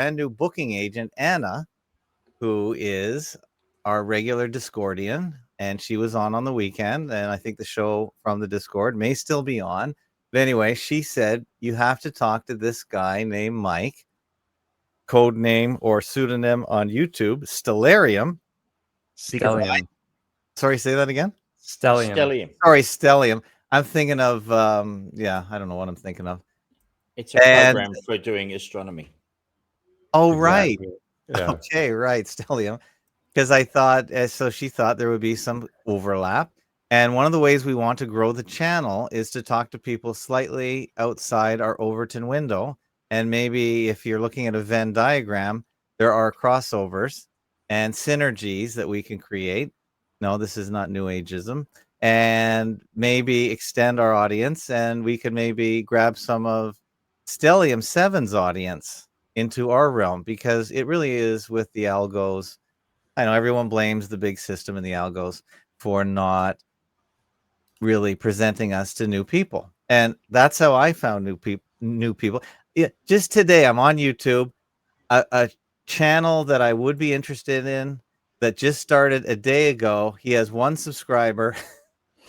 brand new booking agent, Anna, who is our regular Discordian, and she was on the weekend, and I think the show from the Discord may still be on. But anyway, she said, you have to talk to this guy named Mike, code name or pseudonym on YouTube, Stellium. Stellium. Sorry, say that again? Stellium. Sorry, Stellium. I'm thinking of, I don't know what I'm thinking of. It's a program for doing astronomy. Oh, Exactly. right. Yeah. Okay, right, Stellium. Because I thought, so she thought there would be some overlap. And one of the ways we want to grow the channel is to talk to people slightly outside our Overton window. And maybe if you're looking at a Venn diagram, there are crossovers and synergies that we can create. No, this is not New Ageism. And maybe extend our audience, and we could maybe grab some of Stellium7's audience into our realm, because it really is with the algos. I know everyone blames the big system and the algos for not really presenting us to new people. And that's how I found new people. Yeah, just today, I'm on YouTube, a channel that I would be interested in that just started a day ago. He has 1 subscriber.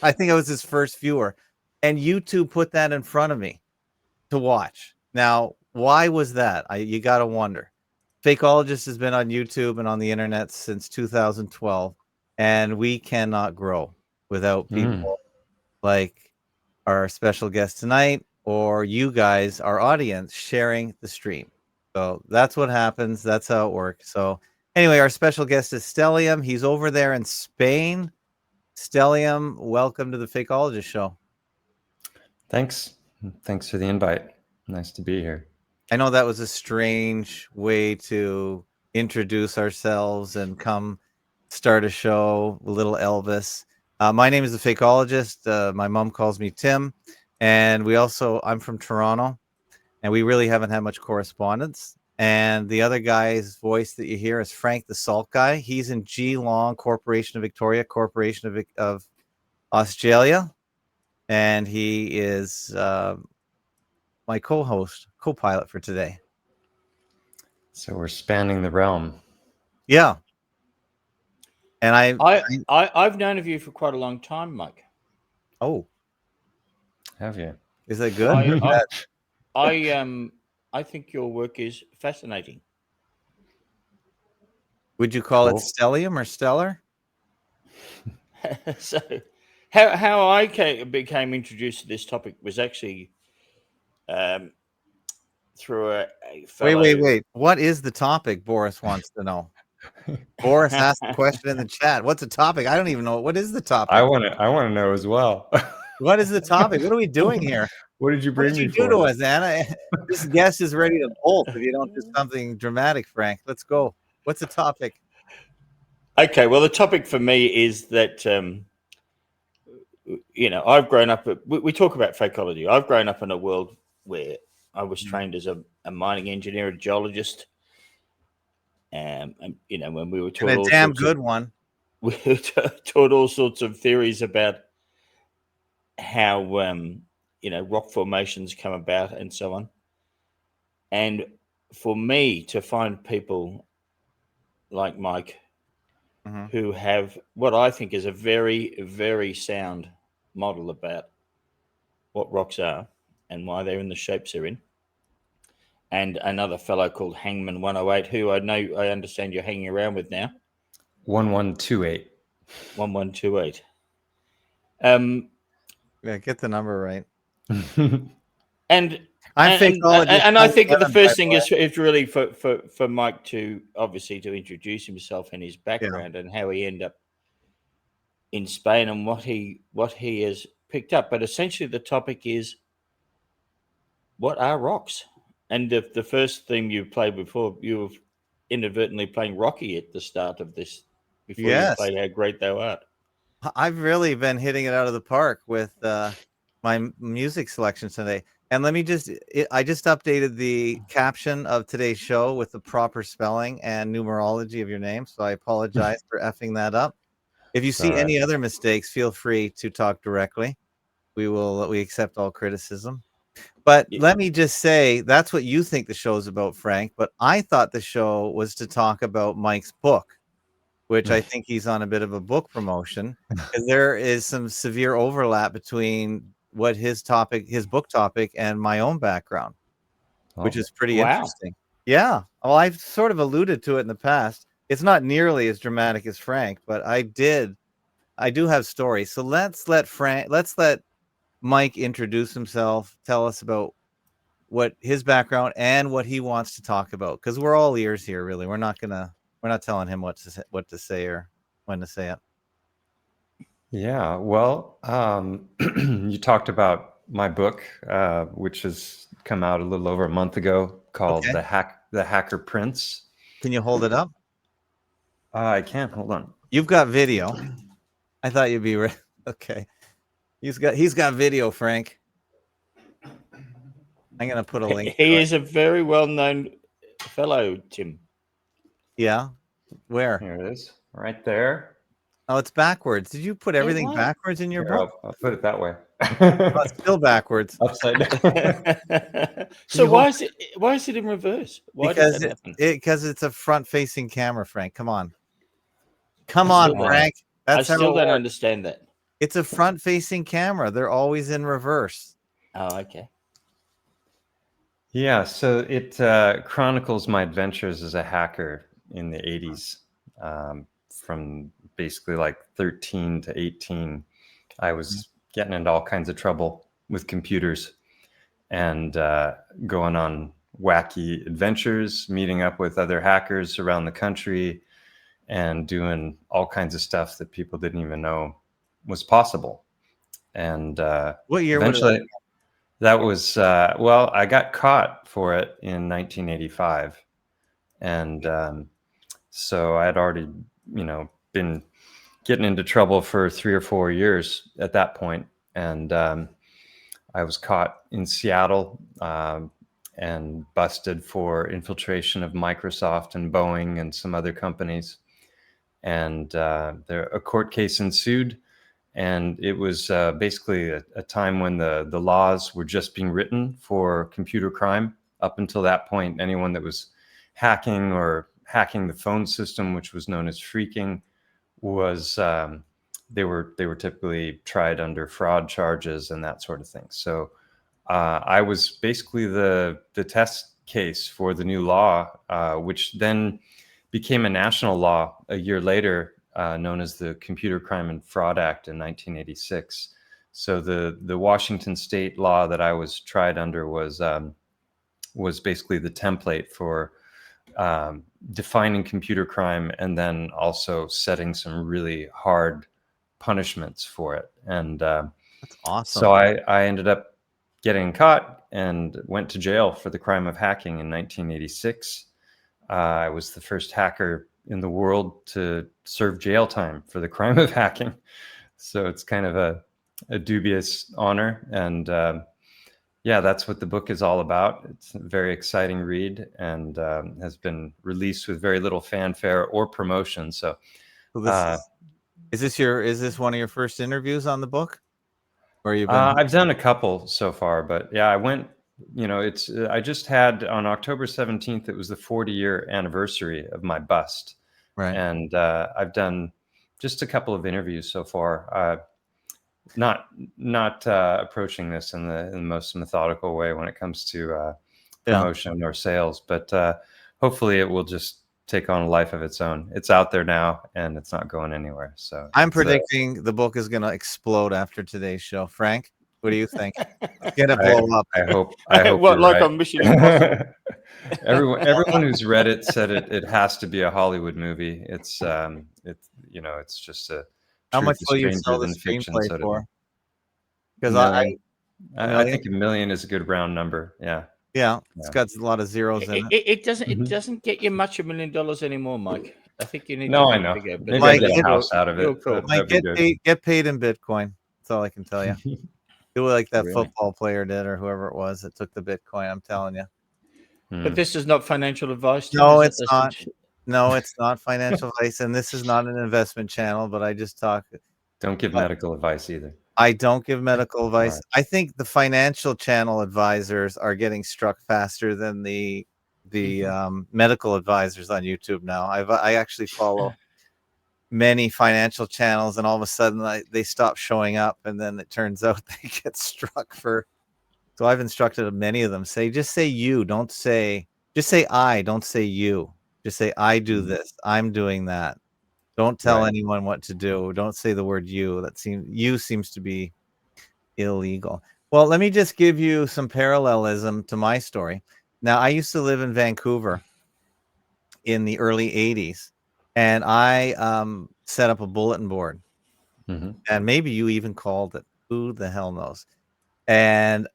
I think it was his first viewer. And YouTube put that in front of me to watch. Now, why was that? You got to wonder. FAKEOLOGIST has been on YouTube and on the internet since 2012, and we cannot grow without people like our special guest tonight, or you guys, our audience, sharing the stream. So that's what happens. That's how it works. So anyway, our special guest is Stellium. He's over there in Spain. Stellium, welcome to the FAKEOLOGIST show. Thanks for the invite. Nice to be here. I know that was a strange way to introduce ourselves and come start a show, a little Elvis. My name is the FAKEOLOGIST. My mom calls me Tim. And I'm from Toronto, and we really haven't had much correspondence. And the other guy's voice that you hear is Frank the Salt Guy. He's in Geelong, Corporation of Victoria, Corporation of Australia. And he is my co-pilot for today. So we're spanning the realm. Yeah. And I've known of you for quite a long time, Mike. Oh. Have you? Is that good? I think your work is fascinating. Would you call it stellium or stellar? So how I became introduced to this topic was actually through a fellow... Wait. What is the topic? Boris wants to know. Boris asked a question in the chat. What's the topic? I don't even know. What is the topic? I want to know as well. What is the topic? What are we doing here? What did you bring me for? What did you do to us, Anna? This guest is ready to bolt if you don't do something dramatic, Frank. Let's go. What's the topic? Okay, well, the topic for me is that, I've grown up... We talk about fakeology. I've grown up in a world where I was trained as a mining engineer, a geologist. And when we were taught... And a damn good one. We were taught all sorts of theories about how... rock formations come about and so on. And for me to find people like Mike who have what I think is a very, very sound model about what rocks are and why they're in the shapes they're in. And another fellow called Hangman 108, who I understand you're hanging around with now. 1128. 1128. Yeah, get the number right. And I think the first thing is really for Mike to introduce himself and his background and how he ended up in Spain and what he has picked up. But essentially the topic is, what are rocks? And the first theme you played before, you were inadvertently playing Rocky at the start of this before you played How Great Thou Art. I've really been hitting it out of the park with my music selection today. And let me I just updated the caption of today's show with the proper spelling and numerology of your name. So I apologize for effing that up. If you see any other mistakes, feel free to talk directly. We accept all criticism. But Yeah. let me just say, that's what you think the show's about, Frank. But I thought the show was to talk about Mike's book, which I think he's on a bit of a book promotion, because there is some severe overlap between what his book topic, and my own background, which is pretty Wow. interesting. Yeah. Well, I've sort of alluded to it in the past. It's not nearly as dramatic as Frank, but I do have stories. So let's let Mike introduce himself, tell us about what his background and what he wants to talk about, because we're all ears here, really. We're not telling him what to say or when to say it. Yeah, well, you talked about my book, which has come out a little over a month ago, called Okay. The Hacker Prince. Can you hold it up? I can't. Hold on. You've got video. I thought you'd be okay. He's got video, Frank. I'm gonna put a link. He is a very well-known fellow, Tim. Yeah. Where? Here it is, right there. Oh, it's backwards. Did you put everything backwards in your Here, book? I'll put it that way. Oh, it's still backwards. Upside down. So why is it in reverse? Why does that happen? Because it's a front-facing camera, Frank. Come on, Frank. I still don't understand that. It's a front-facing camera. They're always in reverse. Oh, okay. Yeah, so it chronicles my adventures as a hacker in the 80s. From basically like 13 to 18, I was getting into all kinds of trouble with computers and going on wacky adventures, meeting up with other hackers around the country and doing all kinds of stuff that people didn't even know was possible. And what year eventually that was, well, I got caught for it in 1985. And so I had already, been getting into trouble for 3 or 4 years at that point. And I was caught in Seattle and busted for infiltration of Microsoft and Boeing and some other companies. And a court case ensued. And it was basically a time when the laws were just being written for computer crime. Up until that point, anyone that was hacking the phone system, which was known as phreaking, was they were typically tried under fraud charges and that sort of thing. So I was basically the test case for the new law, which then became a national law a year later, known as the Computer Crime and Fraud Act in 1986. So the Washington state law that I was tried under was basically the template for defining computer crime and then also setting some really hard punishments for it. And that's awesome. So I ended up getting caught and went to jail for the crime of hacking in 1986. I was the first hacker in the world to serve jail time for the crime of hacking. So it's kind of a dubious honor. And yeah, that's what the book is all about. It's a very exciting read and has been released with very little fanfare or promotion. So is this one of your first interviews on the book? Or you've been I've done a couple so far, but yeah, I went, I just had on October 17th, it was the 40-year anniversary of my bust. Right. And I've done just a couple of interviews so far. Not approaching this in the most methodical way when it comes to promotion or sales, but hopefully it will just take on a life of its own. It's out there now and it's not going anywhere. So I'm predicting the book is going to explode after today's show. Frank, what do you think? It's going to blow up. I hope what, like right. on Mission Impossible? Everyone who's read it said it has to be a Hollywood movie. It's just a how much will you sell the screenplay for? Because I think $1 million is a good round number. Yeah, it's got a lot of zeros in it. It doesn't get you much $1 million anymore, Mike. I think you need. No, I know. Bigger, maybe I get a house out of it. Cool. Mike, get paid in Bitcoin. That's all I can tell you. Do it like that football player did, or whoever it was that took the Bitcoin. I'm telling you. But this is not financial advice. No, it's not. No, it's not financial advice, and this is not an investment channel. But I just talk. Don't give medical advice either. I don't give medical advice. Right. I think the financial channel advisors are getting struck faster than the medical advisors on YouTube now. I actually follow many financial channels, and all of a sudden they stop showing up, and then it turns out they get struck for. So I've instructed many of them, just say you, don't say, just say I, don't say you. Just say I do this, I'm doing that. Don't tell Right. anyone what to do. Don't say the word you. You seems to be illegal. Well, let me just give you some parallelism to my story. Now, I used to live in Vancouver in the early 80s, and I set up a bulletin board, and maybe you even called it. Who the hell knows? And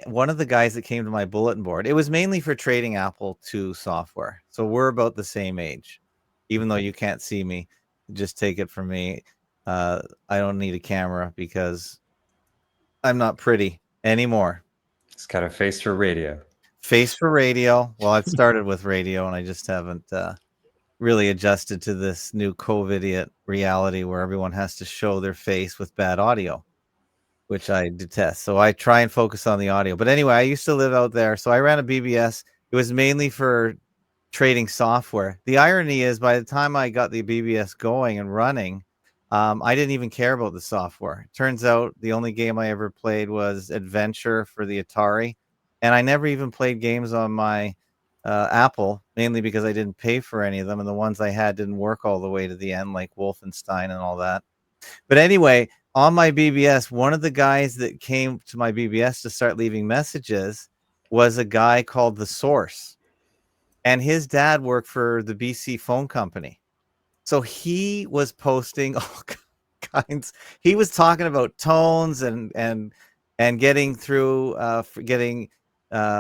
one of the guys that came to my bulletin board, it was mainly for trading Apple II software. So we're about the same age, even though you can't see me. Just take it from me. I don't need a camera because I'm not pretty anymore. It's got a face for radio. Face for radio. Well, I've started with radio, and I just haven't really adjusted to this new COVID reality where everyone has to show their face with bad audio, which I detest. So I try and focus on the audio. But anyway, I used to live out there. So I ran a BBS. It was mainly for trading software. The irony is, by the time I got the BBS going and running, I didn't even care about the software. Turns out the only game I ever played was Adventure for the Atari. And I never even played games on my Apple, mainly because I didn't pay for any of them. And the ones I had didn't work all the way to the end, like Wolfenstein and all that. But anyway, on my BBS, one of the guys that came to my BBS to start leaving messages was a guy called The Source. And his dad worked for the BC phone company. So he was posting all kinds. He was talking about tones and getting through getting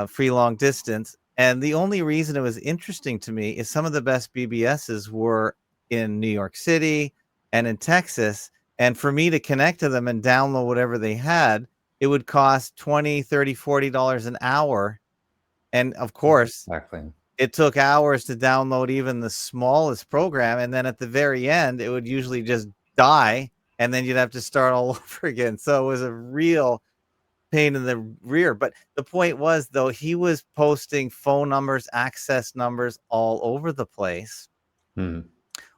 free long distance. And the only reason it was interesting to me is some of the best BBSs were in New York City and in Texas. And for me to connect to them and download whatever they had, it would cost $20, $30, $40 an hour. And of course, Exactly. it took hours to download even the smallest program. And then at the very end, it would usually just die. And then you'd have to start all over again. So it was a real pain in the rear. But the point was, though, he was posting phone numbers, access numbers all over the place on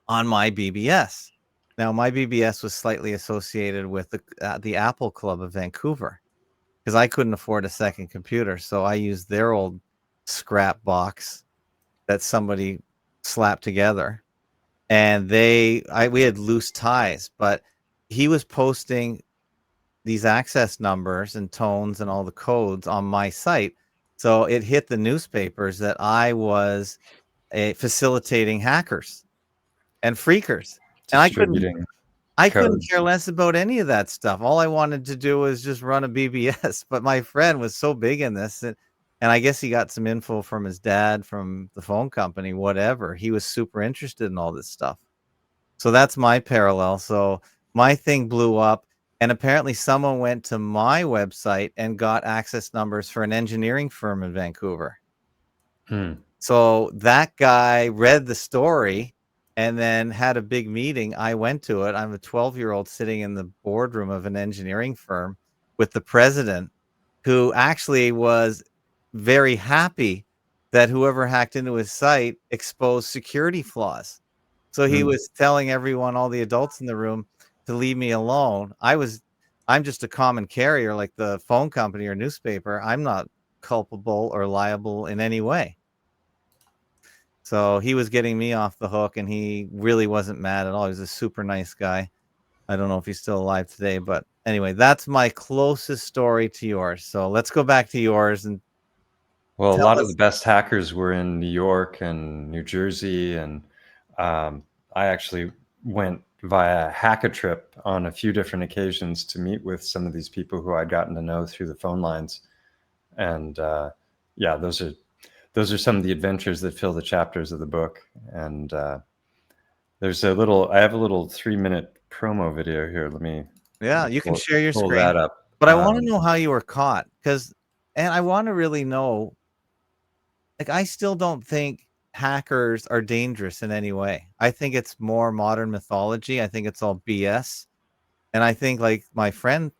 my BBS. Now, my BBS was slightly associated with the Apple Club of Vancouver because I couldn't afford a second computer. So I used their old scrap box that somebody slapped together. And we had loose ties, but he was posting these access numbers and tones and all the codes on my site. So it hit the newspapers that I was facilitating hackers and freakers. And Distributing I couldn't codes. care less about any of that stuff. All I wanted to do was just run a BBS. But my friend was so big in this, and I guess he got some info from his dad, from the phone company, whatever. He was super interested in all this stuff. So that's my parallel. So my thing blew up, and apparently someone went to my website and got access numbers for an engineering firm in Vancouver. So that guy read the story and then had a big meeting. I went to it. I'm a 12-year-old sitting in the boardroom of an engineering firm with the president, who actually was very happy that whoever hacked into his site exposed security flaws. So he was telling everyone, all the adults in the room, to leave me alone. I'm just a common carrier like the phone company or newspaper. I'm not culpable or liable in any way. So he was getting me off the hook, and he really wasn't mad at all. He was a super nice guy. I don't know if he's still alive today, but anyway, that's my closest story to yours. So let's go back to yours and Well, a tell lot of us. the best hackers were in New York and New Jersey, and I actually went via Hackatrip on a few different occasions to meet with some of these people who I'd gotten to know through the phone lines. And yeah, those are some of the adventures that fill the chapters of the book. And I have a little 3-minute promo video here. Let me You can share your pull screen. that up. But I want to know how you were caught, and I want to really know. Like, I still don't think hackers are dangerous in any way. I think it's more modern mythology. I think it's all BS. And I think, like my friend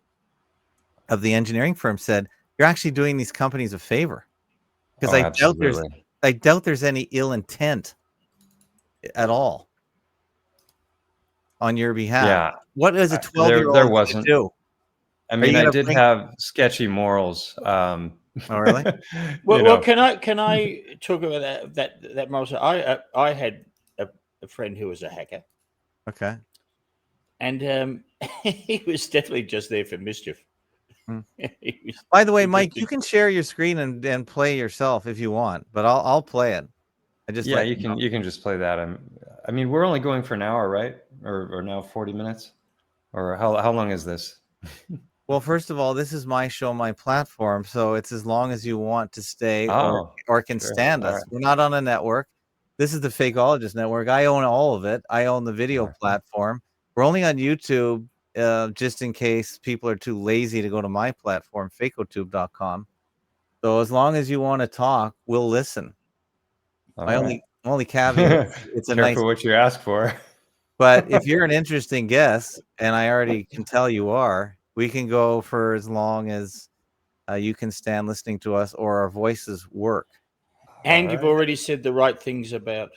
of the engineering firm said, "You're actually doing these companies a favor," because Oh, absolutely. I doubt there's any ill intent at all on your behalf. Yeah. What is a There 12-year-old going to wasn't. do? I Are you mean, I going to did bring? have sketchy morals. Oh, really? Well, You well, know, can I talk about that moral? I had a friend who was a hacker, Okay. and he was definitely just there for mischief. Hmm. He By the way, he just Mike, you can share your screen and play yourself if you want, but I'll play it. I just yeah, let you can just play that. I mean, we're only going for an hour, right? Or now 40 minutes? Or how long is this? Well, first of all, this is my show, my platform, so it's as long as you want to stay Oh, or can sure. stand All us. right. We're not on a network. This is the Fakeologist network. I own all of it. I own the video Sure. platform. We're only on YouTube, just in case people are too lazy to go to my platform, fakeotube.com. So as long as you want to talk, we'll listen. All My right. only caveat is it's a nice. Careful what you ask for. But if you're an interesting guest, and I already can tell you are, we can go for as long as you can stand listening to us or our voices work. And All you've right. already said the right things about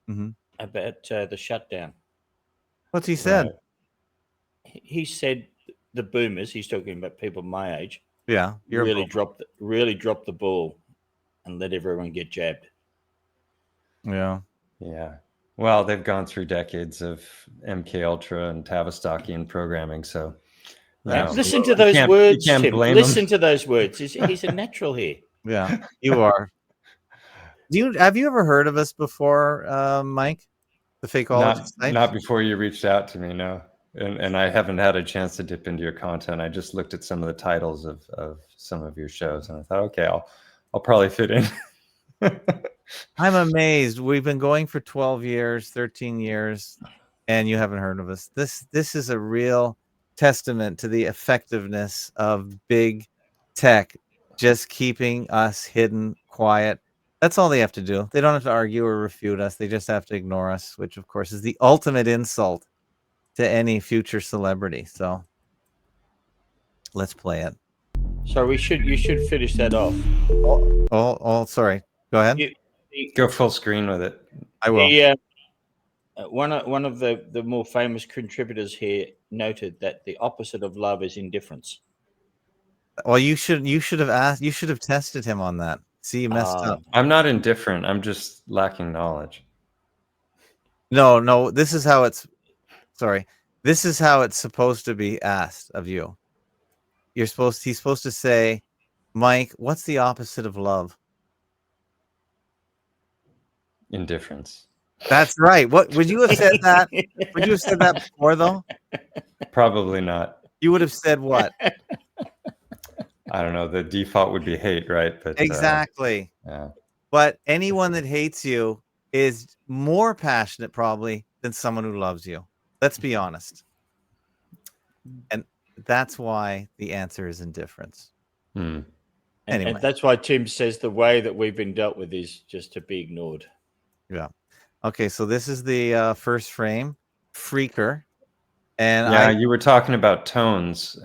Mm-hmm. the shutdown. What's he said? Right. He said the boomers. He's talking about people my age. Yeah, you're a Really boomer. dropped the ball and let everyone get jabbed. Yeah. Yeah. Well, they've gone through decades of MK Ultra and Tavistokian programming, so Listen to Absolutely. those you words, can't Tim. blame them. Listen to those words. He's a natural here. Yeah, you are. Have you ever heard of us before, Mike? The Fakeologist site? Not before you reached out to me, no. And I haven't had a chance to dip into your content. I just looked at some of the titles of some of your shows, and I thought, okay, I'll probably fit in. I'm amazed. We've been going for 12 years, 13 years, and you haven't heard of us. This is a real testament to the effectiveness of big tech just keeping us hidden, quiet. That's all they have to do. They don't have to argue or refute us. They just have to ignore us, which of course is the ultimate insult to any future celebrity. So let's play it. So you should finish that off. Sorry. Go ahead. Go full screen with it. I will. One of the more famous contributors here noted that the opposite of love is indifference. Well, you should have asked. You should have tested him on that. See, you messed up. I'm not indifferent. I'm just lacking knowledge. No. This is how it's. Sorry. This is how it's supposed to be asked of you. He's supposed to say, Mike, what's the opposite of love? Indifference. That's right. What would you have said that? Would you have said that before though? Probably not. You would have said what? I don't know. The default would be hate, right? But Exactly. yeah. But anyone that hates you is more passionate probably than someone who loves you. Let's be honest. And that's why the answer is indifference. Anyway. And that's why Tim says the way that we've been dealt with is just to be ignored. Yeah. Okay, so this is the first frame, Freaker. And yeah, you were talking about tones.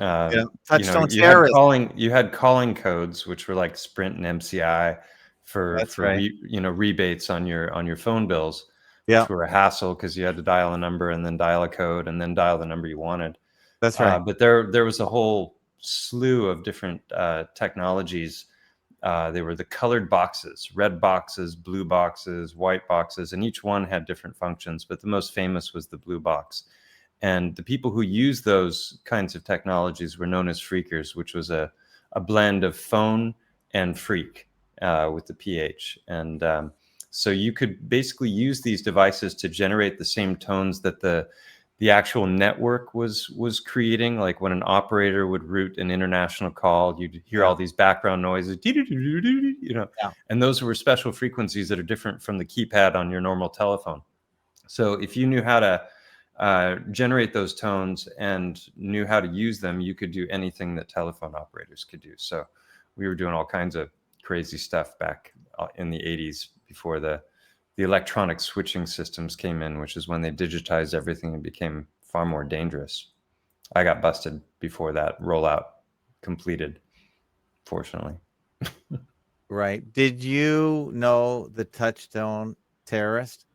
Touchstone terrorism. You had calling codes, which were like Sprint and MCI for right. rebates on your phone bills, yeah, which were a hassle because you had to dial a number and then dial a code and then dial the number you wanted. That's right. But there was a whole slew of different technologies. They were the colored boxes, red boxes, blue boxes, white boxes, and each one had different functions. But the most famous was the blue box. And the people who used those kinds of technologies were known as freakers, which was a blend of phone and freak with the PH. And so you could basically use these devices to generate the same tones that the actual network was creating. Like when an operator would route an international call, you'd hear all these background noises, and those were special frequencies that are different from the keypad on your normal telephone. So if you knew how to generate those tones and knew how to use them, you could do anything that telephone operators could do. So we were doing all kinds of crazy stuff back in the 80s before the electronic switching systems came in, which is when they digitized everything and became far more dangerous. I got busted before that rollout completed, fortunately. Right. Did you know the Touchstone terrorist?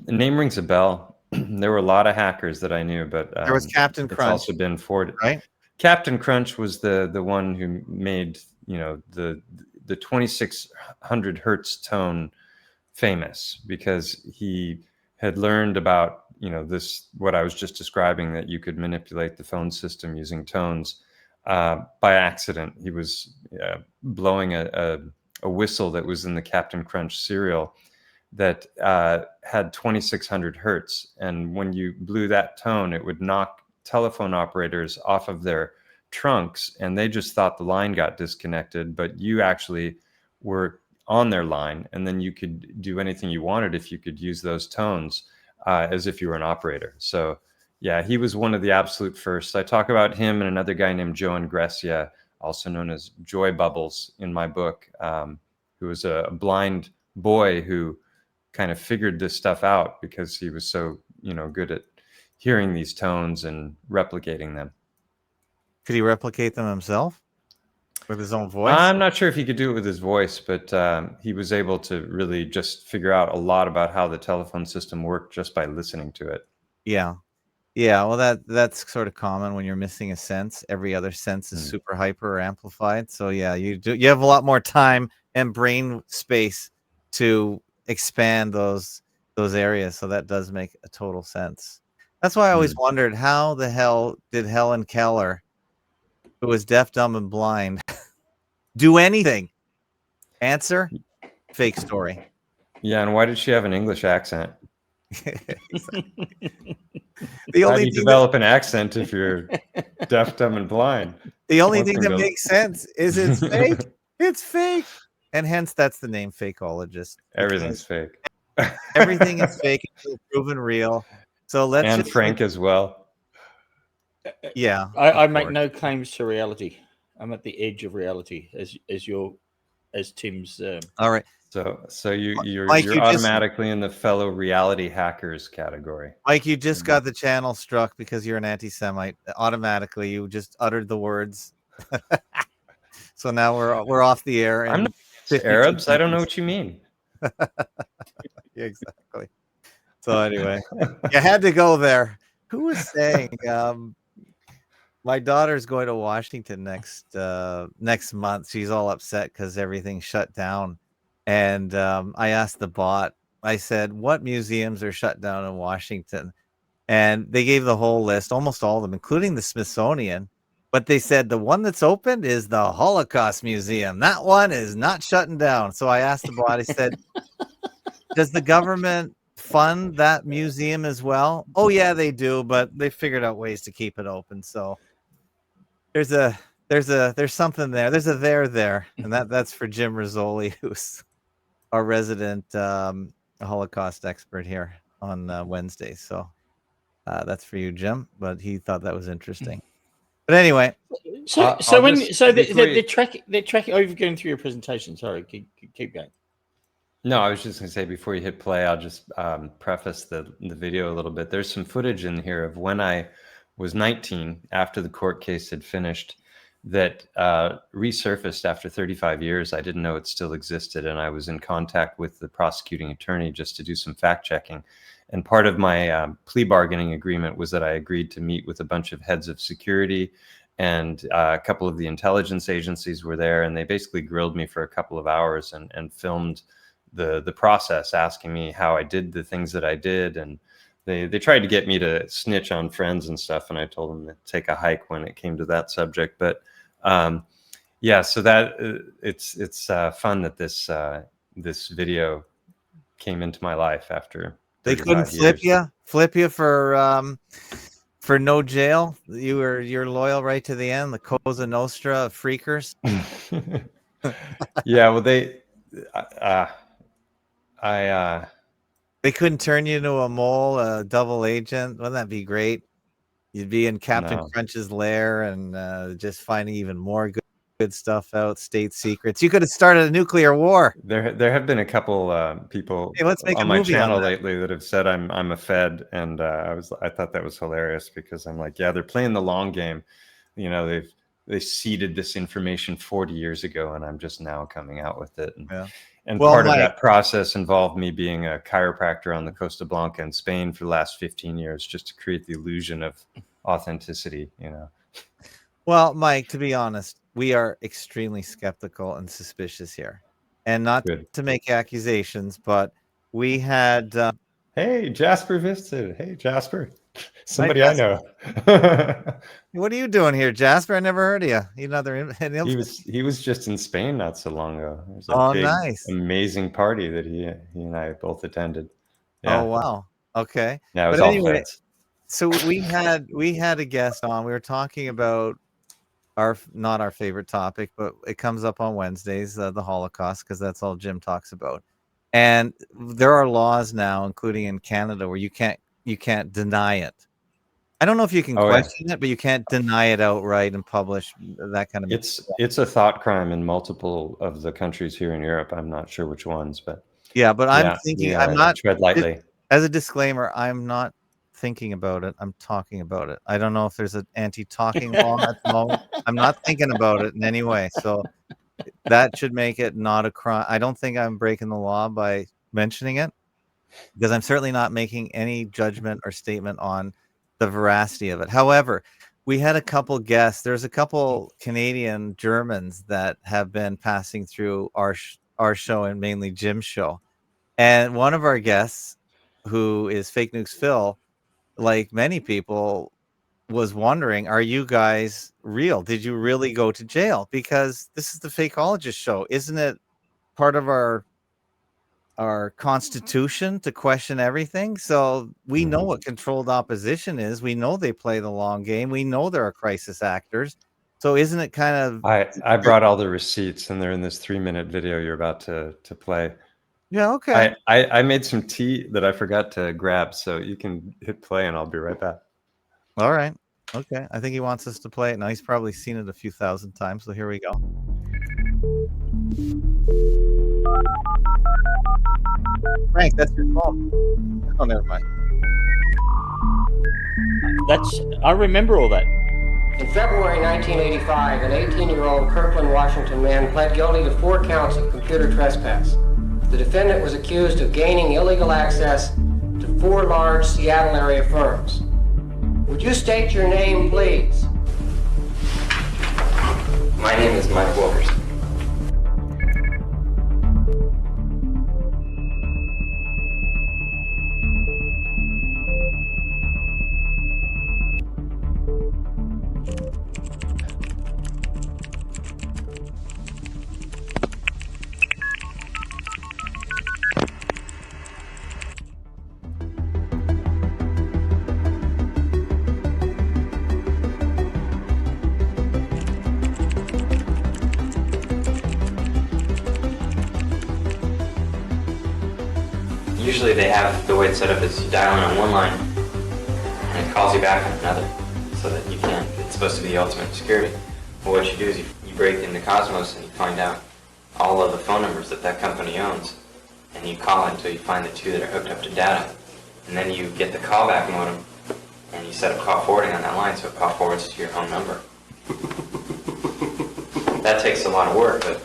The name rings a bell. There were a lot of hackers that I knew, but There was Captain it's Crunch, also been Ford. right? Captain Crunch was the one who made, you know, the 2600 hertz tone famous, because he had learned about, you know, this, what I was just describing, that you could manipulate the phone system using tones by accident. He was blowing a whistle that was in the Captain Crunch cereal that had 2600 hertz, and when you blew that tone, it would knock telephone operators off of their trunks, and they just thought the line got disconnected, but you actually were on their line, and then you could do anything you wanted if you could use those tones as if you were an operator. So yeah, he was one of the absolute first. I talk about him and another guy named Joe Ingressia, also known as Joy Bubbles, in my book, who was a blind boy who kind of figured this stuff out because he was so, you know, good at hearing these tones and replicating them. Could he replicate them himself with his own voice? I'm not sure if he could do it with his voice, but he was able to really just figure out a lot about how the telephone system worked just by listening to it. Yeah. Yeah, well, that's sort of common when you're missing a sense. Every other sense is super hyper or amplified. So yeah, you have a lot more time and brain space to expand those areas. So that does make a total sense. That's why I always wondered, how the hell did Helen Keller, who was deaf, dumb, and blind, do anything? Answer: fake story. Yeah, and why did she have an English accent? The How only do you thing develop an accent if you're deaf, dumb, and blind? The only One thing can that go- makes sense is it's fake. It's fake. And hence that's the name FAKEOLOGIST. Everything's fake. Everything is fake until proven real. So let's And just Frank as well. Yeah. I of make course. no claims to reality. I'm at the edge of reality, as Tim's. All right. So you're Mike, you just automatically in the fellow reality hackers category. Mike, you just got the channel struck because you're an anti-Semite. Automatically, you just uttered the words. So now we're off the air. I'm And not against Arabs. I don't know what you mean. Yeah, exactly. So anyway, you had to go there. Who was saying? My daughter's going to Washington next month. She's all upset because everything's shut down. And I asked the bot, I said, what museums are shut down in Washington? And they gave the whole list, almost all of them, including the Smithsonian. But they said the one that's open is the Holocaust Museum. That one is not shutting down. So I asked the bot, I said, does the government fund that museum as well? Oh, yeah, they do. But they figured out ways to keep it open. So there's something there. There's a there, and that's for Jim Rizzoli, who's our resident Holocaust expert here on Wednesday. So that's for you, Jim. But he thought that was interesting. But anyway, the track. Oh, you're going through your presentation. Sorry, keep going. No, I was just going to say, before you hit play, I'll just preface the video a little bit. There's some footage in here of when I was 19, after the court case had finished, that resurfaced after 35 years. I didn't know it still existed, and I was in contact with the prosecuting attorney just to do some fact checking. And part of my plea bargaining agreement was that I agreed to meet with a bunch of heads of security, and a couple of the intelligence agencies were there, and they basically grilled me for a couple of hours and filmed the process, asking me how I did the things that I did. And they tried to get me to snitch on friends and stuff, and I told them to take a hike when it came to that subject. But yeah, so that it's fun that this video came into my life after they couldn't flip you for no jail. You're loyal right to the end. The Cosa Nostra of freakers. Yeah, well, they couldn't turn you into a mole, a double agent. Wouldn't that be great? You'd be in Captain Crunch's lair and just finding even more good stuff out, state secrets. You could have started a nuclear war. There have been a couple people on my channel lately that have said I'm a Fed, and I thought that was hilarious, because I'm like, yeah, they're playing the long game. you know, they seeded this information 40 years ago, and I'm just now coming out with it. And Well, part of Mike, that process involved me being a chiropractor on the Costa Blanca in Spain for the last 15 years, just to create the illusion of authenticity, you know. Well, Mike, to be honest, we are extremely skeptical and suspicious here. And not Good. to make accusations, but we had Hey, Jasper visited. Hey, Jasper. Somebody Hi, I know. what are you doing here, Jasper? I never heard of you. He was just in Spain not so long ago. It was a Oh, big, nice. amazing party that he and I both attended. Oh, Yeah. wow. Okay. Yeah, it was But all anyway, friends. so we had a guest on. We were talking about not our favorite topic, but it comes up on Wednesdays, the Holocaust, because that's all Jim talks about. And there are laws now, including in Canada, where you can't deny it. I don't know if you can Oh, yeah. question it, but you can't deny it outright and publish that kind of. It's a thought crime in multiple of the countries here in Europe. I'm not sure which ones, but Yeah, but I'm yeah, thinking, I'm not, tread lightly. as a disclaimer, I'm not thinking about it. I'm talking about it. I don't know if there's an anti-talking law at the moment. I'm not thinking about it in any way. So that should make it not a crime. I don't think I'm breaking the law by mentioning it, because I'm certainly not making any judgment or statement on the veracity of it. However, we had a couple guests. There's a couple Canadian Germans that have been passing through our show, and mainly Jim's show. And one of our guests, who is Fake News Phil, like many people, was wondering, are you guys real? Did you really go to jail? Because this is the Fakeologist show. Isn't it part of our constitution to question everything? So we know what controlled opposition is. We know they play the long game. We know there are crisis actors. So isn't it kind of... I brought all the receipts, and they're in this 3-minute video you're about to play. Yeah, okay. I made some tea that I forgot to grab, so you can hit play and I'll be right back. All right. Okay. I think he wants us to play it. Now, he's probably seen it a few thousand times, so here we go. Frank, that's your phone. Oh, never mind. I remember all that. In February 1985, an 18-year-old Kirkland, Washington man pled guilty to 4 counts of computer trespass. The defendant was accused of gaining illegal access to 4 large Seattle area firms. Would you state your name, please? My name is Mike Wilkerson. Usually they have the way it's set up is you dial in on one line and it calls you back on another so that you can't. It's supposed to be the ultimate security. But what you do is you break into Cosmos and you find out all of the phone numbers that company owns, and you call it until you find the 2 that are hooked up to data. And then you get the callback modem and you set up call forwarding on that line so it call forwards to your home number. That takes a lot of work, but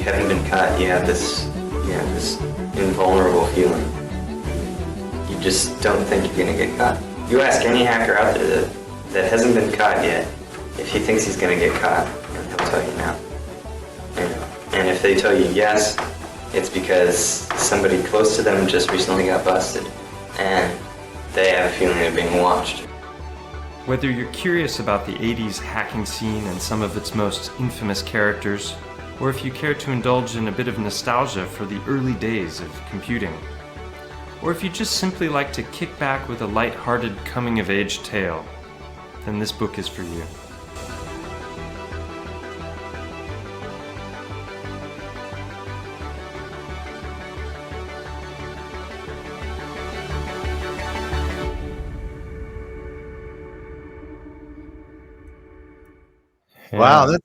having been caught, you have this invulnerable feeling. You just don't think you're gonna get caught. You ask any hacker out there that hasn't been caught yet if he thinks he's gonna get caught, and he'll tell you no. And if they tell you yes, it's because somebody close to them just recently got busted, and they have a feeling they're being watched. Whether you're curious about the 80s hacking scene and some of its most infamous characters, or if you care to indulge in a bit of nostalgia for the early days of computing, or if you just simply like to kick back with a light-hearted coming-of-age tale, then this book is for you. Wow, that's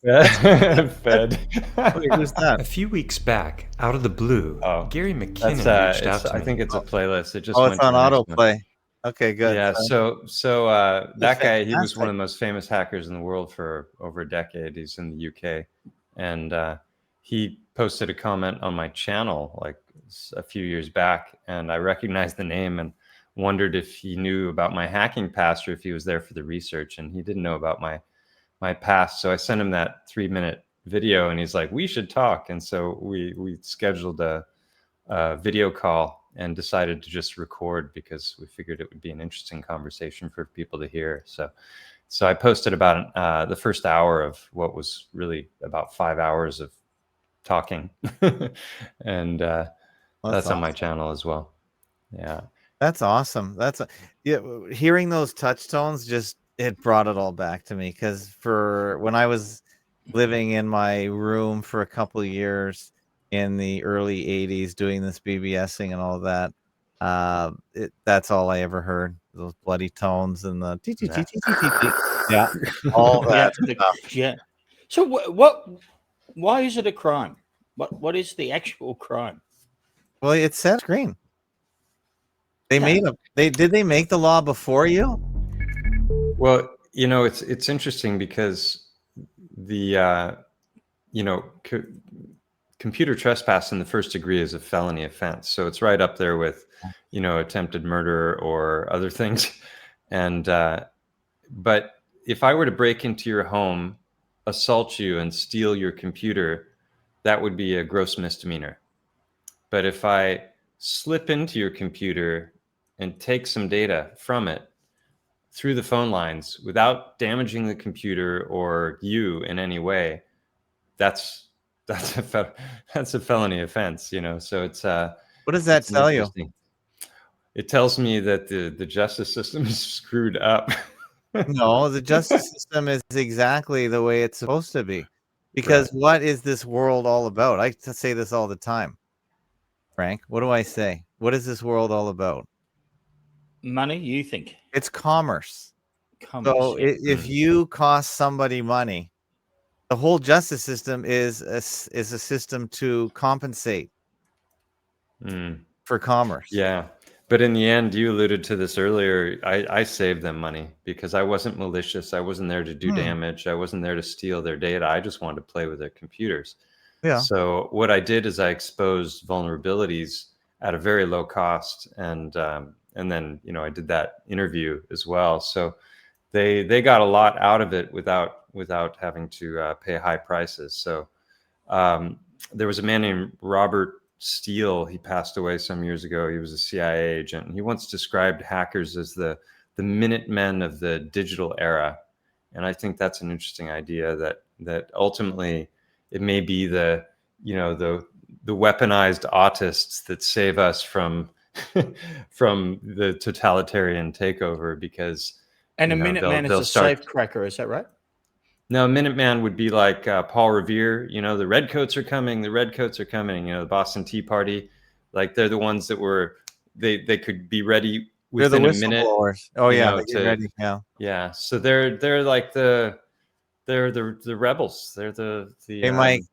Fed. wait, who's that? A few weeks back, out of the blue, Oh, Gary McKinnon reached out to I me. think it's a playlist. It just Oh, went it's on to the next one. autoplay. Okay, good. Yeah, so that guy, he was one fantastic. of the most famous hackers in the world for over a decade. He's in the UK, and he posted a comment on my channel like a few years back, and I recognized the name and wondered if he knew about my hacking past or if he was there for the research, and he didn't know about my past. So I sent him that 3-minute video, and he's like, "We should talk." And so we scheduled a video call and decided to just record because we figured it would be an interesting conversation for people to hear. So I posted about the first hour of what was really about 5 hours of talking, and that's awesome. on my channel as well. Yeah, That's awesome. Yeah. Hearing those touch tones it brought it all back to me, because for when I was living in my room for a couple of years in the early 80s doing this BBSing and all that, that's all I ever heard, those bloody tones and the yeah, all that stuff. Yeah. So what? Why is it a crime? What is the actual crime? Well, it said screen. They did they make the law before you? well, it's interesting because the computer trespass in the first degree is a felony offense, so it's right up there with attempted murder or other things. And but if I were to break into your home, assault you, and steal your computer, that would be a gross misdemeanor. But if I slip into your computer and take some data from it through the phone lines without damaging the computer or you in any way, that's a felony offense. So it's What does that tell you? It tells me that the justice system is screwed up. No, the justice system is exactly the way it's supposed to be. Because what is this world all about? I say this all the time. Frank, what do I say? What is this world all about? Money, you think? It's commerce. Commerce, So if you cost somebody money, the whole justice system is a system to compensate for commerce. Yeah. But in the end, you alluded to this earlier, I saved them money because I wasn't malicious. I wasn't there to do damage. I wasn't there to steal their data. I just wanted to play with their computers. Yeah. So what I did is I exposed vulnerabilities at a very low cost. And then, I did that interview as well. So they got a lot out of it without having to pay high prices. So there was a man named Robert Steele. He passed away some years ago. He was a CIA agent. He once described hackers as the Minutemen of the digital era. And I think that's an interesting idea that ultimately it may be the weaponized autists that save us from the totalitarian takeover, because and a Minuteman is a safe cracker, is that right? No, Minuteman would be like Paul Revere. The Redcoats are coming. The Redcoats are coming. The Boston Tea Party, like they're the ones that were they could be ready within a minute. Oh yeah, they get ready. Yeah, yeah. So they're like the rebels. They're the. Hey Mike,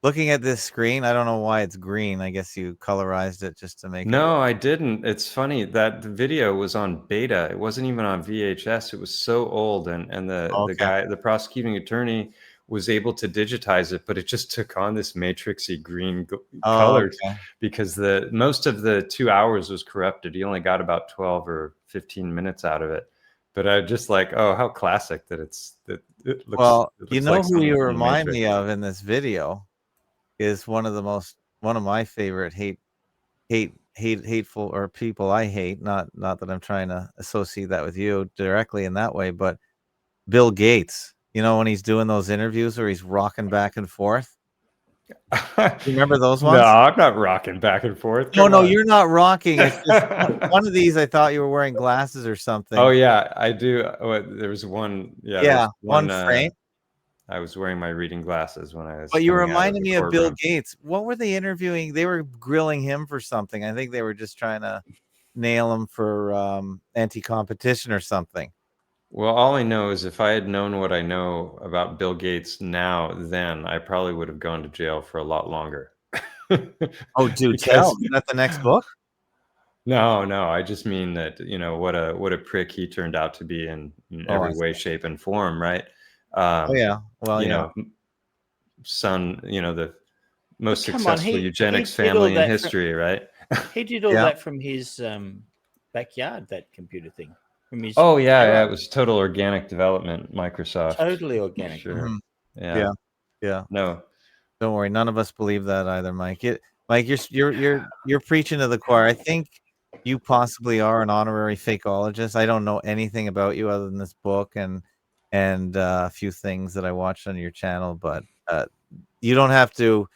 looking at this screen, I don't know why it's green. I guess you colorized it just to make it. No, I didn't. It's funny that the video was on beta. It wasn't even on VHS. It was so old, and the guy, the prosecuting attorney, was able to digitize it, but it just took on this matrixy green colors because most of the 2 hours was corrupted. He only got about 12 or 15 minutes out of it. But I just like, oh, how classic that it looks. Well, it looks who you remind me of in this video is one of my favorite hateful or people I hate. Not that I'm trying to associate that with you directly in that way, but Bill Gates. You know, when he's doing those interviews where he's rocking back and forth. You remember those ones? No, I'm not rocking back and forth. No, Come no, on. you're not rocking. It's just one of these. I thought you were wearing glasses or something. Oh yeah, I do. There was one. Yeah, there was one frame. I was wearing my reading glasses when I was. But you coming out of reminded the me of Bill courtroom. Gates. What were they interviewing? They were grilling him for something. I think they were just trying to nail him for anti-competition or something. Well, all I know is if I had known what I know about Bill Gates then I probably would have gone to jail for a lot longer. Oh, do Because- tell. Is that the next book? No, I just mean that, what a prick he turned out to be in Oh, I every see. way, shape, and form, right? Oh yeah. Well, you yeah. know, son, the most Come on, successful he eugenics did all family in that history, right? He did all Yeah. that from his backyard, that computer thing. From his Oh yeah, garage. it was total organic development, Microsoft. Totally organic. Sure. Mhm. Yeah. Yeah. No. Don't worry. None of us believe that either, Mike. Mike, you're preaching to the choir. I think you possibly are an honorary fakeologist. I don't know anything about you other than this book and a few things that I watched on your channel, but you don't have to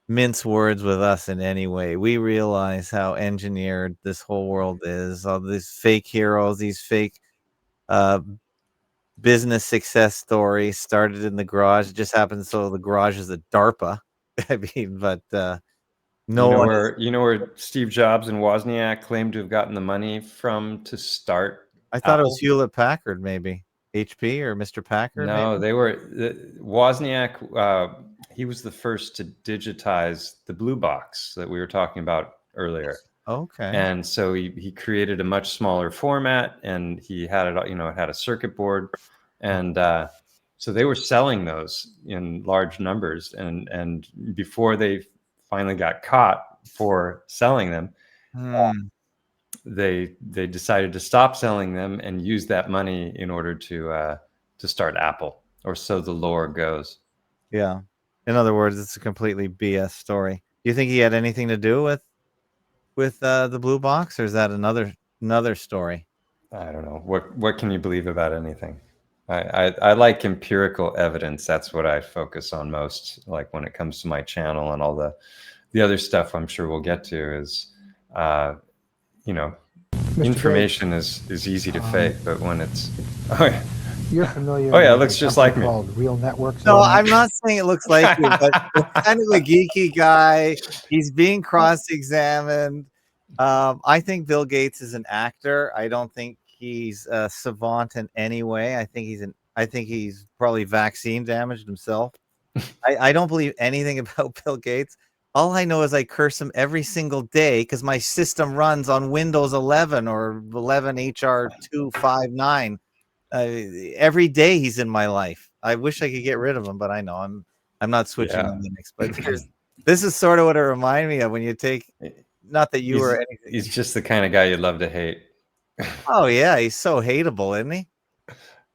mince words with us in any way. We realize how engineered this whole world is. All these fake heroes, these fake business success stories started in the garage. It just happens so the garage is a DARPA. I mean, but no one is. You know where Steve Jobs and Wozniak claimed to have gotten the money from to start I thought it was Apple? Hewlett Packard, maybe HP or Mr. Packard. No, maybe? they were Wozniak. He was the first to digitize the blue box that we were talking about earlier. Okay. And so he created a much smaller format, and he had it. It had a circuit board, and so they were selling those in large numbers. And before they finally got caught for selling them, they decided to stop selling them and use that money in order to start Apple, or so the lore goes. Yeah. In other words, it's a completely BS story. Do you think he had anything to do with the blue box, or is that another story? I don't know. What can you believe about anything? I like empirical evidence. That's what I focus on most. Like when it comes to my channel and all the other stuff I'm sure we'll get to is, information is easy to fake, but when it's, You're familiar. Oh, yeah, it with looks a just company like me. Called Real Networks. No, I'm not saying it looks like you, but it's kind of a geeky guy. He's being cross-examined. I think Bill Gates is an actor. I don't think he's a savant in any way. I think he's probably vaccine damaged himself. I don't believe anything about Bill Gates. All I know is I curse him every single day because my system runs on Windows 11 or 11 HR259. Every day he's in my life. I wish I could get rid of him, but I know I'm not switching to Linux. But this is sort of what it reminded me of when you take. Not that you were anything. He's just the kind of guy you'd love to hate. Oh yeah, he's so hateable, isn't he?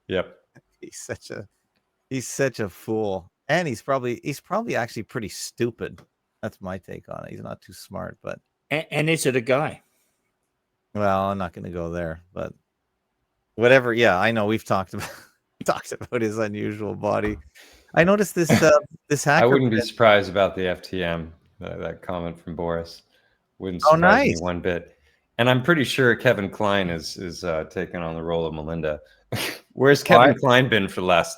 Yep. He's such a fool, and he's probably actually pretty stupid. That's my take on it. He's not too smart, but And is it a guy? well, I'm not going to go there, but whatever. Yeah, I know we've talked about his unusual body. I noticed this this hacker. I wouldn't be surprised about the FTM. That comment from Boris wouldn't surprise me one bit. And I'm pretty sure Kevin Kline is taking on the role of Melinda. Where's Kevin Kline been for the last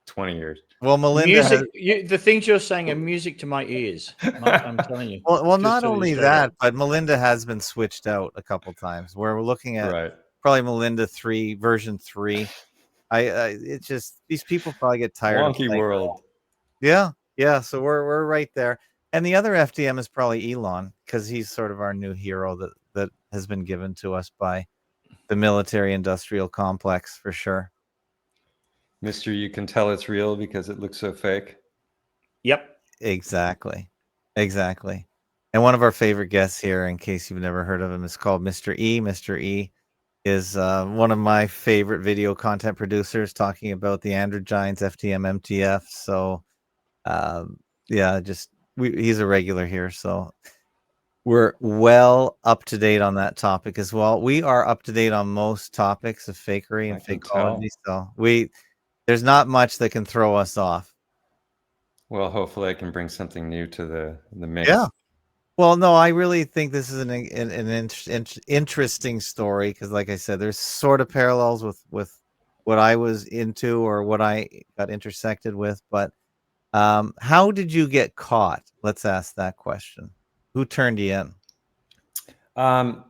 20 years? Well, Melinda, the things you're saying are music to my ears. I'm telling you. Well, not only that, but Melinda has been switched out a couple times. Where we're looking at probably Melinda 3 version 3. It's just these people probably get tired. Wonky world. Yeah. So we're right there. And the other FDM is probably Elon, because he's sort of our new hero that has been given to us by the military-industrial complex for sure. Mister, you can tell it's real because it looks so fake. Yep. Exactly. And one of our favorite guests here, in case you've never heard of him, is called Mr. E. Mr. E is one of my favorite video content producers, talking about the Androgynes, FTM, MTF. So, he's a regular here. So we're well up to date on that topic as well. We are up to date on most topics of fakery and fakeology. So There's not much that can throw us off. Well, hopefully I can bring something new to the mix. Yeah. Well, no, I really think this is an interesting story because, like I said, there's sort of parallels with what I was into or what I got intersected with. But how did you get caught? Let's ask that question. Who turned you in?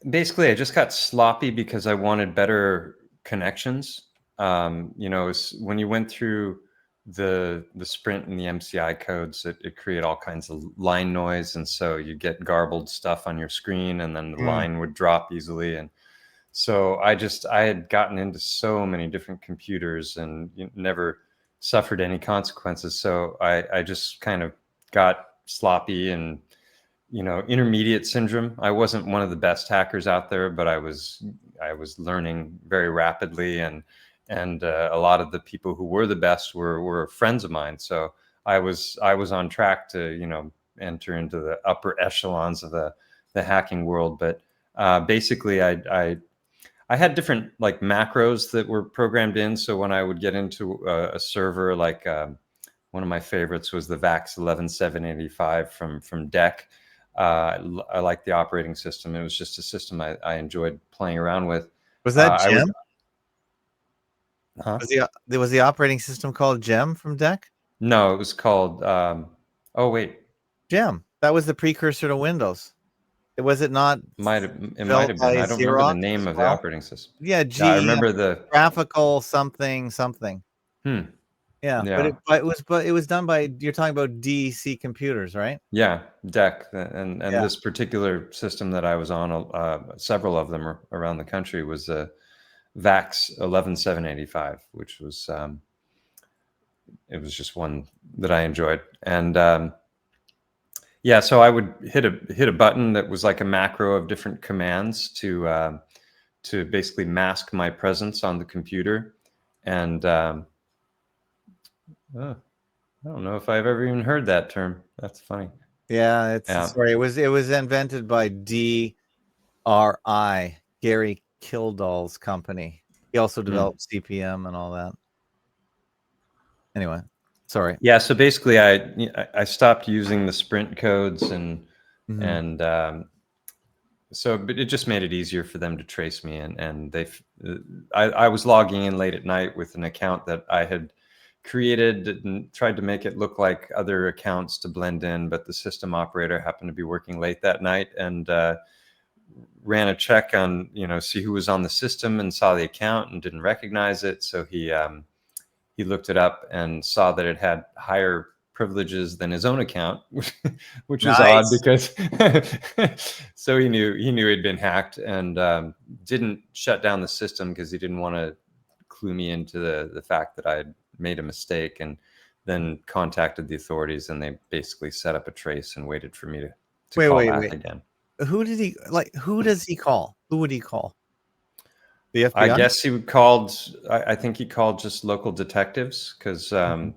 Basically, I just got sloppy because I wanted better connections. When you went through the Sprint and the MCI codes, it created all kinds of line noise, and so you get garbled stuff on your screen, and then the line would drop easily. And so I had gotten into so many different computers and never suffered any consequences. So I just kind of got sloppy and intermediate syndrome. I wasn't one of the best hackers out there, but I was learning very rapidly, and a lot of the people who were the best were friends of mine. So I was on track to enter into the upper echelons of the hacking world. But basically, I had different like macros that were programmed in. So when I would get into a server, like one of my favorites was the VAX11785 from DEC. I like the operating system. It was just a system I enjoyed playing around with. Was that Gem? Huh? Was the operating system called Gem from DEC? No, it was called. Oh wait, Gem. That was the precursor to Windows. Was it not? It might have been. I don't remember the name of the operating system. Yeah, I remember the graphical something. Yeah, but it was done by, you're talking about DEC computers, right? Yeah, DEC, and this particular system that I was on, several of them around the country, was a VAX11785, which was it was just one that I enjoyed. And so I would hit a button that was like a macro of different commands to basically mask my presence on the computer. And I don't know if I've ever even heard that term. That's funny. Yeah, sorry. It was invented by DRI, Gary Kildall's company. He also developed CPM and all that. Anyway, sorry. Yeah, so basically, I stopped using the Sprint codes and so, but it just made it easier for them to trace me, and I was logging in late at night with an account that I had created and tried to make it look like other accounts to blend in, but the system operator happened to be working late that night and ran a check on, see who was on the system, and saw the account and didn't recognize it. So he looked it up and saw that it had higher privileges than his own account, which was odd because so he knew he'd been hacked, and didn't shut down the system because he didn't want to clue me into the fact that I had made a mistake, and then contacted the authorities, and they basically set up a trace and waited for me to call back again. Who does he call? Who would he call? The FBI? I guess I think he called just local detectives, because it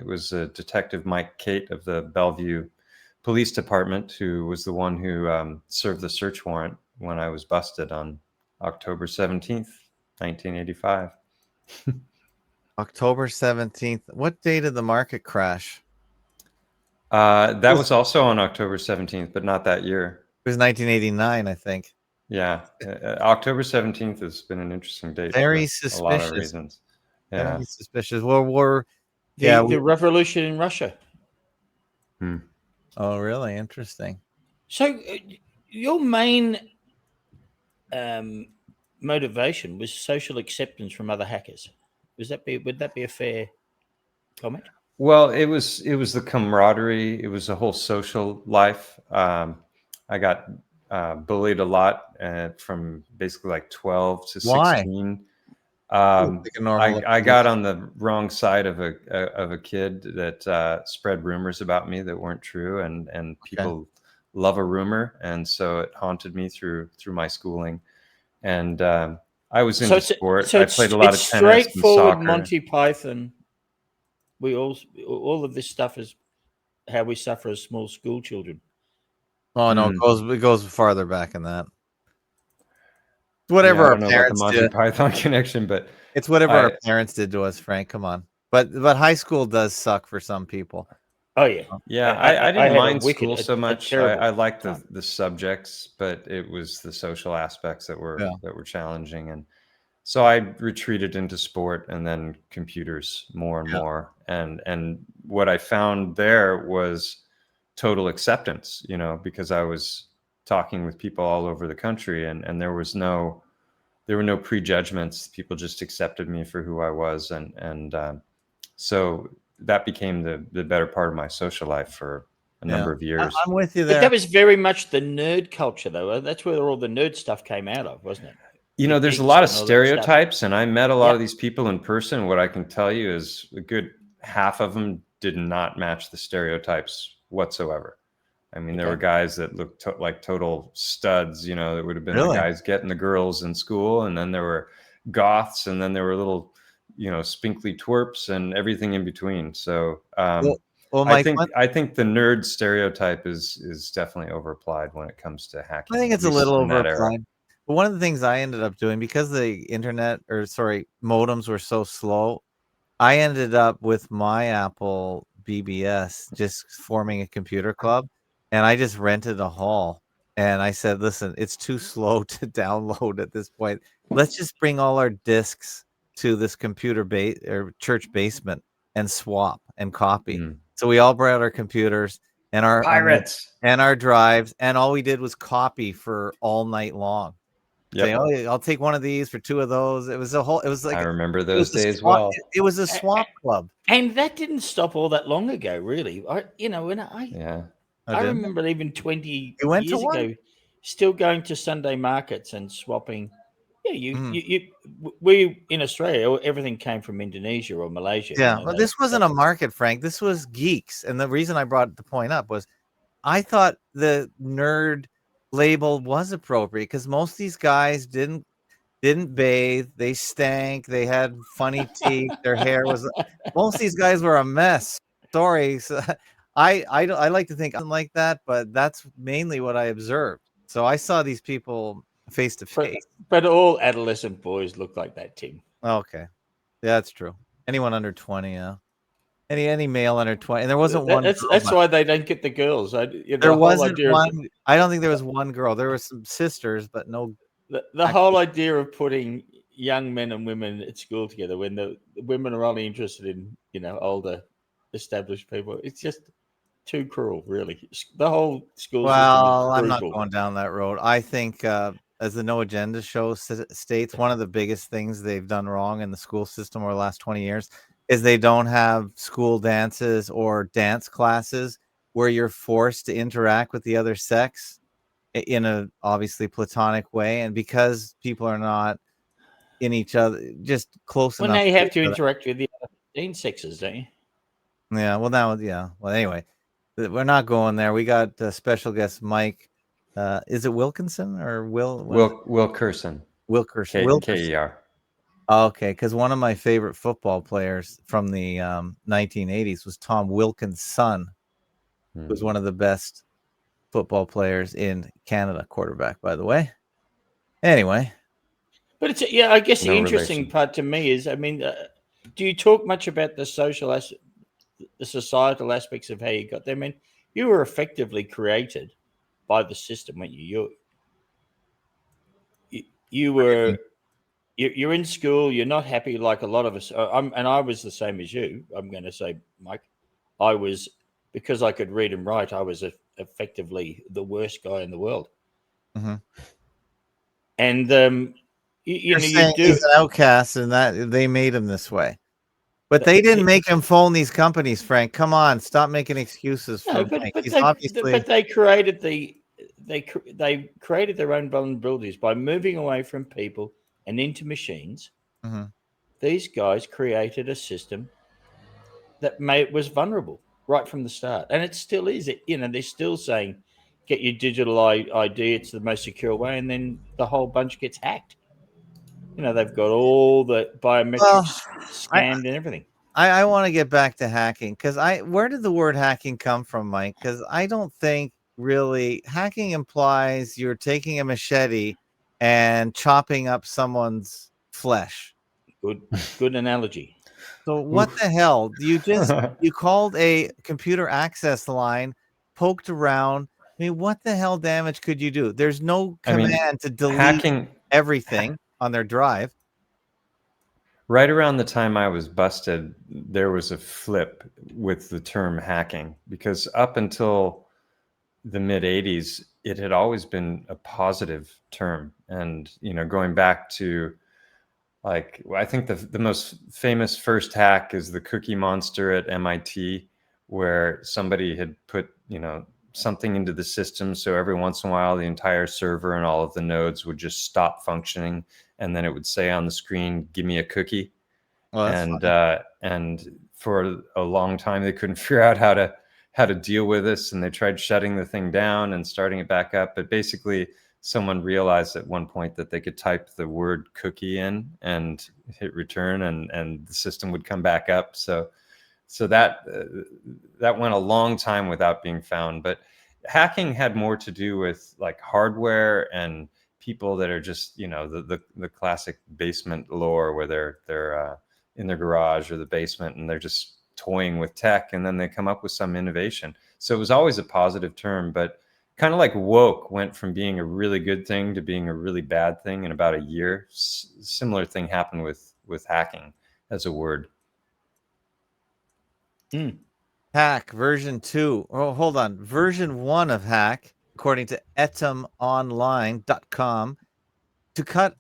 was Detective Mike Cate of the Bellevue Police Department who was the one who served the search warrant when I was busted on October 17th, 1985. October 17th. What day did the market crash? That was also on October 17th, but not that year. It was 1989, I think. Yeah. October 17th has been an interesting date. Very suspicious. A lot of reasons. Yeah. Very suspicious. Well, the revolution in Russia. Oh, really? Interesting. So your main motivation was social acceptance from other hackers. Would that be a fair comment? Well, it was the camaraderie. It was the whole social life. I got bullied a lot from basically like 12 to 16. I got on the wrong side of a kid that spread rumors about me that weren't true, and people love a rumor, and so it haunted me through my schooling. And I was into sport. I played a lot of tennis and soccer. Straightforward Monty Python. We all of this stuff is how we suffer as small school children. Oh no, it goes farther back than that. Whatever I our don't know parents about the Monty Python connection, but It's whatever our I- parents did to us, Frank. Come on. But high school does suck for some people. Oh yeah. Yeah, I I didn't had a mind wicked, school so a much. terrible I liked time. the subjects, but it was the social aspects that Yeah. were challenging. And so I retreated into sport and then computers more and Yeah. more. And what I found there was total acceptance, because I was talking with people all over the country, and there were no prejudgments. People just accepted me for who I was, and so that became the better part of my social life for a number of years. I'm with you But there. that was very much the nerd culture, though. That's where all the nerd stuff came out of, wasn't it? The There's a geeks lot of and all that stuff. stereotypes, and I met a lot Yep. of these people in person. What I can tell you is a good half of them did not match the stereotypes whatsoever. I mean, there were guys that looked like total studs, that would have been the Really? guys getting the girls in school. And then there were goths, and then there were little, spinkly twerps and everything in between. So Well, I Mike, think the nerd stereotype is definitely overapplied when it comes to hacking. I think at it's a least little in that era. overapplied. But one of the things I ended up doing, because the modems were so slow, I ended up with my Apple BBS just forming a computer club, and I just rented a hall. And I said, listen, it's too slow to download at this point. Let's just bring all our discs to this or church basement and swap and copy. Mm. So we all brought our computers and our Pirates. and our drives, and all we did was copy for all night long. Yep. Say, oh, I'll take one of these for two of those. It was like I remember it was those a days swap, well. it was a swap club. And that didn't stop all that long ago, really. When Yeah. I remember even 20 You went to years one? ago, still going to Sunday markets and swapping. Yeah, Mhm. we in Australia, everything came from Indonesia or Malaysia. Yeah, well, this wasn't a market, Frank. This was geeks, and the reason I brought the point up was I thought the nerd label was appropriate because most of these guys didn't bathe, they stank, they had funny teeth, their hair was. Most of these guys were a mess. Sorry, so I like to think I'm like that, but that's mainly what I observed. So I saw these people face to face. But all adolescent boys look like that, Tim. Okay, yeah, that's true. Anyone under 20, yeah. Any male under 20, and there wasn't one. That's why they don't get the girls. There wasn't one. I don't think there was one girl. There were some sisters, but no. The whole idea of putting young men and women at school together when the women are only interested in older established people, it's just too cruel, really. The whole school Well, system I'm is not brutal. going down that road. I think, as the No Agenda show states, one of the biggest things they've done wrong in the school system over the last 20 years is they don't have school dances or dance classes where you're forced to interact with the other sex in a obviously platonic way. And because people are not in each other, just close Well, enough. now you have to each other. interact with the other 15 sexes, don't you? Yeah, well, now, yeah. Well, anyway, we're not going there. We got special guest Mike. Is it Wilkinson or Wilkerson. Wilkerson. K-E-R. Okay, because one of my favorite football players from the 1980s was Tom Wilkinson, who was one of the best football players in Canada, quarterback, by the way. Anyway. But it's I guess the No interesting relation. part to me is, I mean, do you talk much about the the societal aspects of how you got there? I mean, you were effectively created by the system, weren't you? You were you're in school. You're not happy like a lot of us. And I was the same as you. I'm going to say, Mike, I was, because I could read and write. I was effectively the worst guy in the world. Mm-hmm. And You're saying he's an outcast, and that they made him this way. But they didn't make him phone these companies, Frank. Come on, stop making excuses for Mike. But they created they created their own vulnerabilities by moving away from people and into machines. Mm-hmm. These guys created a system that was vulnerable right from the start, and it still is. They're still saying, "Get your digital ID; it's the most secure way," and then the whole bunch gets hacked. They've got all the biometrics scanned and everything. I want to get back to hacking because where did the word hacking come from, Mike? Because I don't think really hacking implies you're taking a machete and chopping up someone's flesh. Good analogy. So what the hell? You called a computer access line, poked around. I mean, what the hell damage could you do? There's no I mean, command to delete hacking everything on their drive. right around the time I was busted, there was a flip with the term hacking, because up until the mid 80s, it had always been a positive term. And, going back to, like, I think the most famous first hack is the Cookie Monster at MIT, where somebody had put, something into the system. So every once in a while, the entire server and all of the nodes would just stop functioning. And then it would say on the screen, "Give me a cookie." Well, that's And funny. and for a long time, they couldn't figure out how to deal with this. And they tried shutting the thing down and starting it back up. But basically, someone realized at one point that they could type the word cookie in and hit return, and the system would come back up. So that went a long time without being found. But hacking had more to do with like hardware and people that are just, the classic basement lore, where they're in their garage or the basement and they're just toying with tech, and then they come up with some innovation. So it was always a positive term, but kind of like woke went from being a really good thing to being a really bad thing in about a year. Similar thing happened with hacking as a word. Hack version 2. Oh, hold on. Version 1 of hack, according to etomonline.com, to cut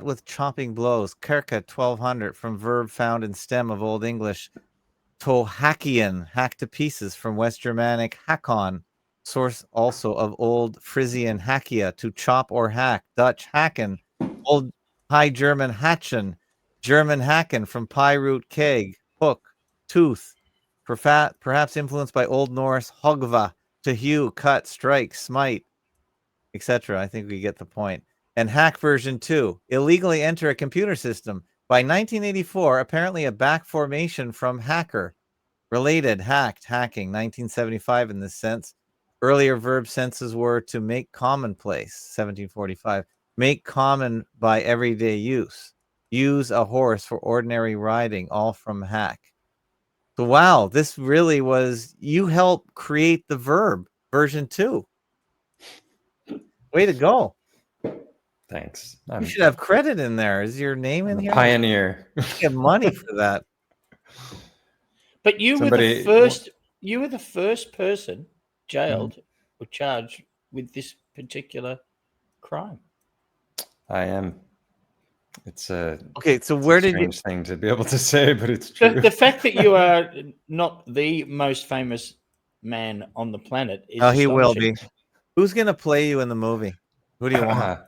with chopping blows. Kerka 1200 from verb found in stem of Old English. Tohakian, hack to pieces from West Germanic hakon, source also of Old Frisian hakia, to chop or hack. Dutch hacken, Old High German hatchen, German hacken from pie root keg, hook, tooth, perhaps influenced by Old Norse hogva, to hew, cut, strike, smite, etc. I think we get the point. And hack version 2, illegally enter a computer system. By 1984, apparently a back formation from hacker. Related, hacked, hacking, 1975 in this sense. Earlier verb senses were to make commonplace, 1745. Make common by everyday use. Use a horse for ordinary riding, all from hack. So wow, this really was, you helped create the verb version 2. Way to go. Thanks. You should have credit in there. Is your name in here? Pioneer. You get money for that. But you were the first person jailed or charged with this particular crime. I am. It's a okay. So where did strange thing to be able to say, but it's true. The fact that you are not the most famous man on the planet is he will be. astonishing. Who's going to play you in the movie? Who do you want?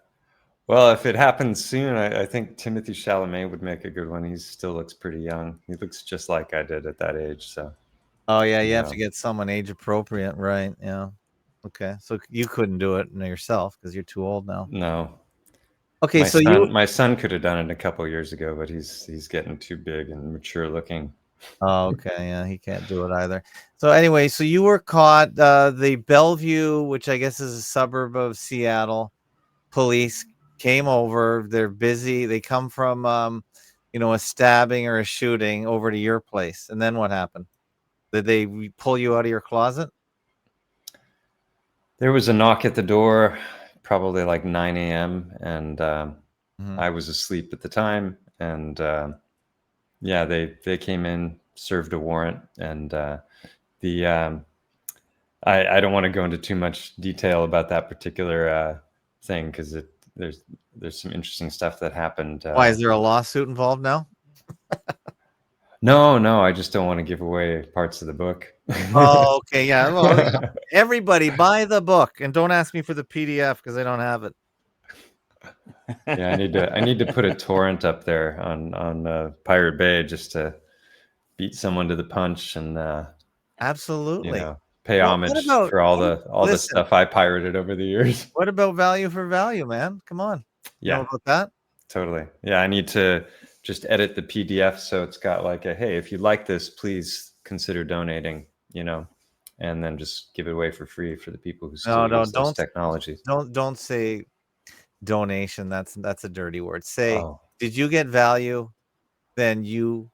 Well, if it happens soon, I think Timothy Chalamet would make a good one. He still looks pretty young. He looks just like I did at that age. So. Oh yeah, you have to get someone age appropriate, right? Yeah. Okay, so you couldn't do it yourself because you're too old now. No. Okay, my son could have done it a couple of years ago, but he's getting too big and mature looking. Oh, okay, yeah, he can't do it either. So anyway, so you were caught. The Bellevue, which I guess is a suburb of Seattle, police came over. They're busy. They come from, a stabbing or a shooting over to your place, and then what happened? Did they pull you out of your closet? There was a knock at the door, probably like 9 a.m. And I was asleep at the time. And they came in, served a warrant. And I don't want to go into too much detail about that particular thing, because there's some interesting stuff that happened. Why, is there a lawsuit involved now? No, I just don't want to give away parts of the book. Oh, okay, yeah. Well, everybody buy the book and don't ask me for the PDF because I don't have it. Yeah, I need to put a torrent up there on Pirate Bay just to beat someone to the punch and absolutely pay homage for all the stuff I pirated over the years. What about value for value, man? Come on. You know about that? Totally. Yeah, I need to just edit the PDF so it's got like a, hey, if you like this, please consider donating, and then just give it away for free for the people who still use those technologies. Don't say donation. That's a dirty word. Say, did you get value then you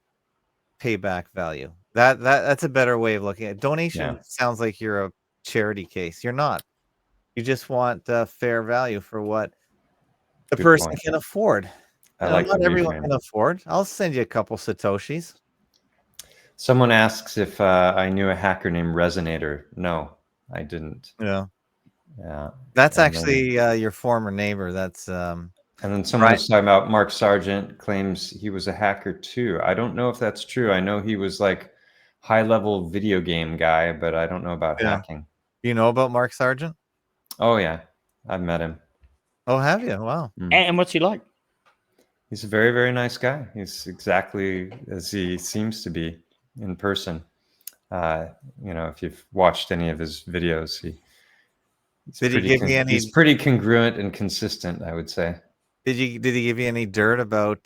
pay back value. That's a better way of looking at it. Donation. Yeah. Sounds like you're a charity case. You're not. You just want fair value for what the Good person point. can afford. I like the Not everyone reframe. can afford. I'll send you a couple Satoshis. Someone asks if I knew a hacker named Resonator. No, I didn't. Yeah. Yeah. That's And actually your former neighbor. That's And then someone was talking about Mark Sargent claims he was a hacker too. I don't know if that's true. I know he was like high-level video game guy, but I don't know about hacking. You know about Mark Sargent? Oh yeah, I've met him. Oh, have you? Wow. And what's he like? He's a very, very nice guy. He's exactly as he seems to be in person. If you've watched any of his videos, he's pretty congruent and consistent, I would say. Did he give you any dirt about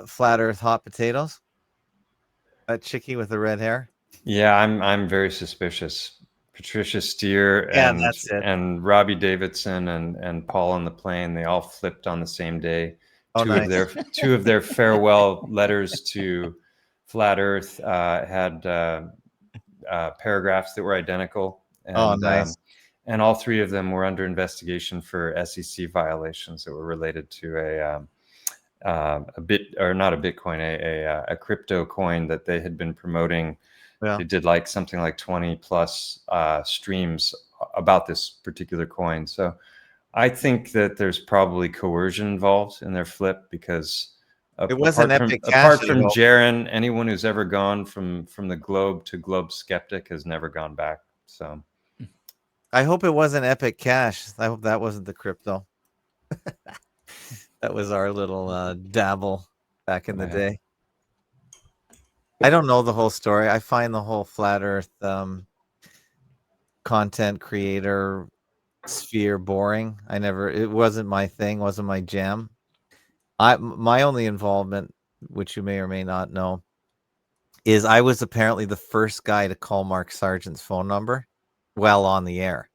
flat Earth hot potatoes? That chickie with the red hair? Yeah, I'm very suspicious. Patricia Steer and Robbie Davidson and Paul on the Plane, they all flipped on the same day. Two of their farewell letters to Flat Earth had paragraphs that were identical. And, and all three of them were under investigation for SEC violations that were related to a crypto coin that they had been promoting. Yeah. They did something like 20 plus streams about this particular coin. So I think that there's probably coercion involved in their flip, because it was an epic cash. Apart from Jaron, anyone who's ever gone from the globe to globe skeptic has never gone back. So I hope it wasn't epic cash. I hope that wasn't the crypto. That was our little dabble back in the day. I don't know the whole story. I find the whole flat Earth content creator sphere boring. It wasn't my thing, wasn't my jam. My only involvement, which you may or may not know, is I was apparently the first guy to call Mark Sargent's phone number while on the air.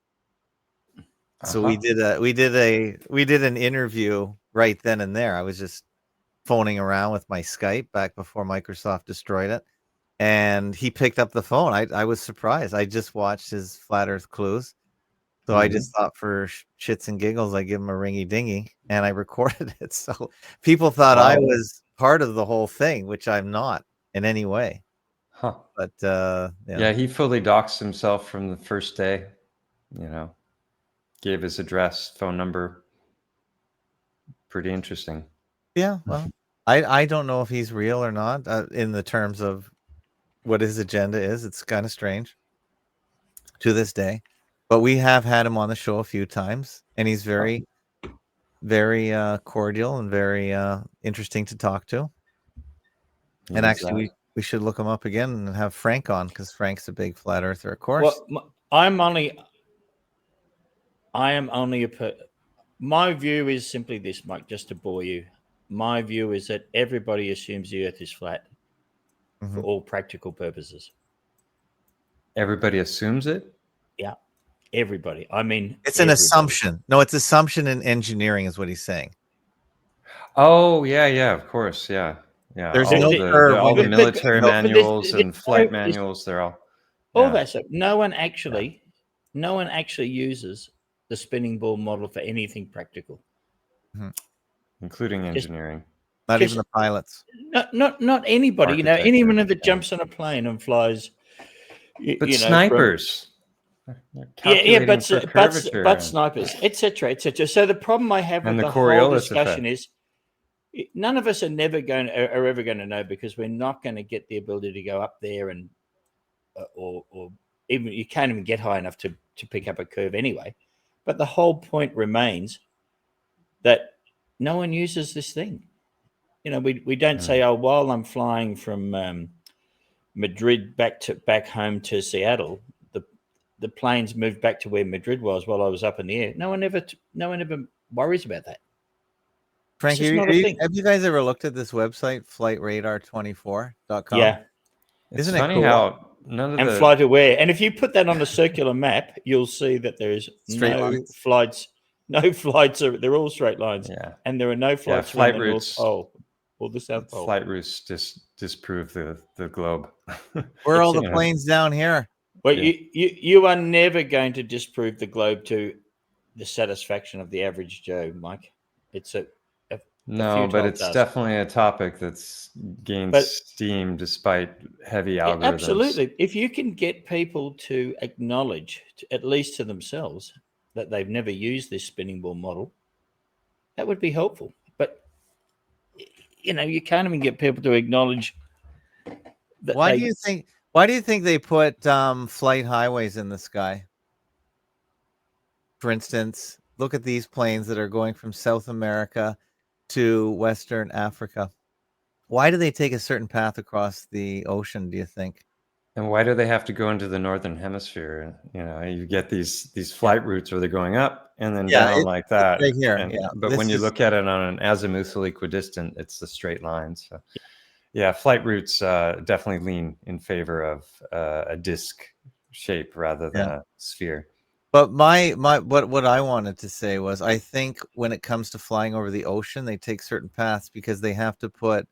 So we did an interview right then and there. I was just phoning around with my Skype back before Microsoft destroyed it, and he picked up the phone. I was surprised. I just watched his Flat Earth Clues, so I just thought for shits and giggles I'd give him a ringy dingy, and I recorded it. So people thought I was part of the whole thing, which I'm not in any way. But yeah, he fully doxed himself from the first day. Gave his address, phone number. Pretty interesting. Yeah, well, I don't know if he's real or not in the terms of what his agenda is. It's kind of strange to this day, but we have had him on the show a few times, and he's very, very cordial and very interesting to talk to. And actually, we should look him up again and have Frank on, because Frank's a big flat earther, of course. Well, I am only my view is simply this, Mike, just to bore you. My view is that everybody assumes the Earth is flat for all practical purposes. Everybody assumes it? Yeah, everybody. I mean, it's an assumption. No, it's assumption in engineering is what he's saying. Oh, yeah, of course, yeah. There's all the military manuals and flight manuals. They're all that stuff. No one actually uses the spinning ball model for anything practical, including engineering. Not even the pilots. Not anybody. Anyone that jumps on a plane and flies. But snipers. But snipers, etc., etc. So the problem I have with the whole discussion is, none of us are ever going to know, because we're not going to get the ability to go up there and or even you can't even get high enough to pick up a curve anyway. But the whole point remains that no one uses this thing. We don't say, oh, while I'm flying from Madrid back home to Seattle, the planes moved back to where Madrid was while I was up in the air. No one ever worries about that. Frank, have you guys ever looked at this website, flightradar24.com? Yeah. Isn't it funny how flight aware. And if you put that on a circular map, you'll see that there's flights. No flights they're all straight lines. Yeah. And there are no flights flight routes. or the South Pole. Flight routes disprove the globe. Where are all the Yeah. planes down here? Well, Yeah. you are never going to disprove the globe to the satisfaction of the average Joe, Mike. It's a No, but futile it's task. definitely a topic that's gained But- steam despite heavy Yeah, algorithms. absolutely. If you can get people to acknowledge, at least to themselves, that they've never used this spinning ball model, that would be helpful. But you can't even get people to acknowledge that. Why do you think they put flight highways in the sky? For instance, look at these planes that are going from South America to Western Africa. Why do they take a certain path across the ocean, do you think? And why do they have to go into the northern hemisphere? You get these flight routes where they're going up and then down like that. right here. And- Yeah, But this when you is- look at it on an azimuthal equidistant, it's the straight line. So, yeah, flight routes definitely lean in favor of a disc shape rather than a sphere. But what I wanted to say was, I think when it comes to flying over the ocean, they take certain paths because they have to put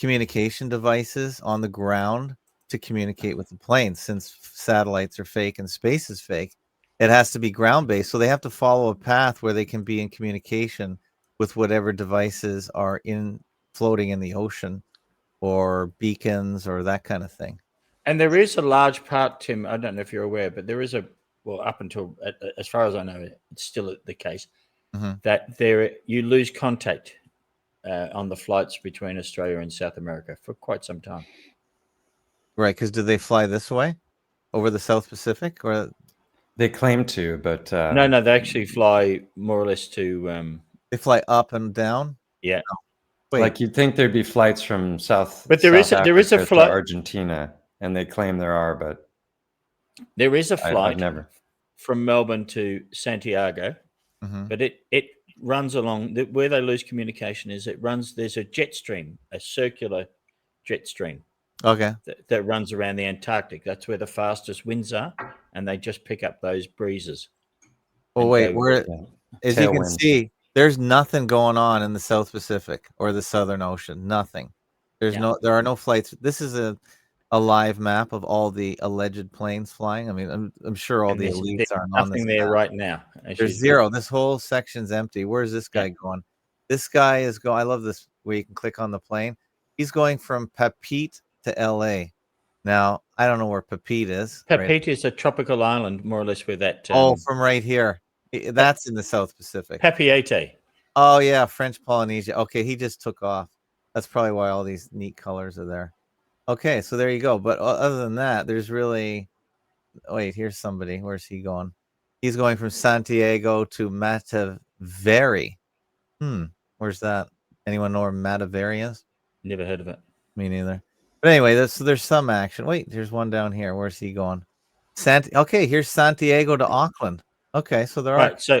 communication devices on the ground to communicate with the planes. Since satellites are fake and space is fake, it has to be ground based. So they have to follow a path where they can be in communication with whatever devices are floating in the ocean, or beacons or that kind of thing. And there is a large part, Tim, I don't know if you're aware, but there is up until, as far as I know, it's still the case, that you lose contact on the flights between Australia and South America for quite some time. Right, because do they fly this way over the South Pacific, or They claim to, but no, they actually fly more or less to they fly up and down? yeah. No. Wait, like you'd think there'd be flights from But there is a Africa to flight. Argentina, and they claim there are, but There is a I've flight never. from Melbourne to Santiago, but it runs along where they lose communication is there's a jet stream, a circular jet stream okay. that runs around the Antarctic. That's where the fastest winds are, and they just pick up those breezes. Oh and wait, go- as you can Tailwind. see, there's nothing going on in the South Pacific or the Southern Ocean. Nothing. There are no flights. This is a live map of all the alleged planes flying. I mean, I'm sure all and the there's elites aren't on this nothing there map. right now. There's zero. This whole section's empty. Where's this guy going? This guy is going. I love this where you can click on the plane. He's going from Papeete to LA. Now, I don't know where Papeete is. Papeete is a tropical island, more or less, where that. From right here. That's in the South Pacific. Papeete. Oh, yeah, French Polynesia. Okay, he just took off. That's probably why all these neat colors are there. Okay, so there you go. But other than that, there's really... Wait, here's somebody. Where's he going? He's going from Santiago to Mataveri. Where's that? Anyone know where Mataveri is? Never heard of it. Me neither. But anyway, there's some action. Wait, there's one down here. Where's he going? Okay, here's Santiago to Auckland. Okay, so there are. Right. So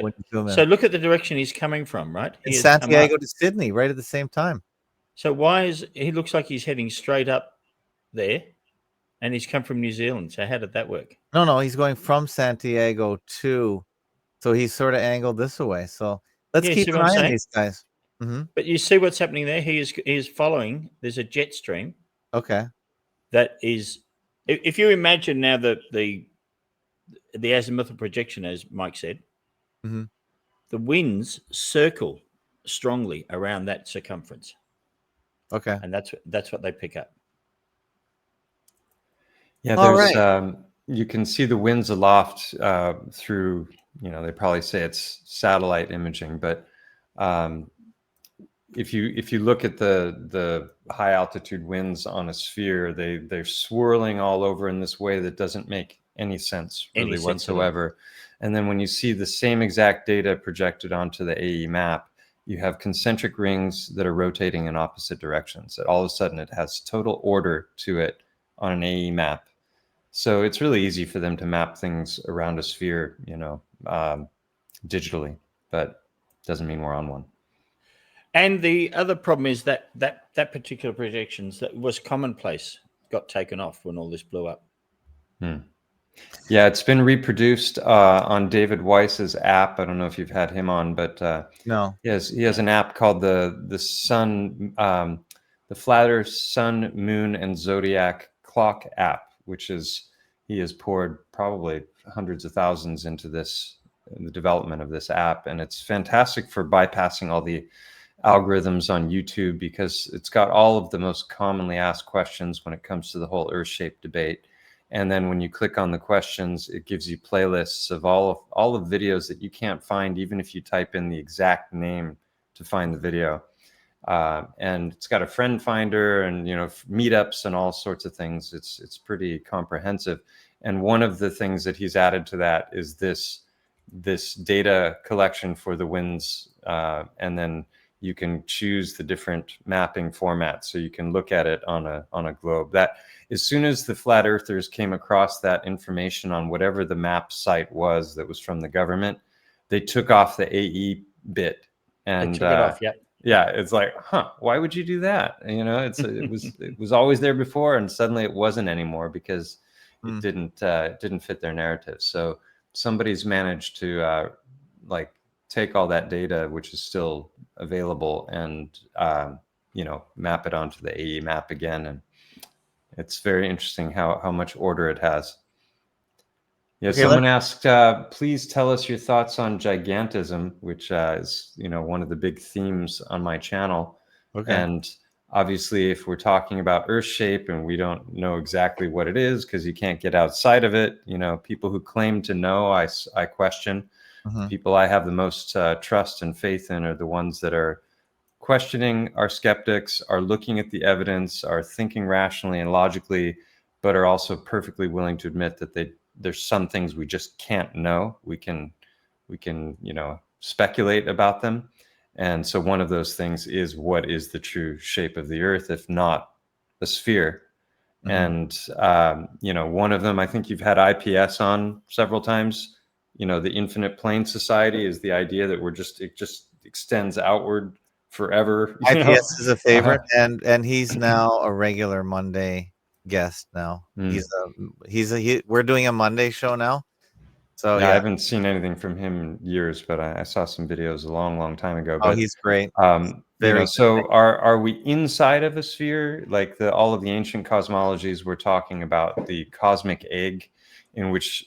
look at the direction he's coming from. Right. It's Santiago to Sydney, right at the same time. So why he looks like he's heading straight up there, and he's come from New Zealand. So how did that work? No, he's going from Santiago to, so he's sort of angled this way. So let's keep an eye on these guys. But you see what's happening there. He is following. There's a jet stream. Okay. That is, if you imagine now the azimuthal projection, as Mike said, the winds circle strongly around that circumference. Okay. And that's what they pick up. Yeah, there's you can see the winds aloft through, they probably say it's satellite imaging, but if you look at the high altitude winds on a sphere, they're swirling all over in this way that doesn't make any sense really whatsoever. And then when you see the same exact data projected onto the AE map, you have concentric rings that are rotating in opposite directions. All of a sudden, it has total order to it on an AE map. So it's really easy for them to map things around a sphere, digitally, but doesn't mean we're on one. And the other problem is that particular projections that was commonplace got taken off when all this blew up. Yeah, it's been reproduced on David Weiss's app. I don't know if you've had him on, but no, he has an app called the Sun the Flat Earth Sun, Moon, and Zodiac Clock app, which is, he has poured probably hundreds of thousands into this, the development of this app. And it's fantastic for bypassing all the algorithms on YouTube, because it's got all of the most commonly asked questions when it comes to the whole Earth shape debate. And then when you click on the questions, it gives you playlists of all of videos that you can't find, even if you type in the exact name to find the video. And it's got a friend finder and, meetups and all sorts of things. It's pretty comprehensive. And one of the things that he's added to that is this data collection for the winds, and then you can choose the different mapping formats, so you can look at it on a globe. That, as soon as the flat earthers came across that information on whatever the map site was that was from the government, they took off the AE bit, and they took it off. Yep. Yeah, it's like, why would you do that? It was always there before, and suddenly it wasn't anymore because it didn't fit their narrative. So somebody's managed to take all that data, which is still available, and map it onto the AE map again. And it's very interesting how much order it has. Yeah, okay, someone asked, please tell us your thoughts on gigantism, which is one of the big themes on my channel. Okay. And obviously, if we're talking about Earth shape and we don't know exactly what it is because you can't get outside of it, people who claim to know, I question. The people I have the most trust and faith in are the ones that are questioning, are skeptics, are looking at the evidence, are thinking rationally and logically, but are also perfectly willing to admit that there's some things we just can't know. We can speculate about them. And so one of those things is, what is the true shape of the Earth, if not a sphere? And one of them, I think you've had IPS on several times. The Infinite Plane Society is the idea that it just extends outward forever. IPS is a favorite, and he's now a regular Monday guest now. We're doing a Monday show now. So yeah, I haven't seen anything from him in years, but I saw some videos a long time ago. But he's great. So are we inside of a sphere? Like all of the ancient cosmologies were talking about the cosmic egg, in which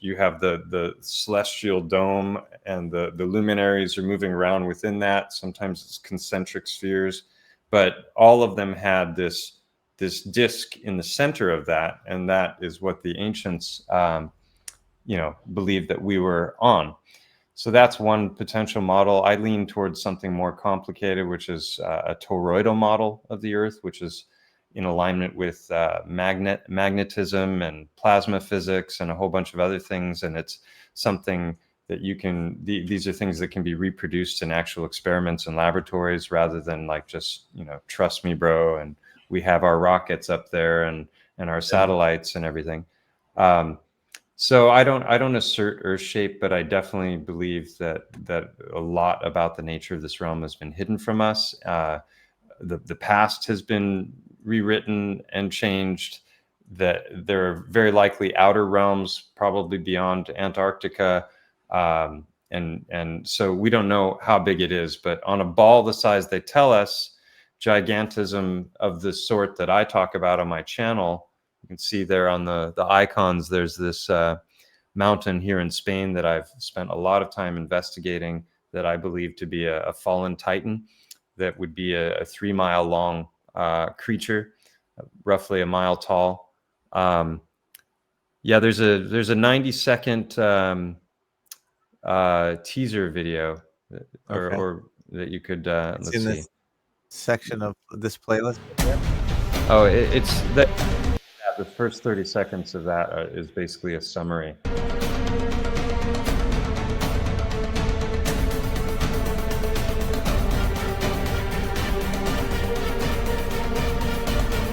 you have the celestial dome, and the luminaries are moving around within that. Sometimes it's concentric spheres, but all of them had this disk in the center of that, and that is what the ancients believed that we were on. So that's one potential model. I lean towards something more complicated, which is a toroidal model of the Earth, which is in alignment with magnetism and plasma physics and a whole bunch of other things. And it's something that these are things that can be reproduced in actual experiments and laboratories, rather than just, trust me, bro, and we have our rockets up there and our satellites and everything. So I don't assert Earth shape, but I definitely believe that a lot about the nature of this realm has been hidden from us. The past has been rewritten and changed. That there are very likely outer realms, probably beyond Antarctica, and so we don't know how big it is. But on a ball the size they tell us, gigantism of the sort that I talk about on my channel, you can see there on the icons, there's this mountain here in Spain that I've spent a lot of time investigating, that I believe to be a fallen titan, that would be a 3 mile long creature, roughly a mile tall. There's a 90-second teaser video or that you could let's see. This section of this playlist. Oh, it's that. The first 30 seconds of that is basically a summary.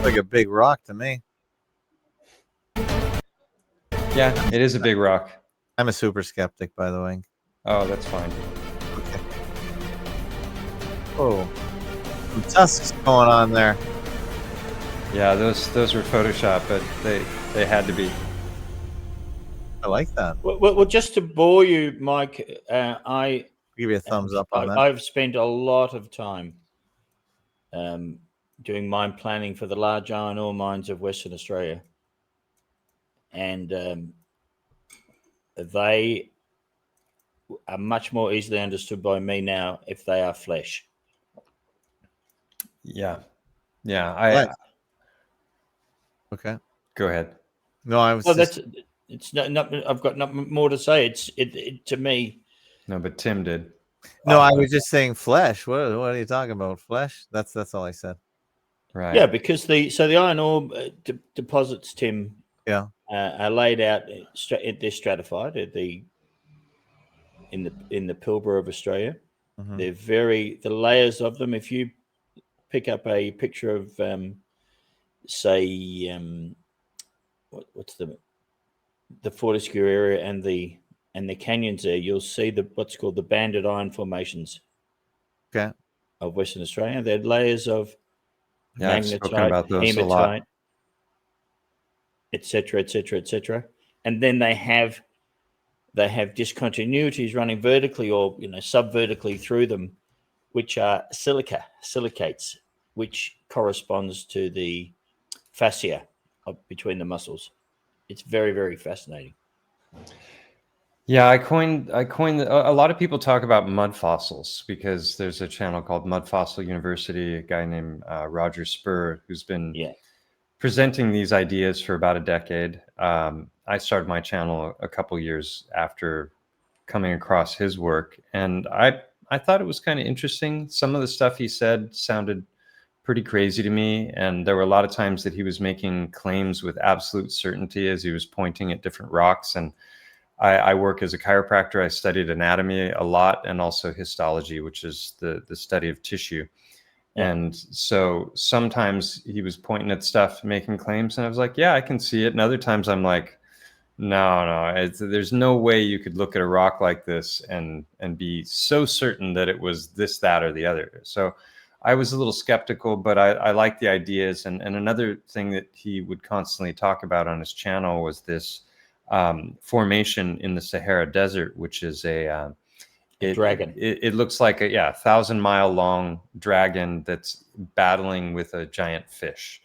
Like a big rock to me. Yeah, it is a big rock. I'm a super skeptic, by the way. Oh, that's fine. Okay. Oh, some tusks going on there. Yeah, those were Photoshop, but they had to be. I like that. Well, just to bore you, Mike, give you a thumbs up on that. I've spent a lot of time doing mine planning for the large iron ore mines of Western Australia. And they are much more easily understood by me now if they are flesh. Yeah. Yeah. Right. Okay. Go ahead. No, I was Well, just, it's not. I've got nothing more to say. It to me. No, but Tim did. no, I Oh, was just saying flesh. What are you talking about? Flesh? That's all I said. Right. Yeah, because the iron ore deposits, Tim, Yeah. are laid out. They're stratified at the in the Pilbara of Australia. Mhm. They're the layers of them. If you pick up a picture of, say, what's the Fortescue area and the canyons there, you'll see what's called the banded iron formations. Okay. Of Western Australia. They're layers of Yeah, I've spoken magnetite, about those a lot. hematite, etc., etc., etc. And then they have discontinuities running vertically or subvertically through them, which are silicates, which corresponds to the fascia between the muscles. It's very, very fascinating. Yeah, I coined a lot of people talk about mud fossils because there's a channel called Mud Fossil University, a guy named Roger Spur, who's been presenting these ideas for about a decade. I started my channel a couple years after coming across his work, and I thought it was kind of interesting. Some of the stuff he said sounded pretty crazy to me, and there were a lot of times that he was making claims with absolute certainty as he was pointing at different rocks. And I work as a chiropractor. I studied anatomy a lot and also histology, which is the study of tissue. Yeah. And so sometimes he was pointing at stuff, making claims, and I was like, yeah, I can see it. And other times I'm like, no, there's no way you could look at a rock like this and be so certain that it was this, that, or the other. So I was a little skeptical, but I like the ideas. And another thing that he would constantly talk about on his channel was this formation in the Sahara Desert, which is a dragon. It looks like a 1,000-mile long dragon that's battling with a giant fish.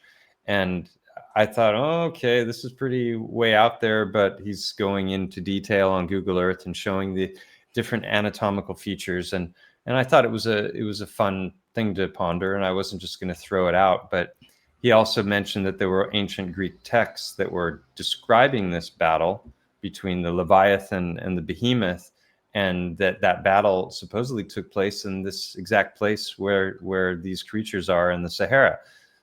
And I thought, oh, okay, this is pretty way out there, but he's going into detail on Google Earth and showing the different anatomical features. And I thought it was a fun thing to ponder, and I wasn't just going to throw it out. But he also mentioned that there were ancient Greek texts that were describing this battle between the Leviathan and the Behemoth, and that battle supposedly took place in this exact place where these creatures are in the Sahara.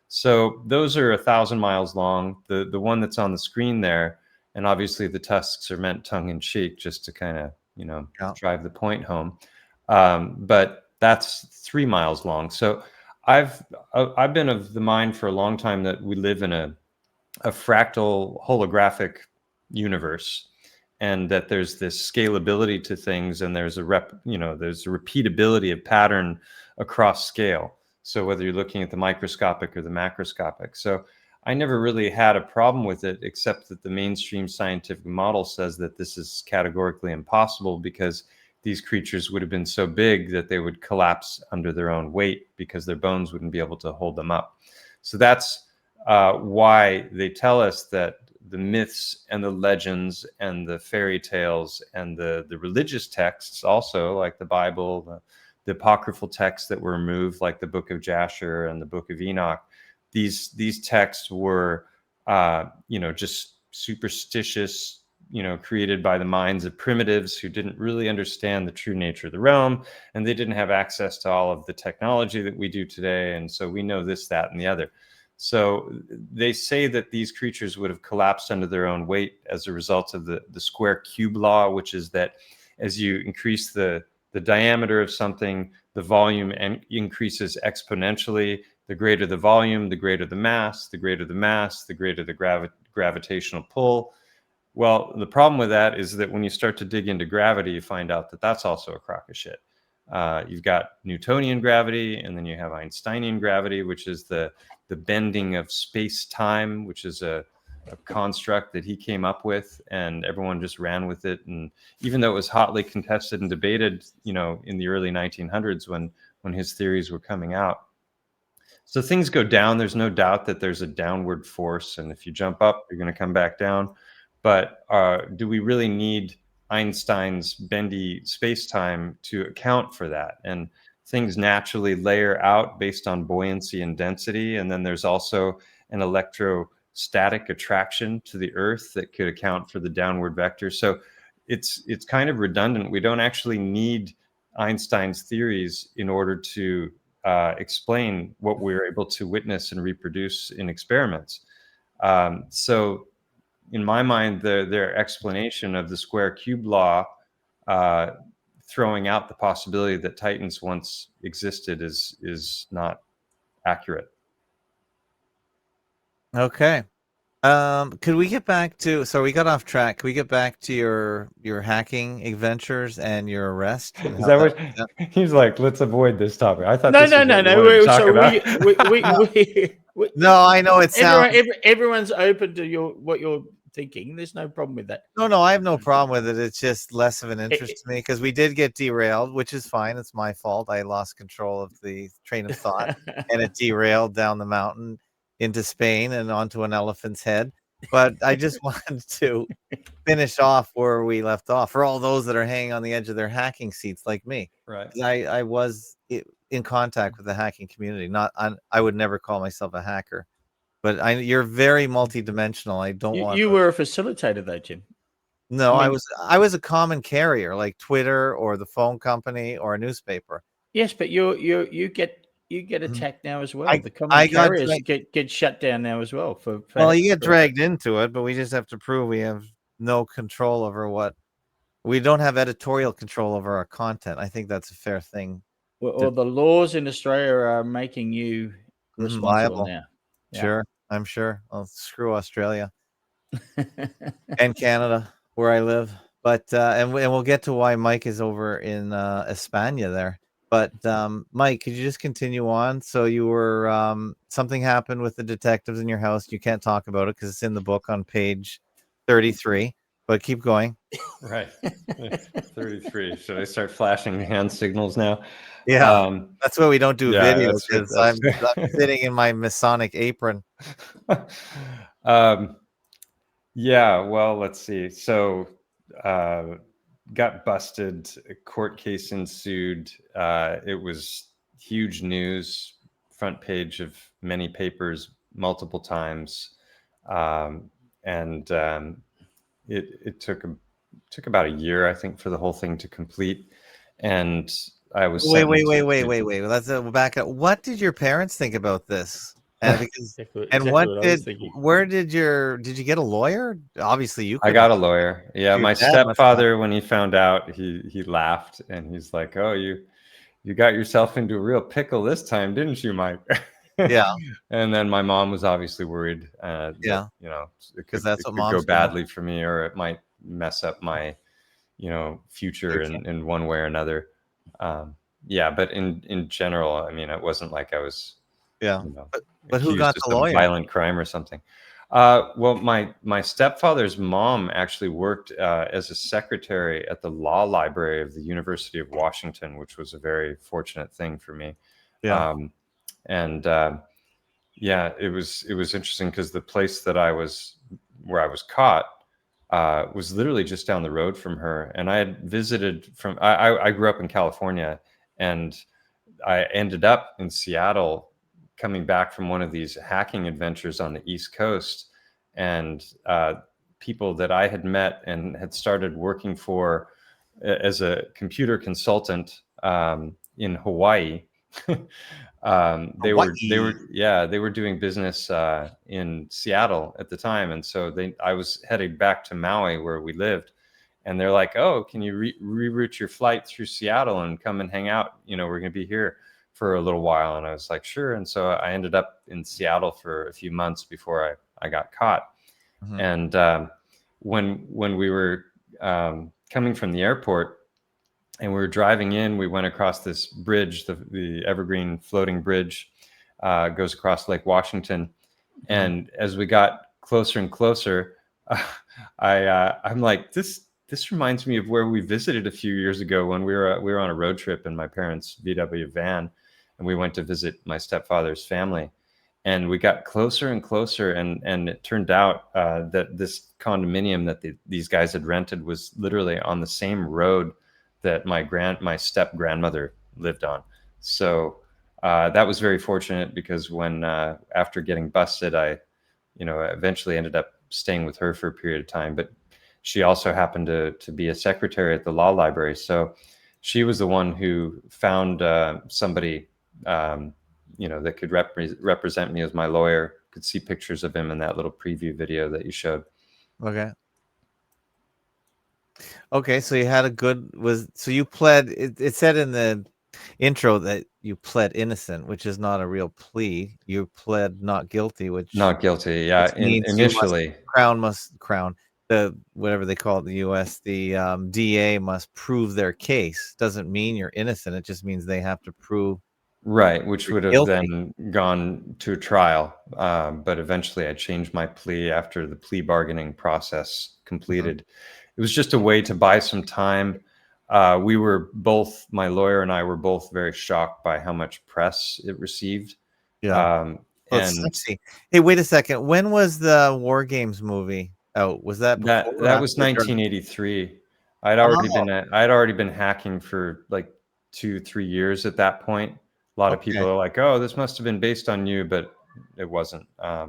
So those are 1,000 miles long. The one that's on the screen there, and obviously the tusks are meant tongue in cheek, just to kind of drive the point home. But that's 3 miles long. So I've been of the mind for a long time that we live in a fractal holographic universe, and that there's this scalability to things, and there's there's a repeatability of pattern across scale. So whether you're looking at the microscopic or the macroscopic. So I never really had a problem with it, except that the mainstream scientific model says that this is categorically impossible because these creatures would have been so big that they would collapse under their own weight because their bones wouldn't be able to hold them up. So that's why they tell us that the myths and the legends and the fairy tales and the religious texts also, like the Bible, the apocryphal texts that were removed, like the Book of Jasher and the Book of Enoch, these texts were just superstitious, created by the minds of primitives who didn't really understand the true nature of the realm, and they didn't have access to all of the technology that we do today. And so we know this, that, and the other. So they say that these creatures would have collapsed under their own weight as a result of the square cube law, which is that as you increase the diameter of something, the volume increases exponentially. The greater the volume, the greater the mass, the greater the mass, the greater the gravitational pull. Well, the problem with that is that when you start to dig into gravity, you find out that that's also a crock of shit. You've got Newtonian gravity, and then you have Einsteinian gravity, which is the bending of space-time, which is a construct that he came up with, and everyone just ran with it. And even though it was hotly contested and debated, in the early 1900s when his theories were coming out, So things go down. There's no doubt that there's a downward force, and if you jump up, you're going to come back down. But do we really need Einstein's bendy space-time to account for that? And things naturally layer out based on buoyancy and density. And then there's also an electrostatic attraction to the Earth that could account for the downward vector. So it's kind of redundant. We don't actually need Einstein's theories in order to explain what we're able to witness and reproduce in experiments. So in my mind, their explanation of the square cube law throwing out the possibility that Titans once existed is not accurate. Okay. Could we get back to, so we got off track. Could we get back to your hacking adventures and your arrest? And Is how that what he's like? Let's avoid this topic. I thought No, this no, was no, what no. we wanted to talk So about. No, I know it sounds. Everyone's open to what you're thinking. There's no problem with that. No, I have no problem with it. It's just less of an interest to me because we did get derailed, which is fine. It's my fault. I lost control of the train of thought and it derailed down the mountain into Spain and onto an elephant's head. But I just wanted to finish off where we left off for all those that are hanging on the edge of their hacking seats like me. Right. I was in contact with the hacking community. I would never call myself a hacker, but you're very multidimensional. I don't want. You were a facilitator, though, Jim. No, I was a common carrier, like Twitter or the phone company or a newspaper. Yes, but you get attacked now as well. The common I got carriers get shut down now as well. Well, you get dragged into it, but we just have to prove we have no control over we don't have editorial control over our content. I think that's a fair thing. Well, the laws in Australia are making you responsible liable now. Yeah. Sure, I'm sure. Well, screw Australia and Canada, where I live. But and we'll get to why Mike is over in España there. But Mike, could you just continue on? So you were something happened with the detectives in your house. You can't talk about it because it's in the book on page 33. But keep going. Right. 33. Should I start flashing hand signals now? Yeah, that's why we don't do video that's because right, I'm sitting in my Masonic apron. Yeah, well, let's see. So got busted, a court case ensued. It was huge news, front page of many papers multiple times. It took about a year, I think, for the whole thing to complete. And I was wait. Let's back up. What did your parents think about this? And because where did you get a lawyer? Obviously you could. I got a lawyer. Yeah, my stepfather, when he found out, he laughed and he's like, "Oh, you got yourself into a real pickle this time, didn't you, Mike?" Yeah. And then my mom was obviously worried. Yeah. That, it could go badly for me, or it might mess up my, future in one way or another. But in general, I mean, it wasn't like I was. Yeah. But who got the lawyer? Violent crime or something. Well, my stepfather's mom actually worked as a secretary at the law library of the University of Washington, which was a very fortunate thing for me. Yeah. It was interesting because the place where I was caught was literally just down the road from her. And I had visited I grew up in California, and I ended up in Seattle coming back from one of these hacking adventures on the East Coast, and people that I had met and had started working for as a computer consultant in Hawaii. They were doing business in Seattle at the time, and so I was heading back to Maui where we lived, and they're like, "Oh, can you reroute your flight through Seattle and come and hang out? We're going to be here for a little while." And I was like, "Sure." And so I ended up in Seattle for a few months before I got caught. Mm-hmm. And when we were coming from the airport and we were driving in, we went across this bridge, the Evergreen floating bridge, goes across Lake Washington. Mm-hmm. And as we got closer and closer, I'm like, this reminds me of where we visited a few years ago when we were on a road trip in my parents' VW van. and we went to visit my stepfather's family. And we got closer and closer, and it turned out that this condominium that these guys had rented was literally on the same road that my step grandmother lived on. So that was very fortunate, because when after getting busted, I eventually ended up staying with her for a period of time. But she also happened to be a secretary at the law library, so she was the one who found somebody. That could represent me as my lawyer. Could see pictures of him in that little preview video that you showed. Okay, so you had so you pled, it said in the intro that you pled innocent, which is not a real plea. You pled not guilty, which Not guilty, yeah. which means Initially, the whatever they call it, the US, the DA must prove their case. Doesn't mean you're innocent. It just means they have to prove right, which would have guilty. then gone to a trial. But eventually I changed my plea after the plea bargaining process completed. It was just a way to buy some time. My lawyer and I were both very shocked by how much press it received. Let's see. Hey, wait a second. When was the War Games movie out? Was that before that was 1983. I'd already been hacking for like 2-3 years at that point. A lot of people are like, "Oh, this must have been based on you," but it wasn't. Yeah.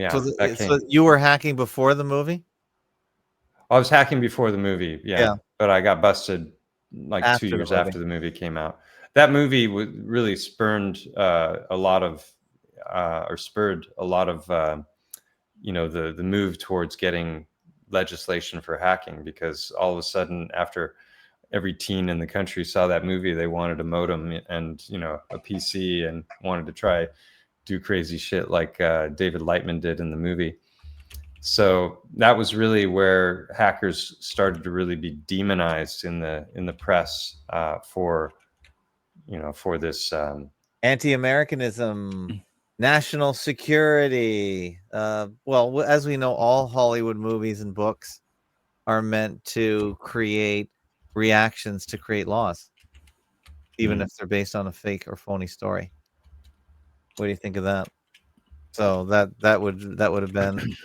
So you were hacking before the movie? I was hacking before the movie, yeah. But I got busted like After 2 years the movie. after the movie came out. That movie really spurred a lot of the move towards getting legislation for hacking, because all of a sudden, after every teen in the country saw that movie, they wanted a modem and a PC and wanted to try do crazy shit like David Lightman did in the movie. So that was really where hackers started to really be demonized in the press for this anti-Americanism, national security. Well, as we know, all Hollywood movies and books are meant to create reactions to create laws, even if they're based on a fake or phony story. What do you think of that? So that would have been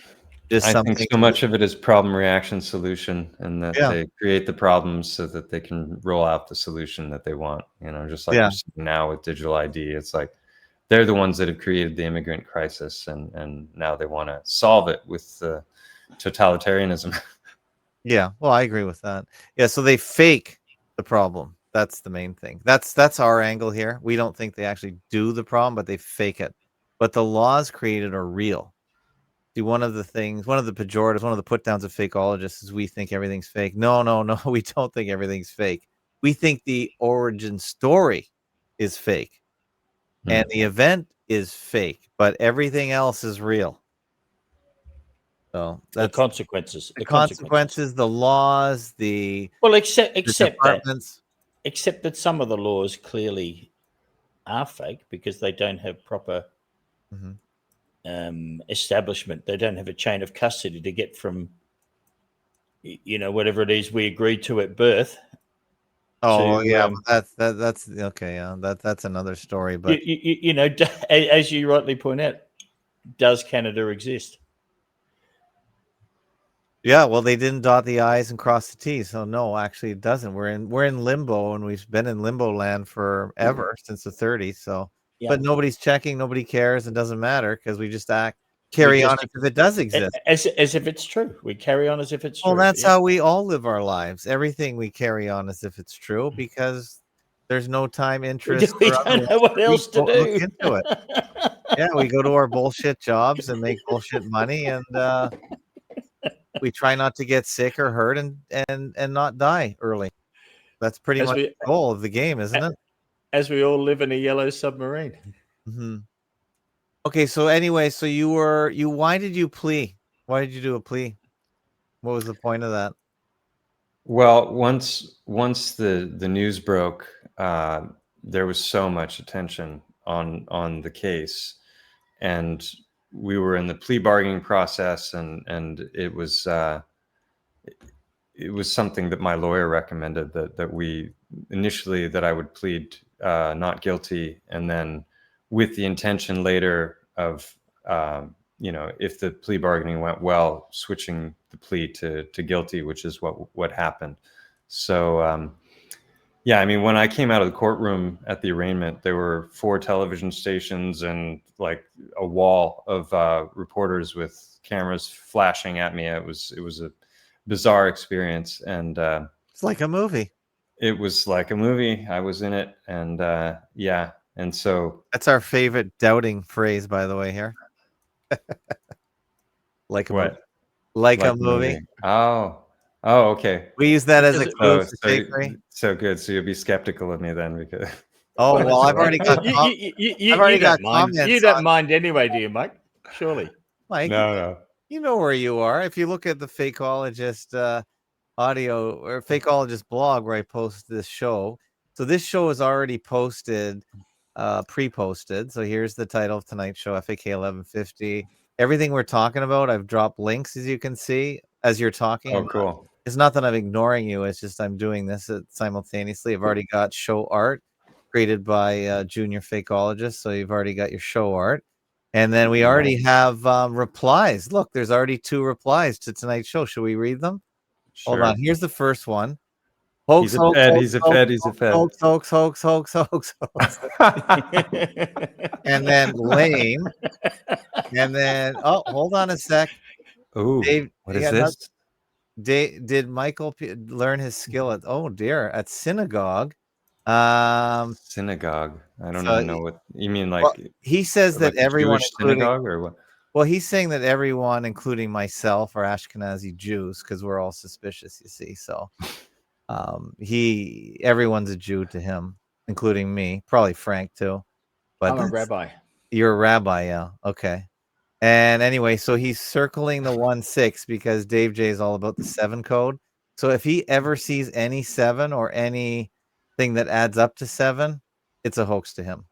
just I something. think so much of it is problem, reaction, solution, and that they create the problems so that they can roll out the solution that they want. Just like we're seeing now with digital ID, it's like they're the ones that have created the immigrant crisis, and now they want to solve it with totalitarianism. Yeah, well, I agree with that. Yeah, so they fake the problem. That's the main thing. That's our angle here. We don't think they actually do the problem, but they fake it. But the laws created are real. See, one of the pejoratives, one of the put downs of fakeologists is we think everything's fake. No, we don't think everything's fake. We think the origin story is fake, and the event is fake, but everything else is real. So the consequences, the laws, except that some of the laws clearly are fake because they don't have proper establishment. They don't have a chain of custody to get from whatever it is we agreed to at birth. That's okay. Yeah, that's another story. But as you rightly point out, does Canada exist? Yeah, well, they didn't dot the I's and cross the T's, so no, actually, it doesn't. We're in limbo, and we've been in limbo land forever since the 30s. So, but nobody's checking, nobody cares, it doesn't matter because we just carry on as if it does exist, as if it's true. We carry on as if it's true. Well, that's how we all live our lives. Everything we carry on as if it's true because there's no time, interest. We don't know what else to do. Look into it. Yeah, we go to our bullshit jobs and make bullshit money, and we try not to get sick or hurt and not die early. That's pretty much the goal of the game, isn't it? As we all live in a yellow submarine. Okay, so anyway, so why did you plea? Why did you do a plea? What was the point of that? Well, once the news broke, there was so much attention on the case, and we were in the plea bargaining process, and it was it was something that my lawyer recommended, that we initially, that I would plead not guilty, and then with the intention later of if the plea bargaining went well, switching the plea to guilty, which is what happened. So yeah, I mean, when I came out of the courtroom at the arraignment, there were 4 television stations and like a wall of reporters with cameras flashing at me. It was a bizarre experience, and It's like a movie. it was like a movie. I was in it, and yeah, and so That's our favorite doubting phrase, by the way. Here, like a movie. what? Like Like a movie. Oh, okay. We use that as a clue Oh, for fakery. so good. So you'll be skeptical of me then, because Oh well, I've already got. You I've already got don't mind. comments. You don't mind anyway, do you, Mike? Surely. Mike, no. you know where you are. If you look at the Fakeologist audio or Fakeologist blog where I post this show. So this show is already posted, pre-posted. So here's the title of tonight's show, FAK 1150. Everything we're talking about, I've dropped links, as you can see, as you're talking. Oh, cool. It's not that I'm ignoring you. It's just I'm doing this simultaneously. I've already got show art created by Junior Fakeologist. So you've already got your show art. And then we already have replies. Look, there's already 2 replies to tonight's show. Should we read them? Sure. Hold on. Here's the first one. Hoax, He's a fed. He's a fed. He's a fed. Hoax. And then lame. And then, oh, hold on a sec. Ooh, Dave, what is yeah, this? Did Michael learn his skill at, oh dear, at synagogue? Synagogue. I don't so even know what you mean. Like, well, he says that like a everyone, Jewish including, synagogue, or what? well, he's saying that everyone, including myself, are Ashkenazi Jews because we're all suspicious, you see. So everyone's a Jew to him, including me, probably Frank too. But I'm a rabbi. You're a rabbi, yeah. Okay. And anyway, so he's circling the 1-6 because Dave J is all about the 7 code. So if he ever sees any 7 or anything that adds up to 7, it's a hoax to him.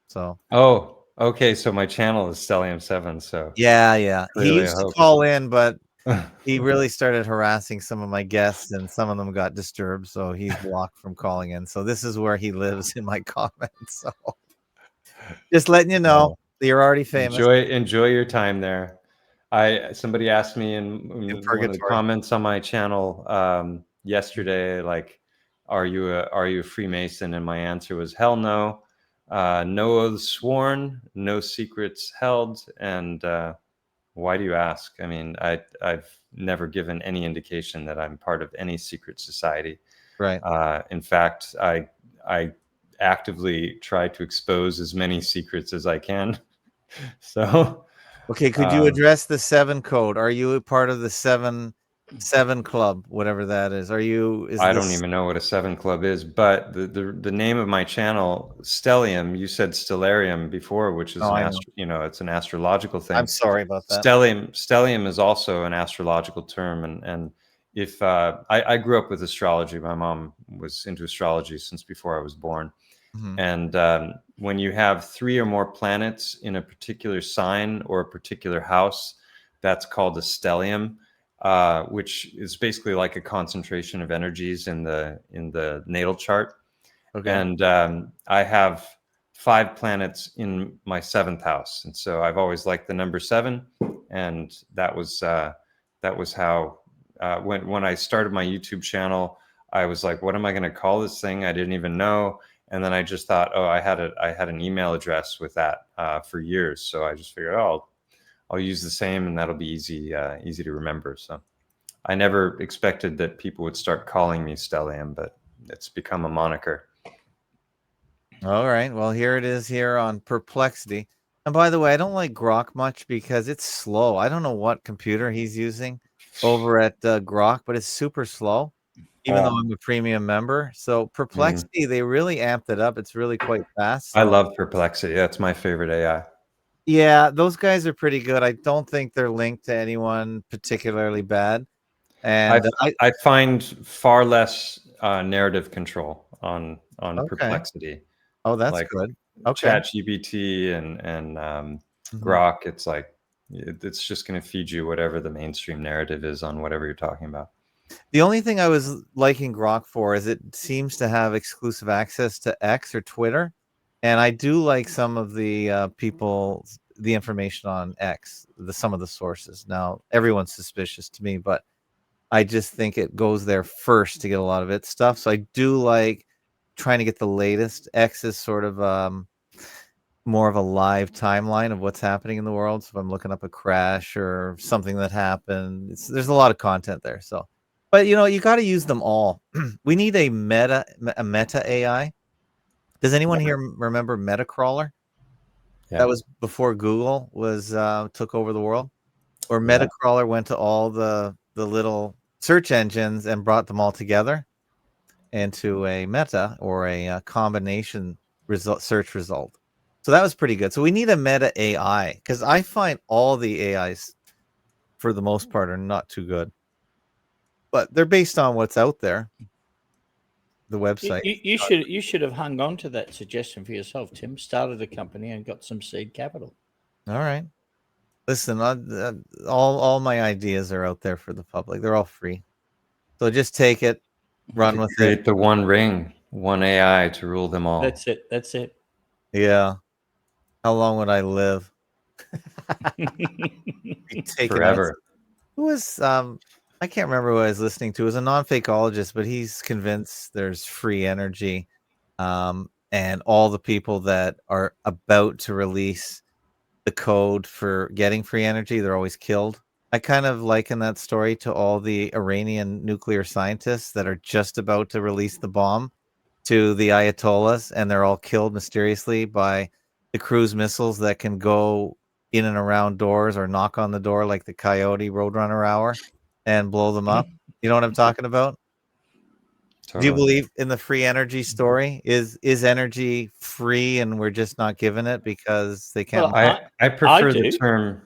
So Oh, okay. So my channel is Stellium7. So yeah. He Clearly a used to hoax. call in, but he really started harassing some of my guests, and some of them got disturbed, so he's blocked from calling in. So this is where he lives in my comments. So just letting you know, you're already famous. Enjoy your time there. Somebody asked me in one of the comments on my channel yesterday, like, are you a Freemason? And my answer was hell no. No oaths sworn, no secrets held, and why do you ask? I mean, I've never given any indication that I'm part of any secret society. Right. In fact, I actively try to expose as many secrets as I can. So, okay, could you address the 7 code? Are you a part of the 7 club, whatever that is? I don't even know what a 7 club is, but the name of my channel, Stellium, you said Stellarium before, which is it's an astrological thing. I'm sorry about that. Stellium is also an astrological term, and if I grew up with astrology. My mom was into astrology since before I was born. Mm-hmm. And when you have 3 or more planets in a particular sign or a particular house, that's called a stellium, which is basically like a concentration of energies in the natal chart. Okay. And I have 5 planets in my 7th house, and so I've always liked the number 7, and that was how when I started my YouTube channel, I was like, what am I going to call this thing? I didn't even know. And then I just thought, oh, I had an email address with that for years. So I just figured, oh, I'll use the same, and that'll be easy to remember. So I never expected that people would start calling me Stellium, but it's become a moniker. All right. Well, here it is here on Perplexity. And by the way, I don't like Grok much because it's slow. I don't know what computer he's using over at Grok, but it's super slow. Even though I'm a premium member. So Perplexity, they really amped it up. It's really quite fast. So. I love Perplexity. That's my favorite AI. Yeah, those guys are pretty good. I don't think they're linked to anyone particularly bad. And I find far less narrative control on Perplexity. Oh, that's good. Okay. ChatGPT and Grok, it's like it's just going to feed you whatever the mainstream narrative is on whatever you're talking about. The only thing I was liking Grok for is it seems to have exclusive access to X or Twitter, and I do like some of the the information on X, some of the sources. Now everyone's suspicious to me, but I just think it goes there first to get a lot of its stuff. So I do like trying to get the latest. X is sort of more of a live timeline of what's happening in the world. So if I'm looking up a crash or something that happened, there's a lot of content there. So, but you got to use them all. We need a meta AI. Does anyone here remember Metacrawler? Yeah. That was before Google was took over the world, or Yeah. Metacrawler went to all the little search engines and brought them all together into a meta or a combination search result. So that was pretty good. So we need a meta AI because I find all the AIs, for the most part, are not too good, but they're based on what's out there. The website. You should have hung on to that suggestion for yourself, Tim. Started a company and got some seed capital. All right. Listen, all my ideas are out there for the public. They're all free. So just take it, run with Create it. the one ring, one AI to rule them all. That's it. That's it. Yeah. How long would I live? Forever. Who was I can't remember who I was listening to. It was a non-fakeologist, but he's convinced there's free energy. And all the people that are about to release the code for getting free energy, they're always killed. I kind of liken that story to all the Iranian nuclear scientists that are just about to release the bomb to the Ayatollahs, and they're all killed mysteriously by the cruise missiles that can go in and around doors or knock on the door like the Coyote Roadrunner hour and blow them up. You know what I'm talking about? Totally. Do you believe in the free energy story? Is energy free and we're just not given it because they can't? Well, I prefer the do. term.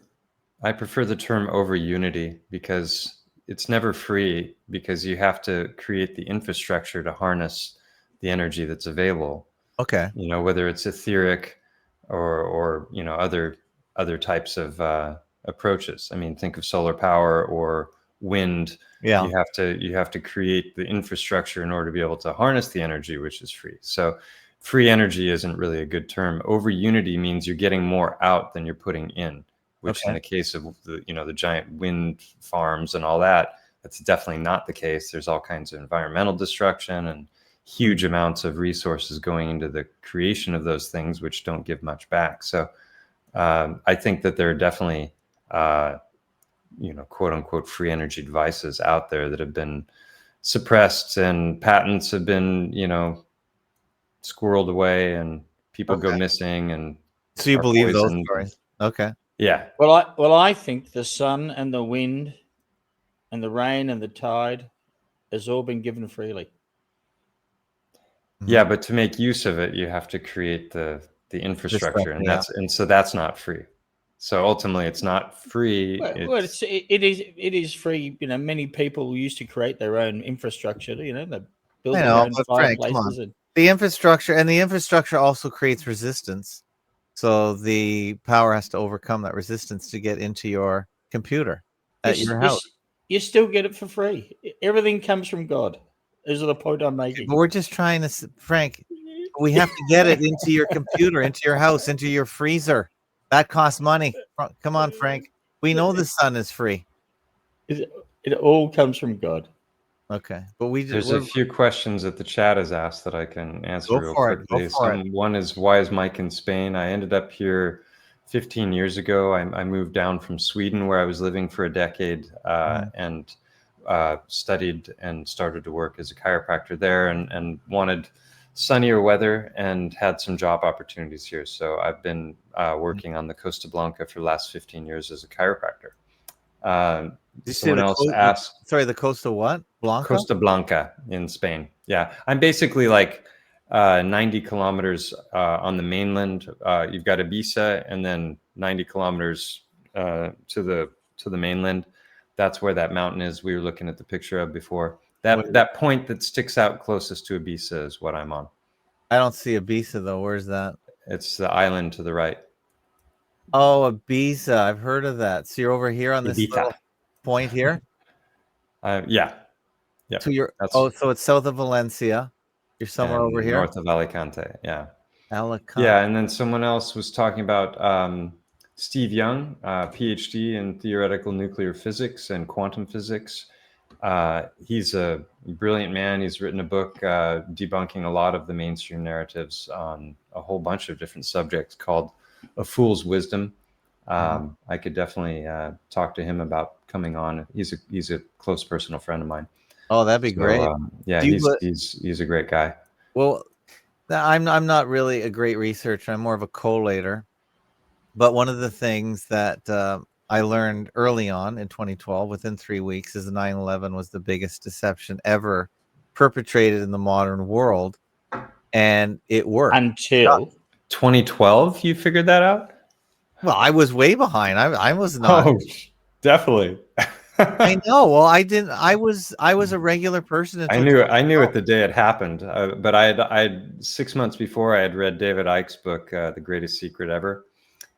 I prefer the term over unity because it's never free, because you have to create the infrastructure to harness the energy that's available. Okay. Whether it's etheric or other types of approaches. I mean, think of solar power or wind. Yeah. You have to create the infrastructure in order to be able to harness the energy, which is free. So free energy isn't really a good term. Over unity means you're getting more out than you're putting in, which in the case of the giant wind farms and all that, that's definitely not the case. There's all kinds of environmental destruction and huge amounts of resources going into the creation of those things, which don't give much back. So I think that there are definitely quote unquote free energy devices out there that have been suppressed, and patents have been squirreled away, and people go missing, and so you believe those stories? Okay. Yeah. Well, I think the sun and the wind and the rain and the tide has all been given freely. Yeah, but to make use of it, you have to create the infrastructure, and so that's not free. So ultimately, it's not free. It is free. Many people used to create their own infrastructure. They build their own fireplaces. The infrastructure also creates resistance. So the power has to overcome that resistance to get into your computer at your house. You still get it for free. Everything comes from God. Is the point I'm making? But we're just trying to, Frank. We have to get it into your computer, into your house, into your freezer. That costs money. Come on, Frank. We know the sun is free. It all comes from God. Okay, but there's a few questions that the chat has asked that I can answer real quickly. One is, why is Mike in Spain? I ended up here 15 years ago. I moved down from Sweden, where I was living for a decade, and studied and started to work as a chiropractor there, and wanted sunnier weather and had some job opportunities here. So I've been working on the Costa Blanca for the last 15 years as a chiropractor. Someone else asked, sorry, the Costa what? Blanca? Costa Blanca in Spain. Yeah, I'm basically like 90 kilometers on the mainland. You've got Ibiza, and then 90 kilometers to the mainland. That's where that mountain is we were looking at the picture of before. That point that sticks out closest to Ibiza is what I'm on. I don't see Ibiza though. Where's that? It's the island to the right. Oh, Ibiza. I've heard of that. So you're over here on this little point here? Yeah. Yeah, to your that's so it's south of Valencia. You're somewhere over and here. north of Alicante. Yeah. Alicante. Yeah, and then someone else was talking about Steve Young, PhD in theoretical nuclear physics and quantum physics. He's a brilliant man. He's written a book debunking a lot of the mainstream narratives on a whole bunch of different subjects called A Fool's Wisdom. I could definitely talk to him about coming on. He's a close personal friend of mine. Oh, that'd be So, great. yeah, Do you, he's a great guy. well, I'm not really a great researcher. I'm more of a collator. But one of the things that I learned early on in 2012, within 3 weeks, is 9/11 was the biggest deception ever perpetrated in the modern world, and it worked. Until 2012, you figured that out? Well, I was way behind. I was not. Oh, definitely. I know. Well, I didn't. I was a regular person I until knew 2012. it the day it happened, but I had 6 months before I had read David Icke's book, The Greatest Secret Ever.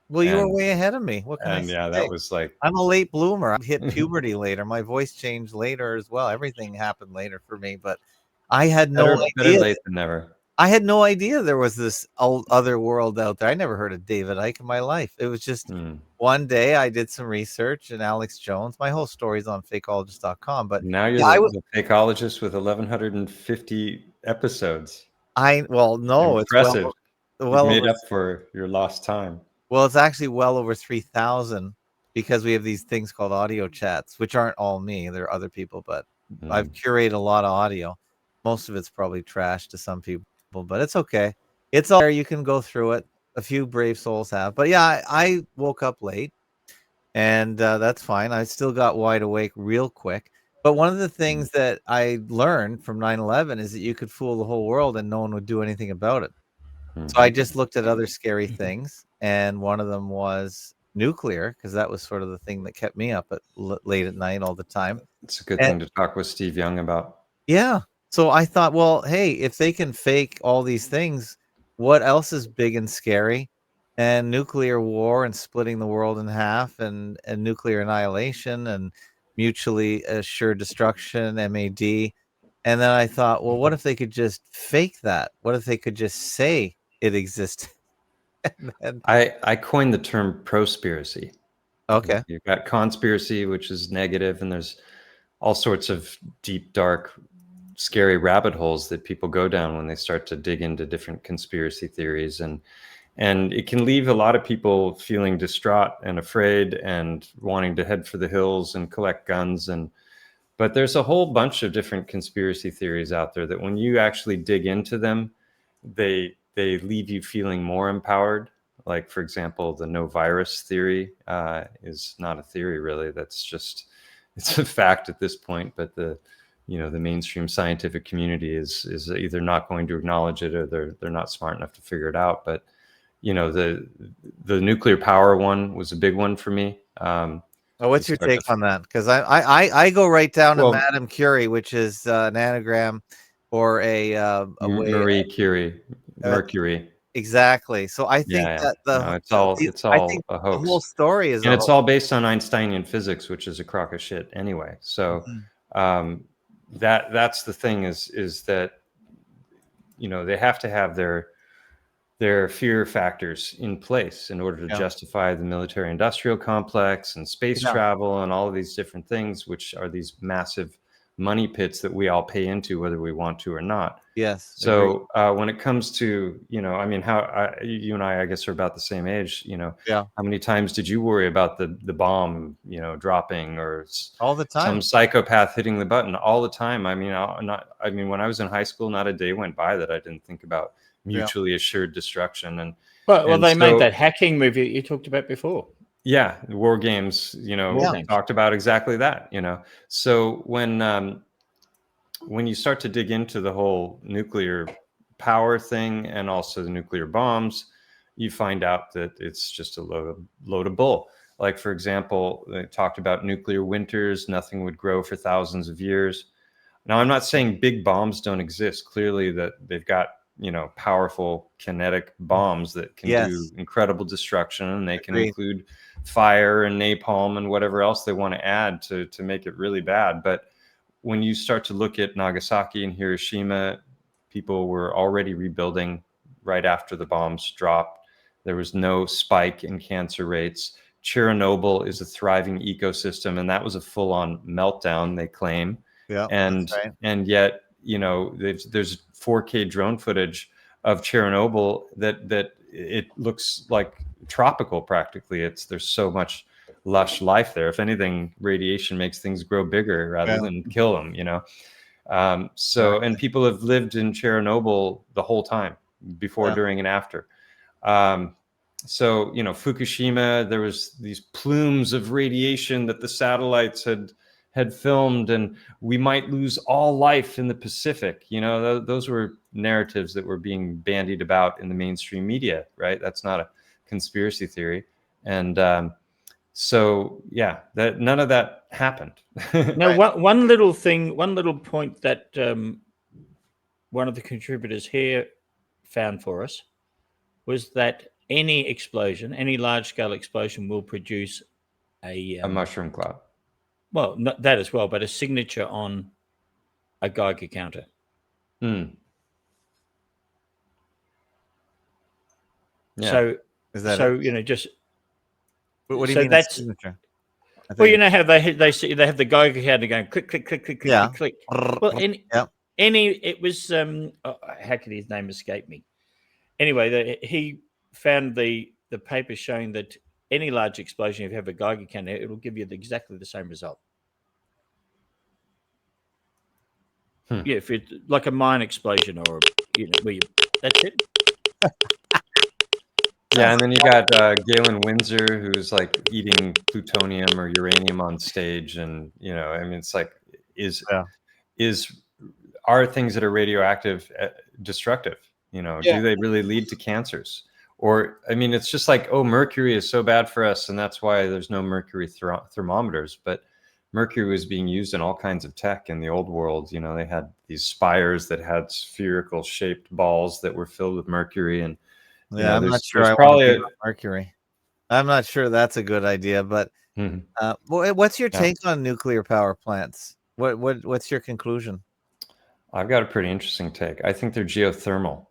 Well, you were And- way ahead of me. What can I And say? yeah, that was like, I'm a late bloomer. I hit puberty later. My voice changed later as well. Everything happened later for me, but I had no better idea. late than never. I had no idea there was this other world out there. I never heard of David Icke in my life. It was just one day I did some research, and Alex Jones. My whole story's on fakeologist.com. But Now you're the fakeologist with 1,150 episodes. No, Impressive. it's well made over, up for your lost time. well, it's actually well over 3,000 because we have these things called audio chats, which aren't all me. They're other people, but I've curated a lot of audio. Most of it's probably trash to some people, but it's okay. It's all there. You can go through it. A few brave souls have, but yeah, I woke up late, and that's fine. I still got wide awake real quick. But one of the things that I learned from 9/11 is that you could fool the whole world and no one would do anything about it. So I just looked at other scary things, and one of them was nuclear, because that was sort of the thing that kept me up at late at night all the time. It's a good thing to talk with Steve Young about. Yeah. So I thought, well, hey, if they can fake all these things, what else is big and scary? And nuclear war and splitting the world in half, and nuclear annihilation and mutually assured destruction, MAD. And then I thought, well, what if they could just fake that? What if they could just say it existed? And I coined the term prospiracy. okay. You've got conspiracy, which is negative, and there's all sorts of deep, dark, scary rabbit holes that people go down when they start to dig into different conspiracy theories, and it can leave a lot of people feeling distraught and afraid and wanting to head for the hills and collect guns. But there's a whole bunch of different conspiracy theories out there that when you actually dig into them, they leave you feeling more empowered. Like, for example, the no virus theory is not a theory, really. That's just, it's a fact at this point. But the mainstream scientific community is either not going to acknowledge it, or they're not smart enough to figure it out. But the nuclear power one was a big one for me. What's your take on that? Because I go right down to Madame Curie, which is an anagram or a Marie Curie, Mercury. Exactly. So I think that it's all a hoax. The whole story is, and it's all based on Einsteinian physics, which is a crock of shit anyway. So that's the thing is that they have to have their fear factors in place in order to justify the military industrial complex and space travel and all of these different things, which are these massive money pits that we all pay into whether we want to or not. Yes. So when it comes to, you and I guess are about the same age, how many times did you worry about the bomb, dropping, or all the time, some psychopath hitting the button all the time? I mean, when I was in high school, not a day went by that I didn't think about mutually assured destruction. Well, they made that hacking movie you talked about before. Yeah, War Games, talked about exactly that, So when you start to dig into the whole nuclear power thing and also the nuclear bombs, you find out that it's just a load of bull. Like, for example, they talked about nuclear winters, nothing would grow for thousands of years. Now, I'm not saying big bombs don't exist. Clearly that they've got, powerful kinetic bombs that can do incredible destruction, and they can include fire and napalm and whatever else they want to add to make it really bad. But when you start to look at Nagasaki and Hiroshima, people were already rebuilding right after the bombs dropped. There was no spike in cancer rates. Chernobyl is a thriving ecosystem, and that was a full-on meltdown, they claim. Yeah, and that's right. and yet, you know, there's 4K drone footage of Chernobyl that it looks like tropical practically. There's so much lush life there. If anything, radiation makes things grow bigger rather than kill them, you know. And people have lived in Chernobyl the whole time, before, during, and after. So, you know, Fukushima, there was these plumes of radiation that the satellites had filmed, and we might lose all life in the Pacific. You know, those were narratives that were being bandied about in the mainstream media, right? That's not a conspiracy theory. And so, yeah, that none of that happened. Now, one little point that one of the contributors here found for us was that any large-scale explosion will produce a mushroom cloud. Well, not that as well, but a signature on a Geiger counter. Yeah. So, Is that you know, just what do you so mean? that's Signature? well, you know how they have the Geiger counter going click click click click click Yeah. click. Well, it was how could his name escape me? Anyway, he found the paper showing that any large explosion, if you have a Geiger counter, it will give you exactly the same result. Yeah, if it's like a mine explosion, or you know, that's it. Yeah, and then you got Galen Windsor, who's like eating plutonium or uranium on stage, and you know, I mean, it's like, are things that are radioactive destructive? You know, do they really lead to cancers? Or, I mean, it's just like, oh, mercury is so bad for us, and that's why there's no mercury thermometers. But mercury was being used in all kinds of tech in the old world. You know, they had these spires that had spherical shaped balls that were filled with mercury, and I'm not sure. There's probably mercury. I'm not sure that's a good idea. But what's your take on nuclear power plants? What's your conclusion? I've got a pretty interesting take. I think they're geothermal.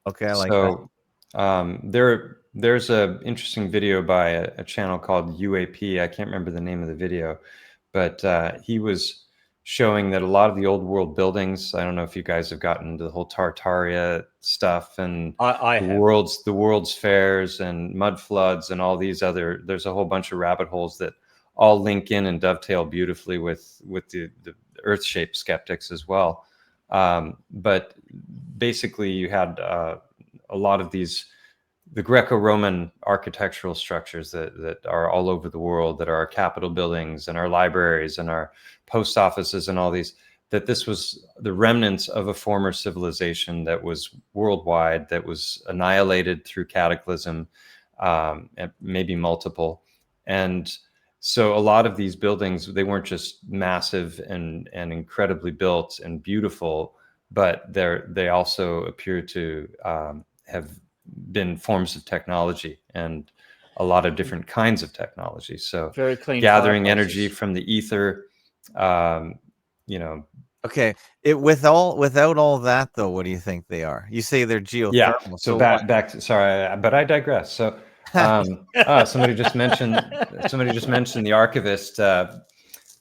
Okay, I like that. There's a interesting video by a channel called UAP. I can't remember the name of the video, but he was showing that a lot of the old world buildings, I don't know if you guys have gotten into the whole Tartaria stuff, and the world's fairs and mud floods and all these other, there's a whole bunch of rabbit holes that all link in and dovetail beautifully with the earth-shaped skeptics as well. But basically you had a lot of the Greco-Roman architectural structures that are all over the world, that are our Capitol buildings and our libraries and our post offices and all these, that this was the remnants of a former civilization that was worldwide, that was annihilated through cataclysm, and maybe multiple. And so a lot of these buildings, they weren't just massive and incredibly built and beautiful, but they also appear to have been forms of technology, and a lot of different kinds of technology. So very clean, gathering energy from the ether, you know. Okay, without all that though, what do you think they are? You say they're geothermal. Yeah. So back to, sorry, but I digress. So somebody just mentioned the archivist.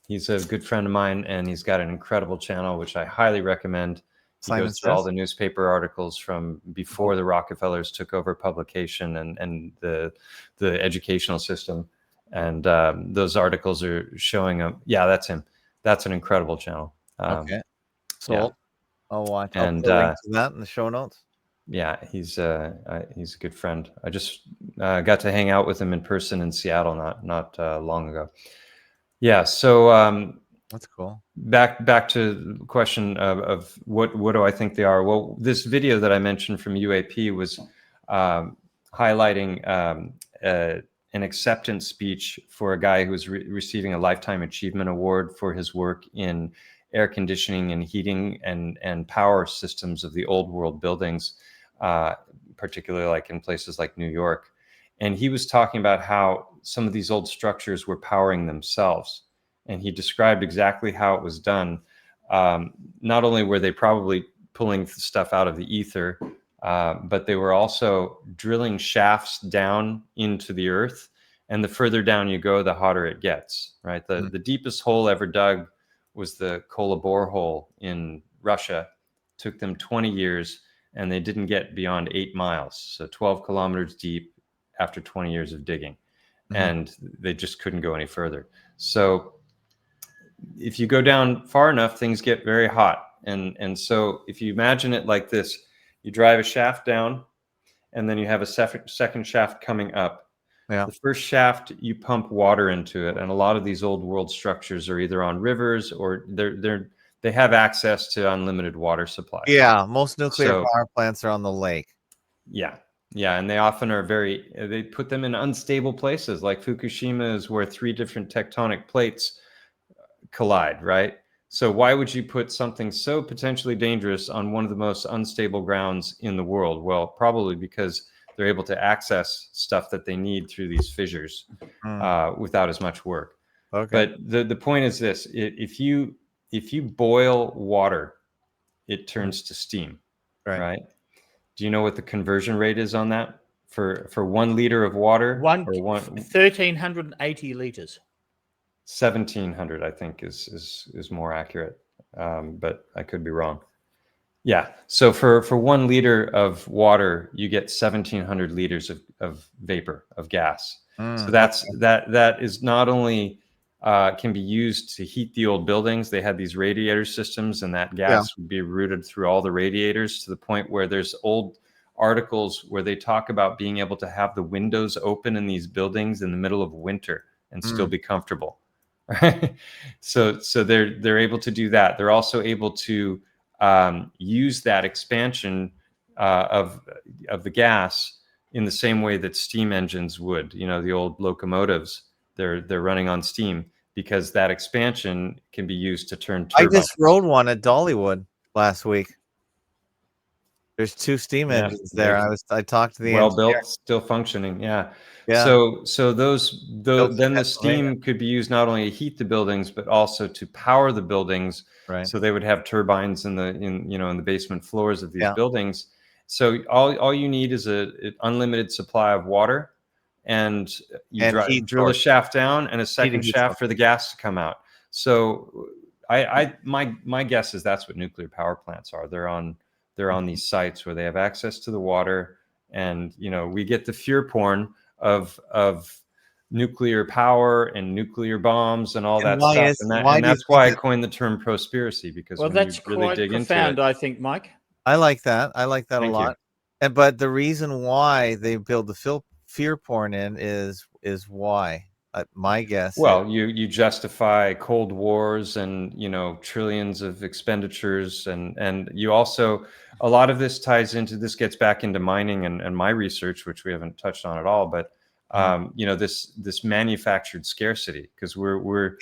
He's a good friend of mine, and he's got an incredible channel which I highly recommend. He goes through all the newspaper articles from before the Rockefellers took over publication and the educational system. And those articles are showing him. Yeah, that's him. That's an incredible channel. Okay. So I'll watch. And I'll put a link to that in the show notes. Yeah, he's a good friend. I just got to hang out with him in person in Seattle not long ago. Yeah. So that's cool. Back to the question of what do I think they are? Well, this video that I mentioned from UAP was highlighting an acceptance speech for a guy who was receiving a Lifetime Achievement Award for his work in air conditioning and heating and power systems of the old world buildings, particularly like in places like New York. And he was talking about how some of these old structures were powering themselves. And he described exactly how it was done not only were they probably pulling stuff out of the ether, but they were also drilling shafts down into the earth. And the further down you go, the hotter it gets, right? The deepest hole ever dug was the Kola borehole in Russia. Took them 20 years, and they didn't get beyond 8 miles, so 12 kilometers deep after 20 years of digging. And they just couldn't go any further. So if you go down far enough, things get very hot. And so if you imagine it like this, you drive a shaft down, and then you have a second shaft coming up. Yeah. The first shaft, you pump water into it, and a lot of these old world structures are either on rivers or they have access to unlimited water supply. Yeah, most nuclear power plants are on the lake. Yeah, and they often are they put them in unstable places, like Fukushima is where 3 different tectonic plates collide, right? So why would you put something so potentially dangerous on one of the most unstable grounds in the world? Well, probably because they're able to access stuff that they need through these fissures without as much work. Okay. But the point is this: if you boil water, it turns to steam, right? Do you know what the conversion rate is on that for 1 liter of water? 1,380 liters. 1,700, I think, is more accurate, but I could be wrong. Yeah. So for 1 liter of water, you get 1,700 liters of vapor, of gas. So that is not only can be used to heat the old buildings. They had these radiator systems, and that gas would be routed through all the radiators to the point where there's old articles where they talk about being able to have the windows open in these buildings in the middle of winter and still be comfortable. Right? So they're able to do that. They're also able to use that expansion of the gas in the same way that steam engines would. You know, the old locomotives, they're running on steam because that expansion can be used to turn turbines. I just rode one at Dollywood last week. There's 2 steam engines there. I talked to the well engineer. built, still functioning. Yeah. Yeah. So then the steam could be used not only to heat the buildings but also to power the buildings. Right. So they would have turbines in the basement floors of these buildings. So all you need is an unlimited supply of water, and you drill a shaft down and a second shaft for the gas to come out. So my guess is that's what nuclear power plants are. They're on these sites where they have access to the water, and we get the fear porn of nuclear power and nuclear bombs and all that stuff. And that's why I coined the term prospiracy, because when that's you really quite dig profound, into it, I think, Mike. I like that. I like that Thank a lot. But the reason why they build the fear porn in is why. My guess. Well, you justify Cold Wars and trillions of expenditures, and you also, a lot of this ties into, this gets back into mining and my research, which we haven't touched on at all, but this manufactured scarcity, because we're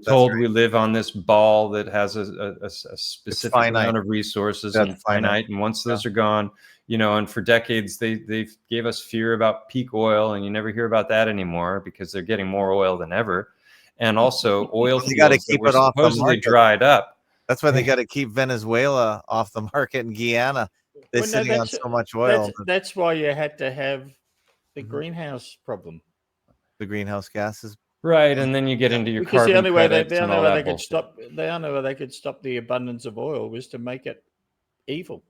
told we live on this ball that has a specific amount of resources, and finite, and once those are gone, and for decades they gave us fear about peak oil, and you never hear about that anymore because they're getting more oil than ever, and also oil fields that were supposedly dried up. That's why they got to keep Venezuela off the market and Guyana. They're sitting on so much oil. That's why you had to have the greenhouse problem. The greenhouse gases. Right, and then you get into your carbon the only way credits and all that they could stop the abundance of oil was to make it evil.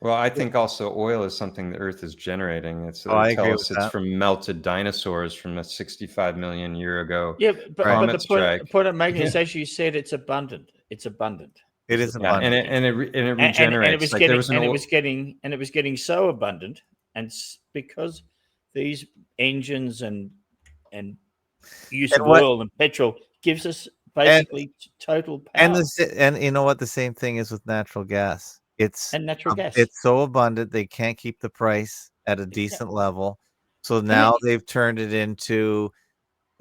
Well, I think also oil is something the Earth is generating. It's from melted dinosaurs from a 65 million year ago. Yeah, but the point I'm making is, as you said, it's abundant. It's abundant. It is abundant, and it regenerates. And it was getting so abundant, and because these engines and use of oil and petrol gives us basically total power. And you know what? The same thing is with natural gas. Natural gas. It's so abundant they can't keep the price at a decent level. So now they've turned it into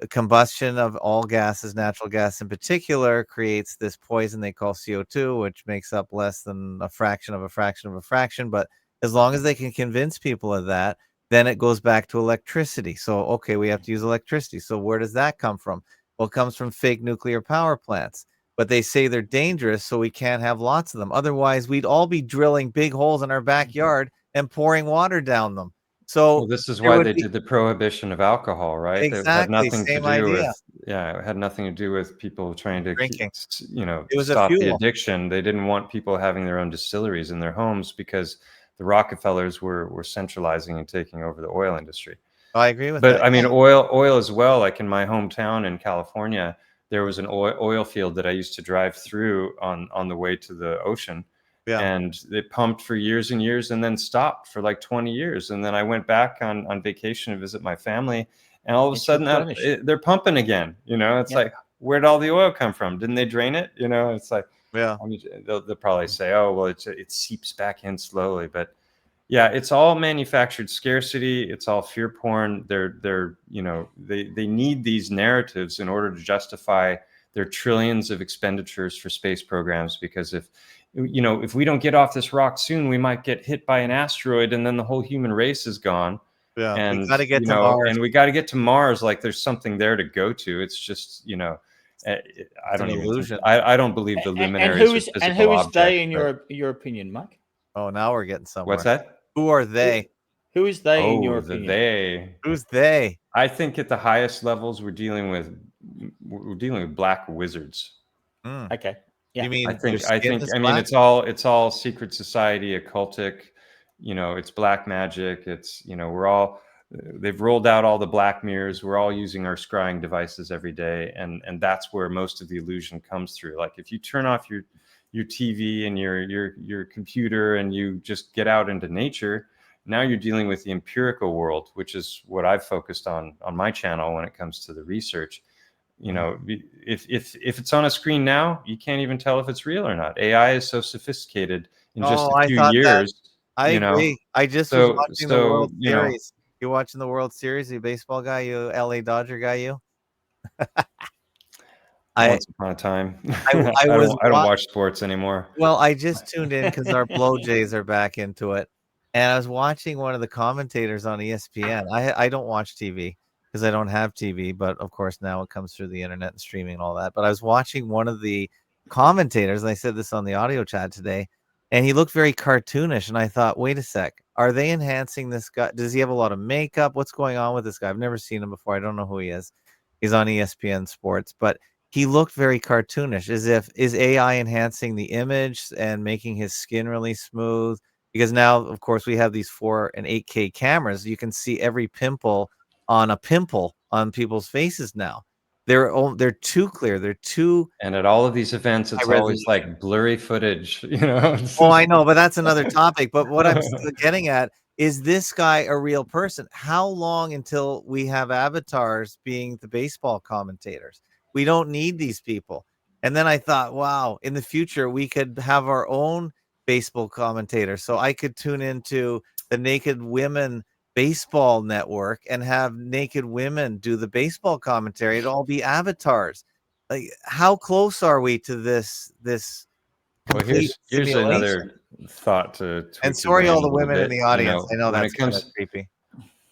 a combustion of all gases. Natural gas in particular creates this poison they call CO2, which makes up less than a fraction of a fraction of a fraction. But as long as they can convince people of that, then it goes back to electricity. So, okay, we have to use electricity. So where does that come from? Well, it comes from fake nuclear power plants. but they say they're dangerous, so we can't have lots of them. Otherwise, we'd all be drilling big holes in our backyard and pouring water down them. So Well, this is there why would they be did the prohibition of alcohol, right? It had exactly nothing to same do idea. with, it had nothing to do with people trying to keep, Drinking. you It was a stop the fuel. addiction. They didn't want people having their own distilleries in their homes because the Rockefellers were centralizing and taking over the oil industry. I agree with But that. I mean, oil as well. Like in my hometown in California, there was an oil field that I used to drive through on the way to the ocean. Yeah. And it pumped for years and years and then stopped for like 20 years. And then I went back on vacation to visit my family. And all of a It's sudden replenished. they're pumping again. It's Yeah. like, where'd all the oil come from? Didn't they drain it? It's like, Yeah. I mean, they'll probably say, oh, well, it seeps back in slowly. But yeah, it's all manufactured scarcity. It's all fear porn. They need these narratives in order to justify their trillions of expenditures for space programs. Because if we don't get off this rock soon, we might get hit by an asteroid, and then the whole human race is gone. Yeah. And We got to get to Mars. and we got to get to Mars. Like there's something there to go to. It's just I don't an even. illusion. I don't believe the luminaries. And who is are physical objects, they in but- your opinion, Mike? Oh, now we're getting somewhere. What's that? Who are they? Who is they in your Oh, opinion? they. Who's they? I think at the highest levels, we're dealing with black wizards. Mm. Okay. Yeah. You mean I their skin is mean, black? it's all secret society, occultic. It's black magic. It's they've rolled out all the black mirrors. We're all using our scrying devices every day, and that's where most of the illusion comes through. Like if you turn off your TV and your computer and you just get out into nature, now you're dealing with the empirical world, which is what I've focused on my channel when it comes to the research. If it's on a screen now, you can't even tell if it's real or not. AI is so sophisticated in just a few years. I agree. I just was watching the World Series. You watching the World Series, you baseball guy, you LA Dodger guy, you? Once upon a time. I I don't watch sports anymore. Well, I just tuned in because our Blow Jays are back into it. And I was watching one of the commentators on ESPN. I don't watch TV because I don't have TV, but of course now it comes through the internet and streaming and all that. But I was watching one of the commentators, and I said this on the audio chat today, and he looked very cartoonish. And I thought, wait a sec, are they enhancing this guy? Does he have a lot of makeup? What's going on with this guy? I've never seen him before. I don't know who he is. He's on ESPN Sports, but he looked very cartoonish, as if is AI enhancing the image and making his skin really smooth? Because now, of course, we have these 4 and 8K cameras. You can see every pimple on people's faces now. They're too clear. They're too. And at all of these events, it's always like blurry footage. Oh, I know, but that's another topic. But what I'm still getting at is this guy a real person? How long until we have avatars being the baseball commentators? We don't need these people. And then I thought, wow, in the future, we could have our own baseball commentator. So I could tune into the Naked Women Baseball Network and have naked women do the baseball commentary. It'd all be avatars. Like, how close are we to this? Well, here's another thought to. And sorry, all the women in the audience. I know that's kind of creepy.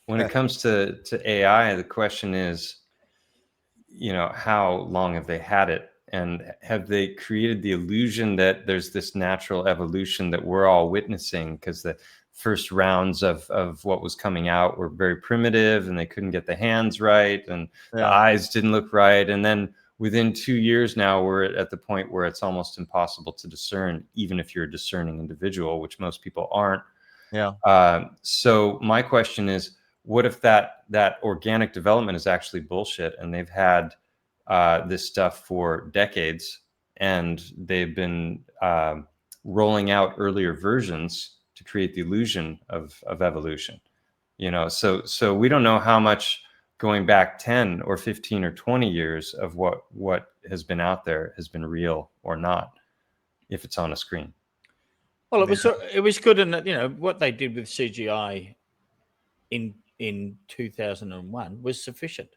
When it comes to AI, the question is, how long have they had it? And have they created the illusion that there's this natural evolution that we're all witnessing? Because the first rounds of what was coming out were very primitive, and they couldn't get the hands right, and the eyes didn't look right. And then within 2 years now, we're at the point where it's almost impossible to discern, even if you're a discerning individual, which most people aren't. Yeah. So my question is, what if that organic development is actually bullshit, and they've had this stuff for decades, and they've been rolling out earlier versions to create the illusion of evolution? So we don't know how much going back 10 or 15 or 20 years of what has been out there has been real or not, if it's on a screen. Well, it was good, and what they did with CGI in 2001 was sufficient.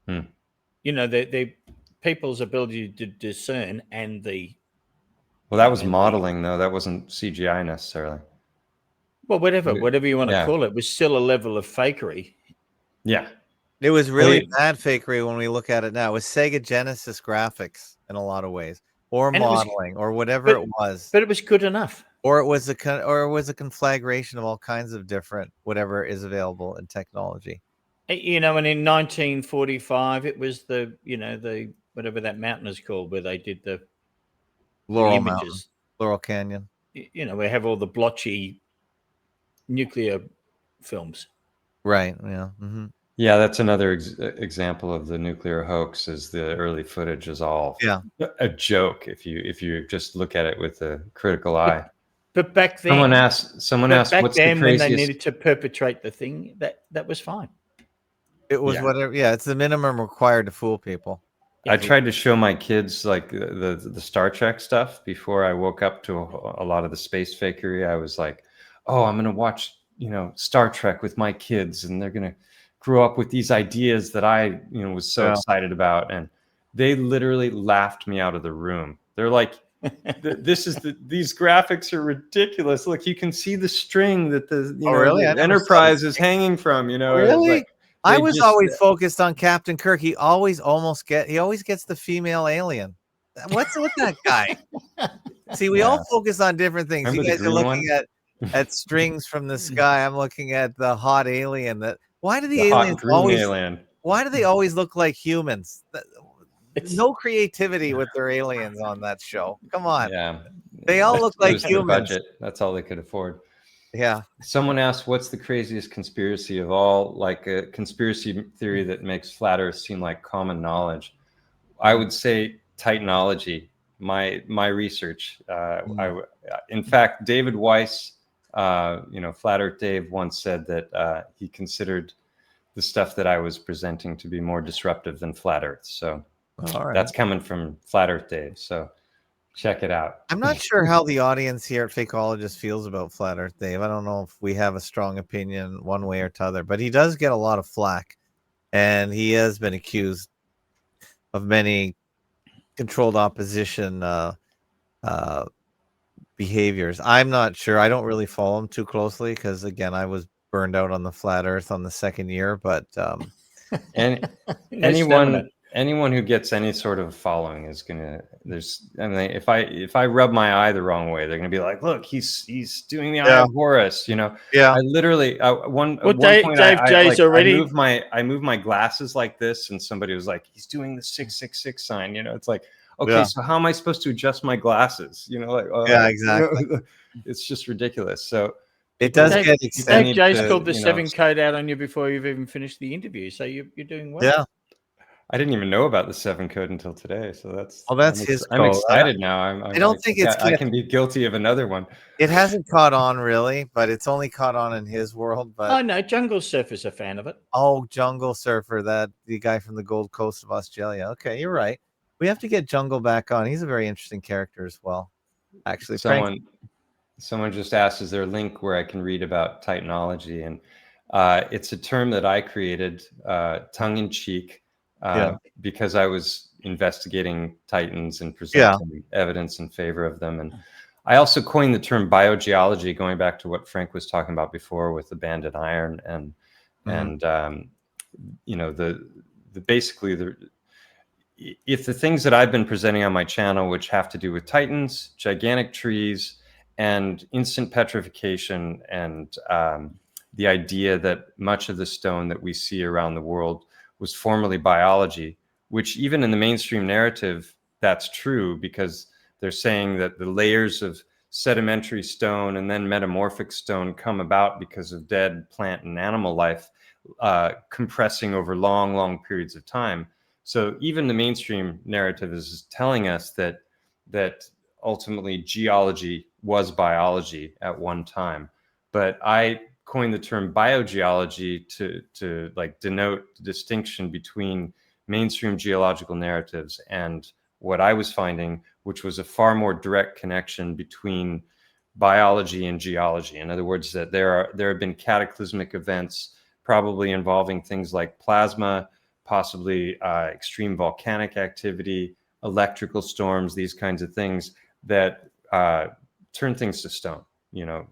The people's ability to discern and the. Well, that was modeling, though. That wasn't CGI necessarily. Well, whatever you want to call it, was still a level of fakery. Yeah. It was really bad fakery when we look at it now. It was Sega Genesis graphics. in a lot of ways, or And it was- modeling, or whatever but- it was, But it was good enough. or it was a conflagration of all kinds of different whatever is available in technology. You know, and in 1945, it was the whatever that mountain is called, where they did the Laurel Mountain, images. Laurel Canyon. You know, we have all the blotchy nuclear films. Right. Yeah. Mm-hmm. Yeah, that's another example of the nuclear hoax. Is the early footage is all a joke if you just look at it with a critical eye. But back then, someone asked, back what's then the when craziest? they needed to perpetrate the thing, that was fine. It was whatever. Yeah, it's the minimum required to fool people. I tried to show my kids like the Star Trek stuff before I woke up to a lot of the space fakery. I was like, oh, I'm going to watch, Star Trek with my kids, and they're going to grow up with these ideas that I, was so excited about. And they literally laughed me out of the room. They're like, these graphics are ridiculous. Look, you can see the string that the Enterprise is hanging from, Really? I was always focused on Captain Kirk. He always gets the female alien. What's with that guy? See, we all focus on different things. Remember You guys are looking at strings from the sky. I'm looking at the hot alien. Why do the aliens why do they always look like humans? No creativity with their aliens on that show. Come on. Yeah. They all look like humans. Budget. That's all they could afford. Yeah. Someone asked, what's the craziest conspiracy of all, like a conspiracy theory that makes flat Earth seem like common knowledge? I would say Titanology, my research. In fact, David Weiss, Flat Earth Dave once said that he considered the stuff that I was presenting to be more disruptive than flat Earth. So that's coming from Flat Earth Dave. So check it out. I'm not sure how the audience here at Fakeologist feels about Flat Earth Dave. I don't know if we have a strong opinion one way or t'other, but he does get a lot of flack, and he has been accused of many controlled opposition behaviors. I'm not sure. I don't really follow him too closely because, again, I was burned out on the Flat Earth on the second year. But and anyone who gets any sort of following is gonna. If I rub my eye the wrong way, they're gonna be like, "Look, he's doing the Eye of Horus." Yeah. I literally one point I moved my glasses like this, and somebody was like, "He's doing the 666 sign." It's like, okay, so how am I supposed to adjust my glasses? Exactly. It's just ridiculous. So it does get extended. Jay's called the 7 code out on you before you've even finished the interview, so you're doing well. Yeah. I didn't even know about the 7 code until today, so that's his code. I'm excited now. I don't think I can be guilty of another one. It hasn't caught on really, but it's only caught on in his world. But oh no, Jungle Surfer's a fan of it. Oh, Jungle Surfer, the guy from the Gold Coast of Australia. Okay, you're right. We have to get Jungle back on. He's a very interesting character as well. Actually, someone just asked, is there a link where I can read about Titanology? And it's a term that I created tongue in cheek because I was investigating Titans and presenting evidence in favor of them. And I also coined the term biogeology, going back to what Frank was talking about before with the banded iron and if the things that I've been presenting on my channel, which have to do with Titans, gigantic trees, and instant petrification, and the idea that much of the stone that we see around the world was formerly biology, which even in the mainstream narrative, that's true, because they're saying that the layers of sedimentary stone and then metamorphic stone come about because of dead plant and animal life compressing over long, long periods of time. So even the mainstream narrative is telling us that ultimately geology was biology at one time. But I coined the term biogeology to like denote the distinction between mainstream geological narratives and what I was finding, which was a far more direct connection between biology and geology. In other words, that there have been cataclysmic events, probably involving things like plasma, possibly extreme volcanic activity, electrical storms, these kinds of things that turn things to stone,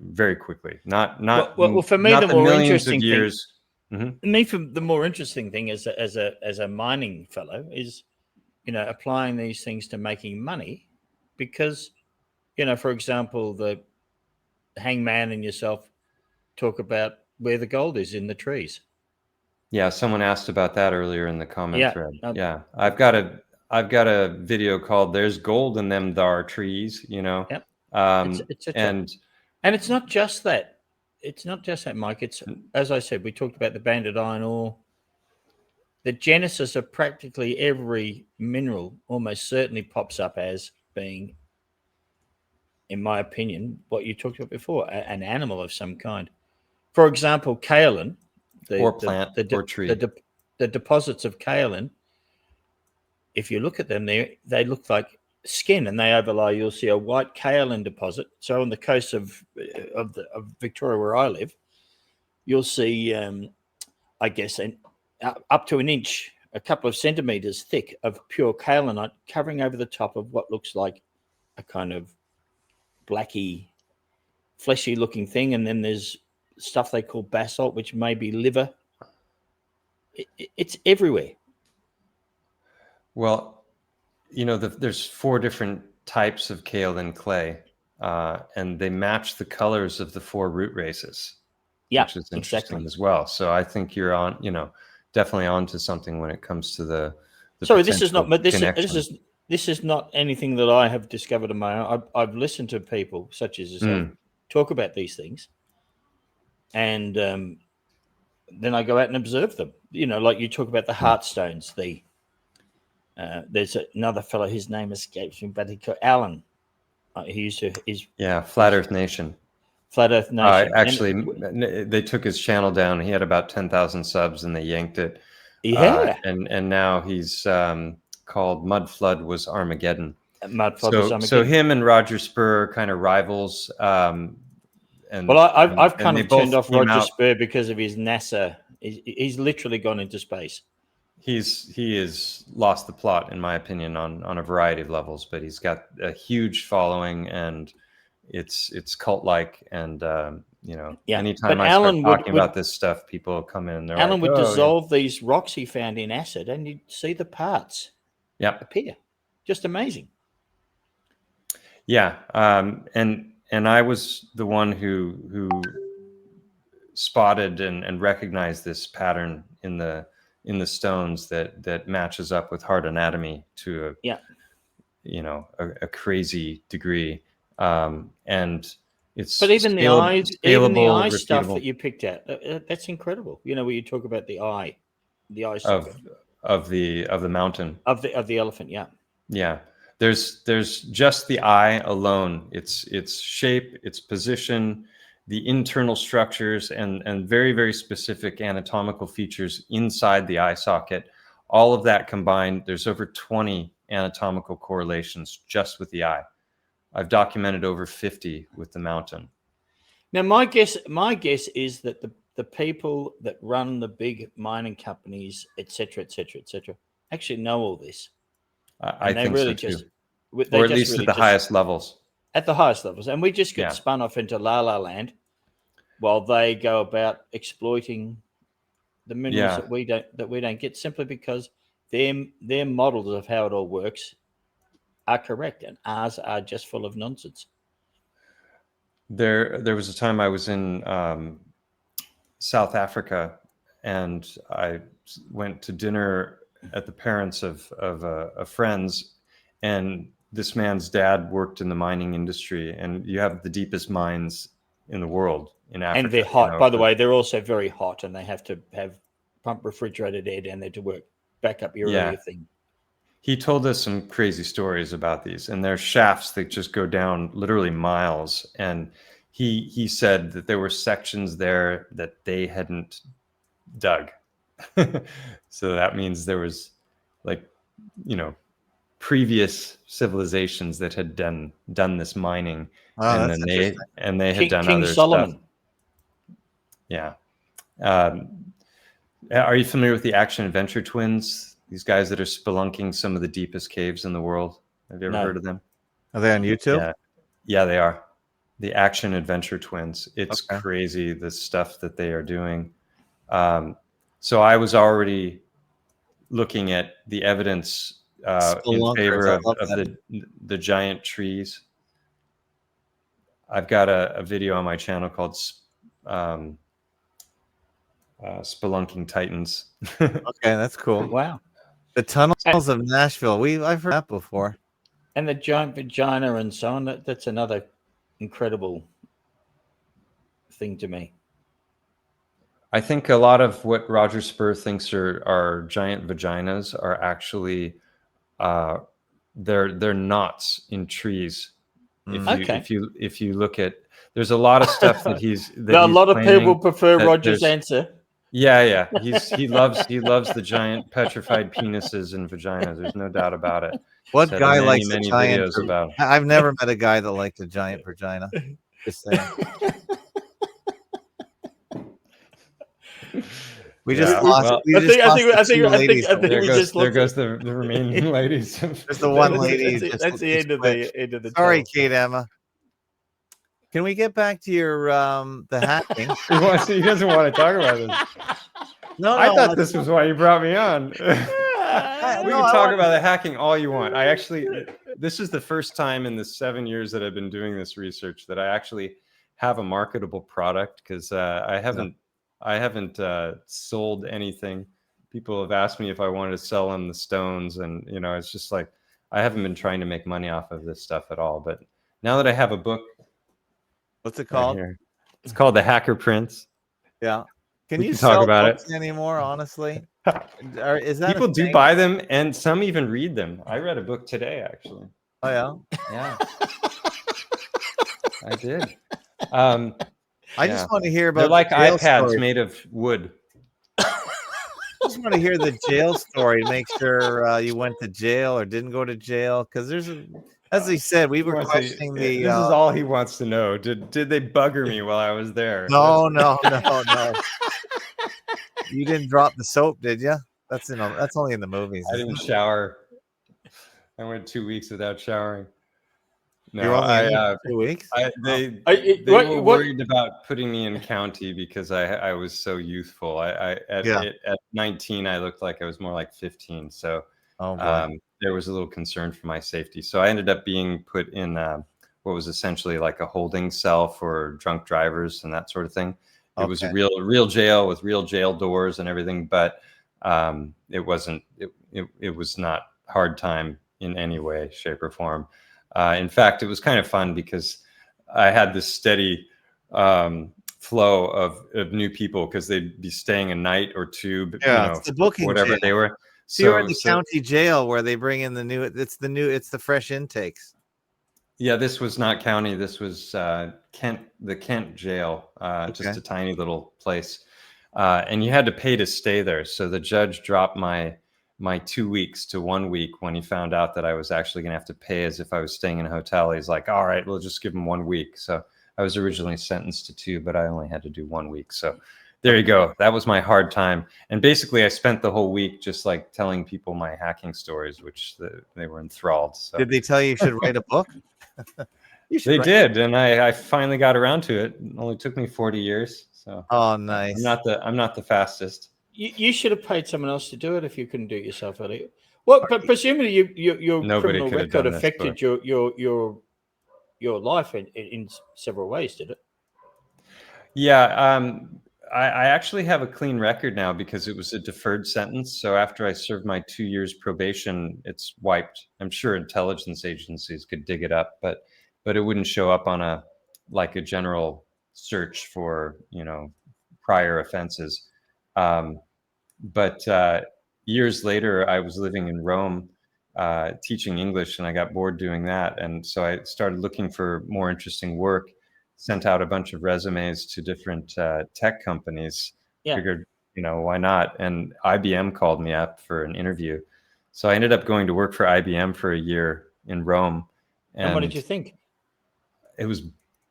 very quickly. Well, for me, the more interesting thing, Mm-hmm. Me, for the more interesting thing as a mining fellow is, applying these things to making money, because, for example, the hangman and yourself talk about where the gold is in the trees. Yeah, someone asked about that earlier in the comment Yeah, thread. Yeah, I've got a video called "There's Gold in Them Thar Trees," Yep. and And it's not just that. It's not just that, Mike. It's, as I said, we talked about the banded iron ore. The genesis of practically every mineral almost certainly pops up as being, in my opinion, what you talked about before, an animal of some kind. For example, kaolin, or plant or tree. the deposits of kaolin, if you look at them, they look like skin, and they overlie. You'll see a white kaolin deposit. So on the coast of Victoria, where I live, you'll see, I guess, up to an inch, a couple of centimeters thick of pure kaolinite covering over the top of what looks like a kind of blacky, fleshy looking thing. And then there's stuff they call basalt, which may be liver. It's everywhere. Well, there's 4 different types of kaolin clay, and they match the colors of the 4 root races, which is interesting as well. So I think you're on, definitely onto something when it comes to the Sorry, this is not, but this connection. this is not anything that I have discovered on my own. I've listened to people such as yourself talk about these things, and then I go out and observe them. Like you talk about the heartstones. There's another fellow. His name escapes me, but he called Alan. He used to. Flat Earth Nation. Flat Earth Nation. Actually, they took his channel down. He had about 10,000 subs, and they yanked it. Yeah. And now he's called Mud Flood Was Armageddon. Mud Flood Was Armageddon. So him and Roger Spur are kind of rivals. I've kind of turned off Roger Spur because of his NASA. He's literally gone into space. He has lost the plot, in my opinion, on a variety of levels. But he's got a huge following, and it's cult-like. And anytime I start talking about this stuff, people come in and they're Alan would dissolve these rocks he found in acid, and you'd see the parts appear. Just amazing. Yeah, and I was the one who spotted and recognized this pattern in the stones that matches up with hard anatomy to a crazy degree, and it's but even the eye stuff that you picked out, that's incredible. Where you talk about the eye of the mountain of the elephant. Yeah. There's just the eye alone, its shape, its position, the internal structures, and very, very specific anatomical features inside the eye socket. All of that combined, there's over 20 anatomical correlations just with the eye. I've documented over 50 with the mountain. Now, my guess is that the people that run the big mining companies, et cetera, actually know all this. I think really so too. Or at least at the highest levels. At the highest levels. And we just get spun off into la land while they go about exploiting the minerals that we don't get, simply because their models of how it all works are correct, and ours are just full of nonsense. There was a time I was in South Africa, and I went to dinner at the parents of friends, and this man's dad worked in the mining industry, and you have the deepest mines in the world in Africa. And they're hot, by the way. They're also very hot, and they have to have pump refrigerated air down there to work back up your earlier thing. He told us some crazy stories about these, and there's shafts that just go down literally miles. And he said that there were sections there that they hadn't dug. So that means there was previous civilizations that had done this mining, and then they had done King other Solomon. stuff. Yeah. Are you familiar with the Action Adventure twins? These guys that are spelunking some of the deepest caves in the world. Have you ever heard of them? Are they on YouTube? Yeah, they are. The Action Adventure twins. It's crazy, the stuff that they are doing. So I was already looking at the evidence in favor I love of that. the giant trees. I've got a video on my channel called Spelunking Titans. Okay, that's cool. Wow. The tunnels of Nashville. I've heard that before. And the giant vagina and so on. That's another incredible thing to me. I think a lot of what Roger Spur thinks are giant vaginas are actually they're knots in trees. If you look at, there's a lot of stuff that he's a lot of people prefer Roger's answer. Yeah, he loves the giant petrified penises and vaginas. There's no doubt about it. What guy likes a many giant? videos about? I've never met a guy that liked a giant vagina. Just saying. We just lost. Well, I think we just there goes the remaining ladies. There's the one lady. That's the end of the. Sorry, Kate Emma. Can we get back to your the hacking? He doesn't want to talk about this. No, I thought this was why you brought me on. We can talk about the hacking all you want. This is the first time in the 7 years that I've been doing this research that I actually have a marketable product, because I haven't sold anything. People have asked me if I wanted to sell them the stones, and it's just like I haven't been trying to make money off of this stuff at all. But now that I have a book, what's it called? Right here, it's called The Hacker Prince. Yeah. Can you talk about it anymore? Honestly, is that people do buy them, and some even read them? I read a book today, actually. Oh yeah. I did. I just want to hear about. They're like iPads story. made of wood. I just want to hear the jail story. Make sure you went to jail or didn't go to jail, because as he said, we were questioning the. This is all he wants to know. Did they bugger me while I was there? No. You didn't drop the soap, did you? That's only in the movies. I didn't shower. I went 2 weeks without showering. No, You're only 2 weeks. They were worried about putting me in county because I was so youthful. At 19, I looked like I was more like 15. So there was a little concern for my safety. So I ended up being put in what was essentially like a holding cell for drunk drivers and that sort of thing. It was a real jail with real jail doors and everything, but it wasn't. It was not hard time in any way, shape, or form. In fact, it was kind of fun because I had this steady flow of new people, because they'd be staying a night or two. It's the booking whatever jail. They were. So you're in the county jail where they bring in it's the fresh intakes. Yeah, this was not county. This was Kent, the Kent jail, just a tiny little place. And you had to pay to stay there. So the judge dropped my 2 weeks to 1 week when he found out that I was actually going to have to pay as if I was staying in a hotel. He's like, all right, we'll just give him 1 week. So I was originally sentenced to 2, but I only had to do 1 week. So there you go. That was my hard time. And basically I spent the whole week just like telling people my hacking stories, which they were enthralled. So. Did they tell you should write a book? They did. And I finally got around to it. It only took me 40 years. So nice. I'm not the fastest. You should have paid someone else to do it if you couldn't do it yourself, Elliot. Well, but presumably your criminal record affected your life in several ways, did it? Yeah, I actually have a clean record now because it was a deferred sentence. So after I served my 2 years probation, it's wiped. I'm sure intelligence agencies could dig it up, but it wouldn't show up on a general search for prior offenses. But years later, I was living in Rome, teaching English, and I got bored doing that. And so I started looking for more interesting work, sent out a bunch of resumes to different tech companies. Figured, why not? And IBM called me up for an interview. So I ended up going to work for IBM for a year in Rome. And what did you think? It was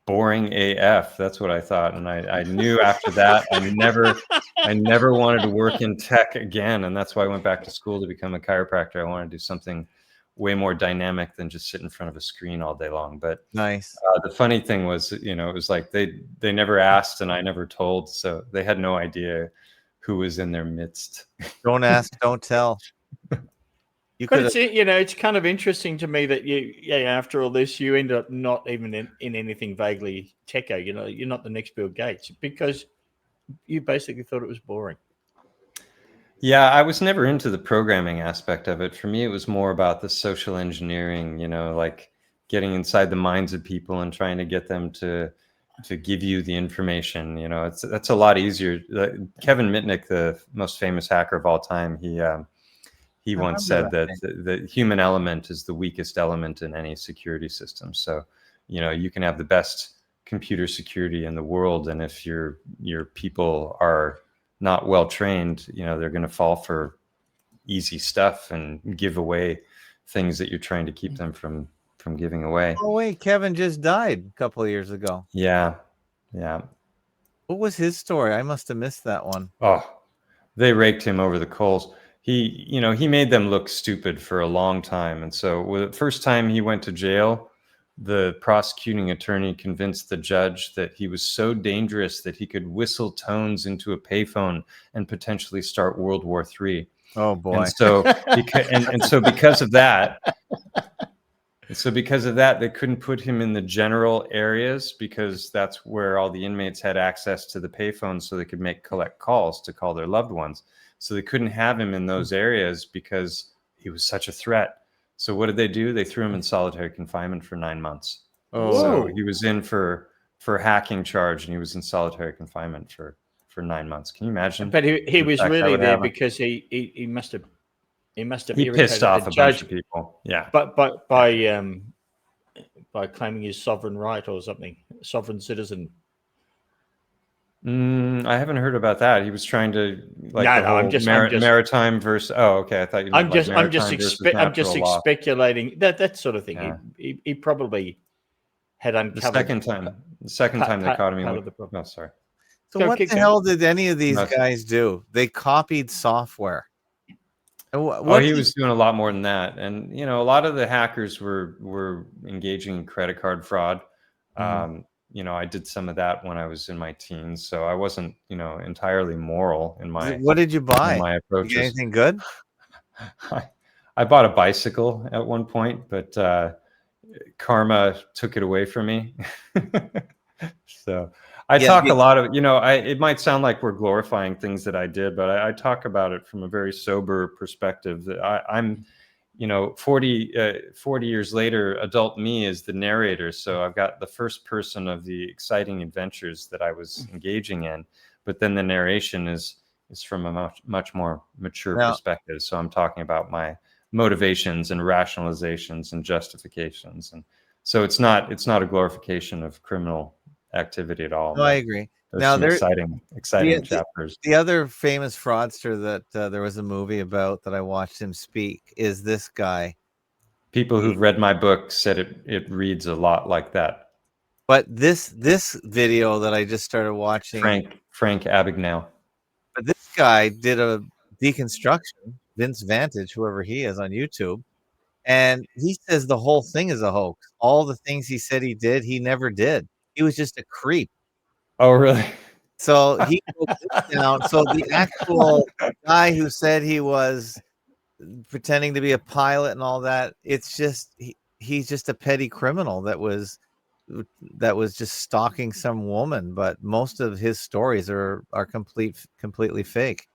boring AF. That's what I thought. And I knew after that, I never wanted to work in tech again. And that's why I went back to school to become a chiropractor. I wanted to do something way more dynamic than just sit in front of a screen all day long. But nice. The funny thing was, it was like they never asked and I never told. So they had no idea who was in their midst. Don't ask, don't tell. You But could it's it's kind of interesting to me that after all this you end up not even in anything vaguely techo. You're not the next Bill Gates because you basically thought it was boring. Yeah, I was never into the programming aspect of it. For me, it was more about the social engineering, like getting inside the minds of people and trying to get them to give you the information. That's a lot easier. Kevin Mitnick, the most famous hacker of all time, he I once remember said that the human element is the weakest element in any security system. So, you can have the best computer security in the world, and if your people are not well trained, they're going to fall for easy stuff and give away things that you're trying to keep them from giving away. Oh wait, Kevin just died a couple of years ago. Yeah. What was his story? I must have missed that one. Oh, they raked him over the coals. He made them look stupid for a long time. And so the first time he went to jail, the prosecuting attorney convinced the judge that he was so dangerous that he could whistle tones into a payphone and potentially start World War III. Oh boy. And so because of that, they couldn't put him in the general areas because that's where all the inmates had access to the payphones so they could collect calls to call their loved ones. So they couldn't have him in those areas because he was such a threat. So what did they do? They threw him in solitary confinement for 9 months. Oh. So he was in for hacking charge, and he was in solitary confinement for 9 months. Can you imagine? But he was really there happen? because he must have He irritated pissed off the a judge, bunch of people. Yeah. but by claiming his sovereign right or something, sovereign citizen. I haven't heard about that. He was trying to I'm just maritime versus. Oh, okay. I thought you meant I'm just speculating that sort of thing. Yeah. He probably had uncovered the second time they caught him. Oh, sorry. So what the hell did any of these guys do? They copied software. And he was doing a lot more than that. And a lot of the hackers were engaging in credit card fraud. Mm-hmm. I did some of that when I was in my teens, so I wasn't, entirely moral in my. What did you buy? In my approaches. Did you get anything good? I bought a bicycle at one point, but karma took it away from me. So I talk a lot of, it might sound like we're glorifying things that I did, but I talk about it from a very sober perspective. That I'm 40 years later, adult me is the narrator. So I've got the first person of the exciting adventures that I was engaging in, but then the narration is from a much more mature perspective. So I'm talking about my motivations and rationalizations and justifications. And so it's not a glorification of criminal activity at all. No, I agree. Now there's exciting chapters. The other famous fraudster that there was a movie about that I watched him speak is this guy. People who've read my book said it reads a lot like that. But this video that I just started watching, Frank Abagnale. But this guy did a deconstruction, Vince Vantage, whoever he is, on YouTube, and he says the whole thing is a hoax. All the things he said he did, he never did. He was just a creep. Oh, really? So he broke this down. So the actual guy who said he was pretending to be a pilot and all that, it's just he's just a petty criminal that was just stalking some woman. But most of his stories are completely fake.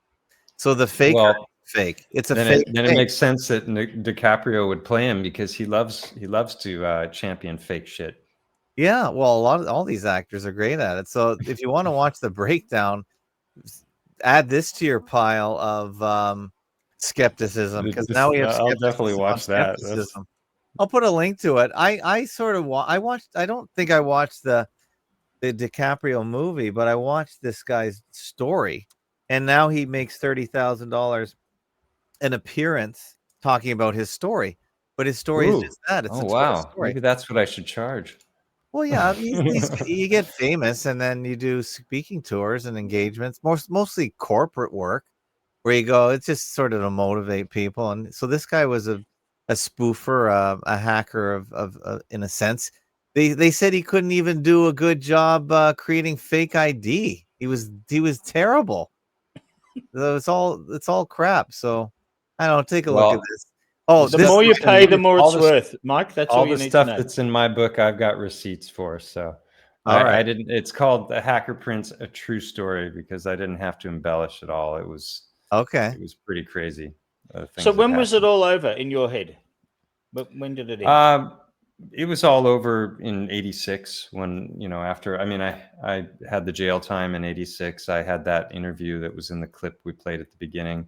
So the fake. Fake. It's a fake. Then it makes sense that DiCaprio would play him because he loves to champion fake shit. Yeah, well, all these actors are great at it. So if you want to watch the breakdown, add this to your pile of skepticism, because now we have. I'll definitely watch that. I'll put a link to it. I sort of I watched. I don't think I watched the DiCaprio movie, but I watched this guy's story, and now he makes $30,000 an appearance talking about his story. But his story is just that. It's a story. Maybe that's what I should charge. Well, yeah, you get famous, and then you do speaking tours and engagements, mostly corporate work, where you go. It's just sort of to motivate people. And so this guy was a spoofer, a hacker of in a sense. They said he couldn't even do a good job creating fake ID. He was terrible. So it's all crap. So I don't know. Take a look at this. Oh, The this- more you pay, the more all it's the- worth, Mike. That's all, all you the need stuff to know. that's in my book, I've got receipts for. So All right. I didn't. It's called The Hacker Prince: A True Story because I didn't have to embellish at all. It was okay. pretty crazy. So when was it all over in your head? But when did it end? It was all over in '86 when, after, I mean, I had the jail time in '86. I had that interview that was in the clip we played at the beginning.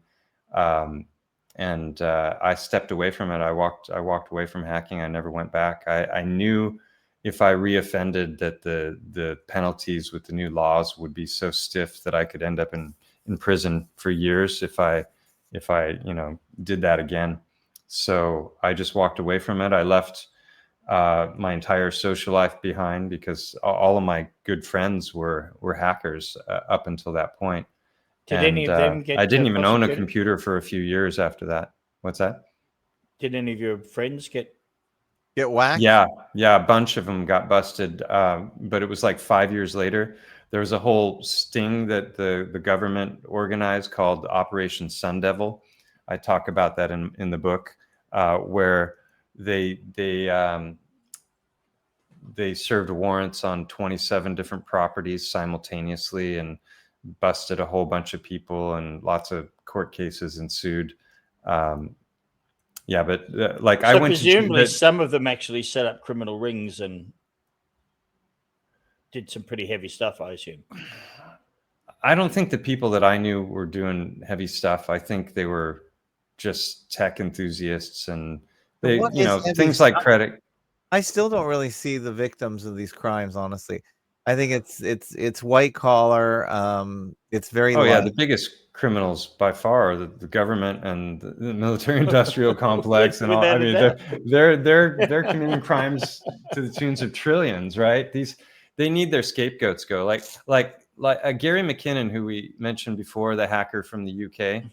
And I stepped away from it. I walked away from hacking. I never went back. I knew if I reoffended that the penalties with the new laws would be so stiff that I could end up in prison for years if I did that again. So I just walked away from it. I left my entire social life behind because all of my good friends were hackers up until that point. Did any of them get I didn't even own a prosecuted? computer for a few years after that. What's that? Did any of your friends get? Get whacked? Yeah, a bunch of them got busted, but it was like 5 years later. There was a whole sting that the government organized called Operation Sun Devil. I talk about that in the book, where they served warrants on 27 different properties simultaneously and busted a whole bunch of people, and lots of court cases ensued. Yeah, but like So I went presumably to some of them actually set up criminal rings and did some pretty heavy stuff, I assume. I don't think the people that I knew were doing heavy stuff. I think they were just tech enthusiasts, and they, What is heavy things like stuff? credit. I still don't really see the victims of these crimes, honestly. I think it's white collar. It's very Oh yeah, light. the biggest criminals by far are the government and the military-industrial complex and all. I Without a mean, they're committing crimes to the tunes of trillions, right? They need their scapegoats go. Like Gary McKinnon, who we mentioned before, the hacker from the UK.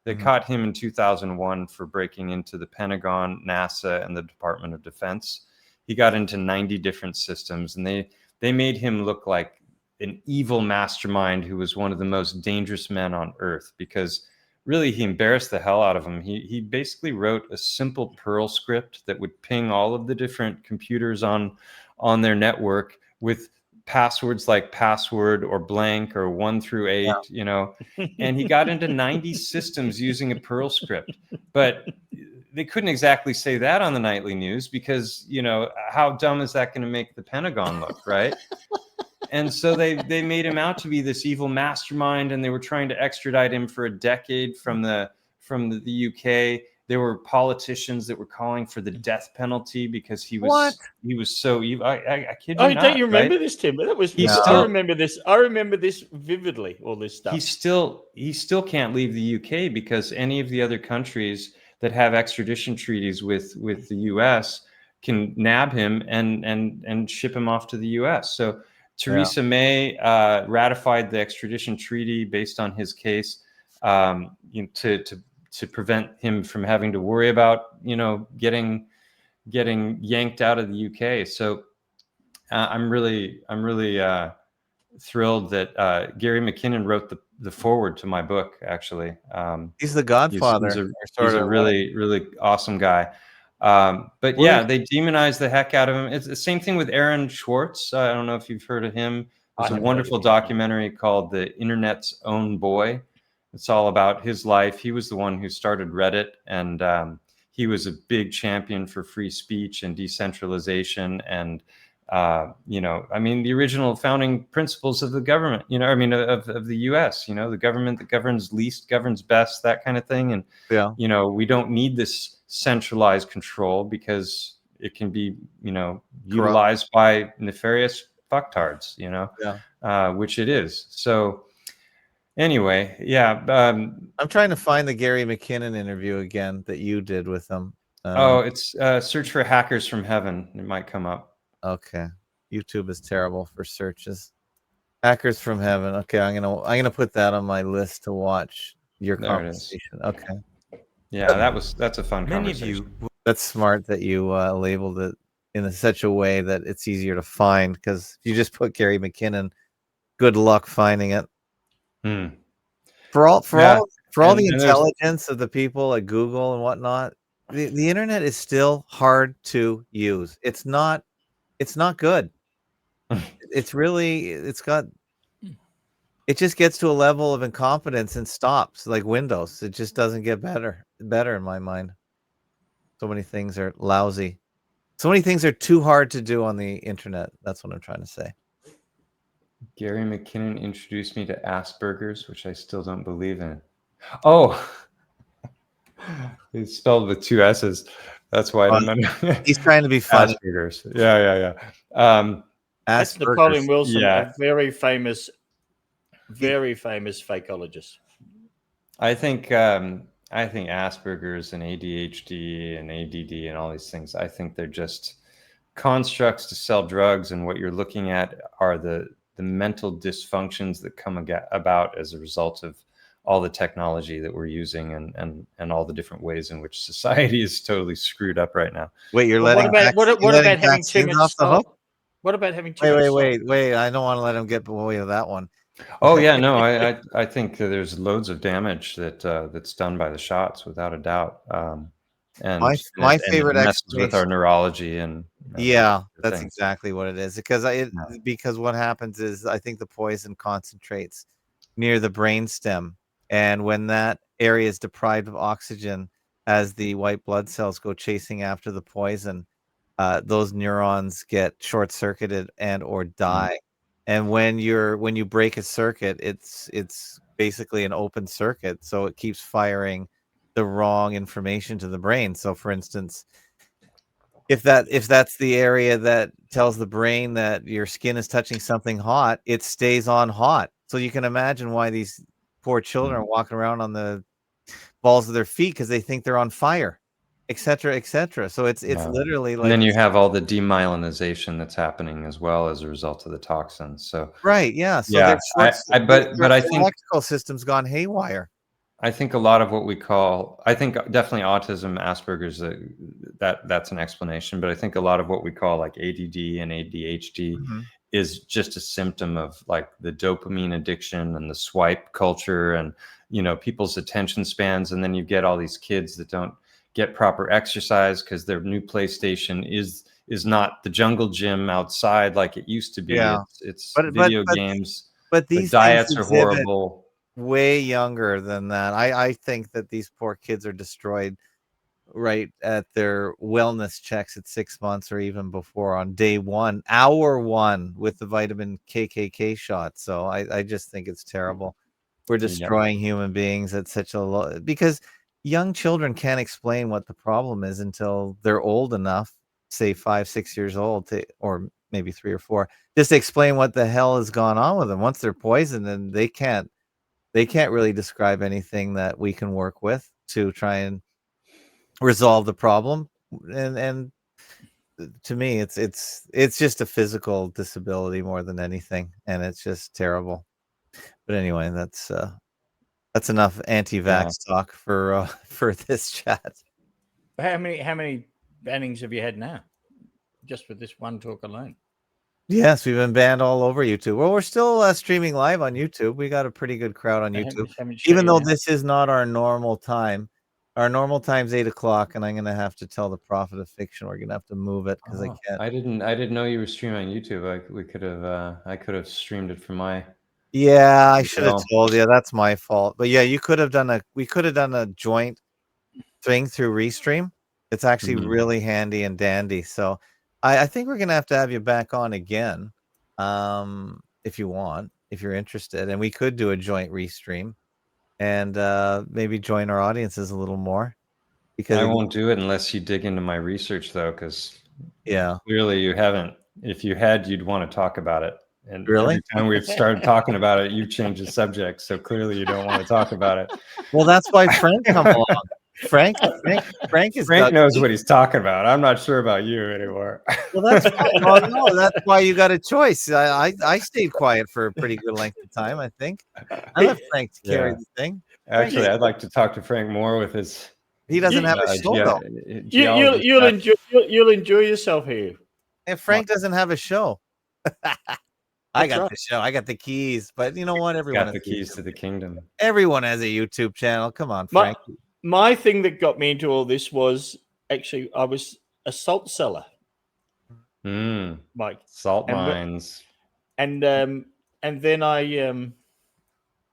They caught him in 2001 for breaking into the Pentagon, NASA, and the Department of Defense. He got into 90 different systems, and they made him look like an evil mastermind who was one of the most dangerous men on earth, because really he embarrassed the hell out of him. He basically wrote a simple Perl script that would ping all of the different computers on their network with passwords like password or blank or 1 through 8, and he got into 90 systems using a Perl script. But they couldn't exactly say that on the nightly news because, how dumb is that going to make the Pentagon look, right? And so they made him out to be this evil mastermind, and they were trying to extradite him for a decade from the UK. There were politicians that were calling for the death penalty because he was so evil. I kid you not. Don't you remember right? this, Tim? That was. He's I still- remember this. I remember this vividly. All this stuff. He still can't leave the UK because any of the other countries that have extradition treaties with the US can nab him and ship him off to the US. So Theresa May ratified the extradition treaty based on his case, to prevent him from having to worry about getting yanked out of the UK. So I'm really thrilled that Gary McKinnon wrote the foreword to my book. Actually, He's the godfather. He's a really awesome guy. But yeah, they demonize the heck out of him. It's the same thing with Aaron Schwartz. I don't know if you've heard of him. There's a wonderful documentary called The Internet's Own Boy. It's all about his life. He was the one who started Reddit, and he was a big champion for free speech and decentralization. And I mean, the original founding principles of the government. Of the U.S. The government that governs least governs best. That kind of thing. And we don't need this centralized control because it can be utilized by nefarious fucktards. Which it is. So. Anyway, I'm trying to find the Gary McKinnon interview again that you did with him. It's search for Hackers from Heaven. It might come up. Okay, YouTube is terrible for searches. Hackers from Heaven. Okay, I'm gonna put that on my list to watch your conversation. Okay. Yeah, that's a fun conversation. That's smart that you labeled it in such a way that it's easier to find, because if you just put Gary McKinnon, good luck finding it. For all the intelligence of the people at Google and whatnot, the internet is still hard to use. It's not good. It's really it just gets to a level of incompetence and stops, like Windows. It just doesn't get better in my mind. So many things are lousy. So many things are too hard to do on the internet. That's what I'm trying to say. Gary McKinnon introduced me to Asperger's, which I still don't believe in. Oh, it's spelled with 2 S's. That's why I don't know. He's trying to be funny. Asperger's. Yeah. That's Napoleon Asperger's. Wilson, Yeah. a very famous fakeologist. I think Asperger's and ADHD and ADD and all these things, I think they're just constructs to sell drugs, and what you're looking at are the mental dysfunctions that come about as a result of all the technology that we're using and all the different ways in which society is totally screwed up right now. Wait, you're Well, letting what about having too vaccines much off the hook? salt? What about having too much salt? Wait. I don't want to let him get away with that one. Oh yeah, no, I think that there's loads of damage that's done by the shots, without a doubt. And my favorite messes with explanation. our neurology and Yeah, that's things. exactly what it is. Because what happens is, I think the poison concentrates near the brainstem, and when that area is deprived of oxygen, as the white blood cells go chasing after the poison, those neurons get short-circuited and or die. And when you break a circuit, it's basically an open circuit, so it keeps firing the wrong information to the brain. So, for instance, if that's the area that tells the brain that your skin is touching something hot, it stays on hot. So you can imagine why these poor children are walking around on the balls of their feet, because they think they're on fire, etc., etc. So it's literally like, and then you have all the demyelinization that's happening as well as a result of the toxins. So right, yeah. So yeah, their I think electrical system's gone haywire. I think a lot of what we call, I think definitely autism, Asperger's, that's an explanation, but I think a lot of what we call like ADD and ADHD is just a symptom of like the dopamine addiction and the swipe culture and, people's attention spans. And then you get all these kids that don't get proper exercise because their new PlayStation is not the jungle gym outside like it used to be. Yeah. It's But video games. But these diets are exhibit horrible. Way younger than that. I think that these poor kids are destroyed right at their wellness checks at 6 months or even before, on day 1, hour 1, with the vitamin KKK shot. So I just think it's terrible. We're destroying human beings at such a low, because young children can't explain what the problem is until they're old enough, say 5, 6 years old, or maybe 3 or 4, just to explain what the hell has gone on with them. Once they're poisoned, and they can't really describe anything that we can work with to try and resolve the problem. And to me, it's just a physical disability more than anything, and it's just terrible. But anyway, that's enough anti-vax talk for this chat. How many bannings have you had now, just for this one talk alone? Yes, we've been banned all over YouTube. Well, we're still streaming live on YouTube. We got a pretty good crowd on YouTube, even though this is not our normal time. Our normal time's 8 o'clock, and I'm gonna have to tell the Prophet of Fiction we're gonna have to move it because I can't. I didn't know you were streaming on YouTube. I could have streamed it from my. Yeah, I should have told you. That's my fault. But yeah, we could have done a joint thing through Restream. It's actually really handy and dandy. So I think we're gonna have to have you back on again, if you want, if you're interested, and we could do a joint Restream, and maybe join our audiences a little more. Because I won't do it unless you dig into my research, though, because yeah, clearly you haven't. If you had, you'd want to talk about it. And really, every time we've started talking about it, you've changed the subject. So clearly you don't want to talk about it. Well, that's why Frank come along. Frank knows what he's talking about. I'm not sure about you anymore. Well, that's fine. No, that's why you got a choice. I stayed quiet for a pretty good length of time, I think. I let Frank carry the thing. Actually, I'd like to talk to Frank more with his. He doesn't have a show though. You'll enjoy yourself here. And Frank doesn't have a show. I got the show. I got the keys. But you know what? Everyone got the keys to the kingdom. Everyone has a YouTube channel. Come on, Frank. my thing that got me into all this was actually I was a salt seller, Mike. Salt And mines. And then I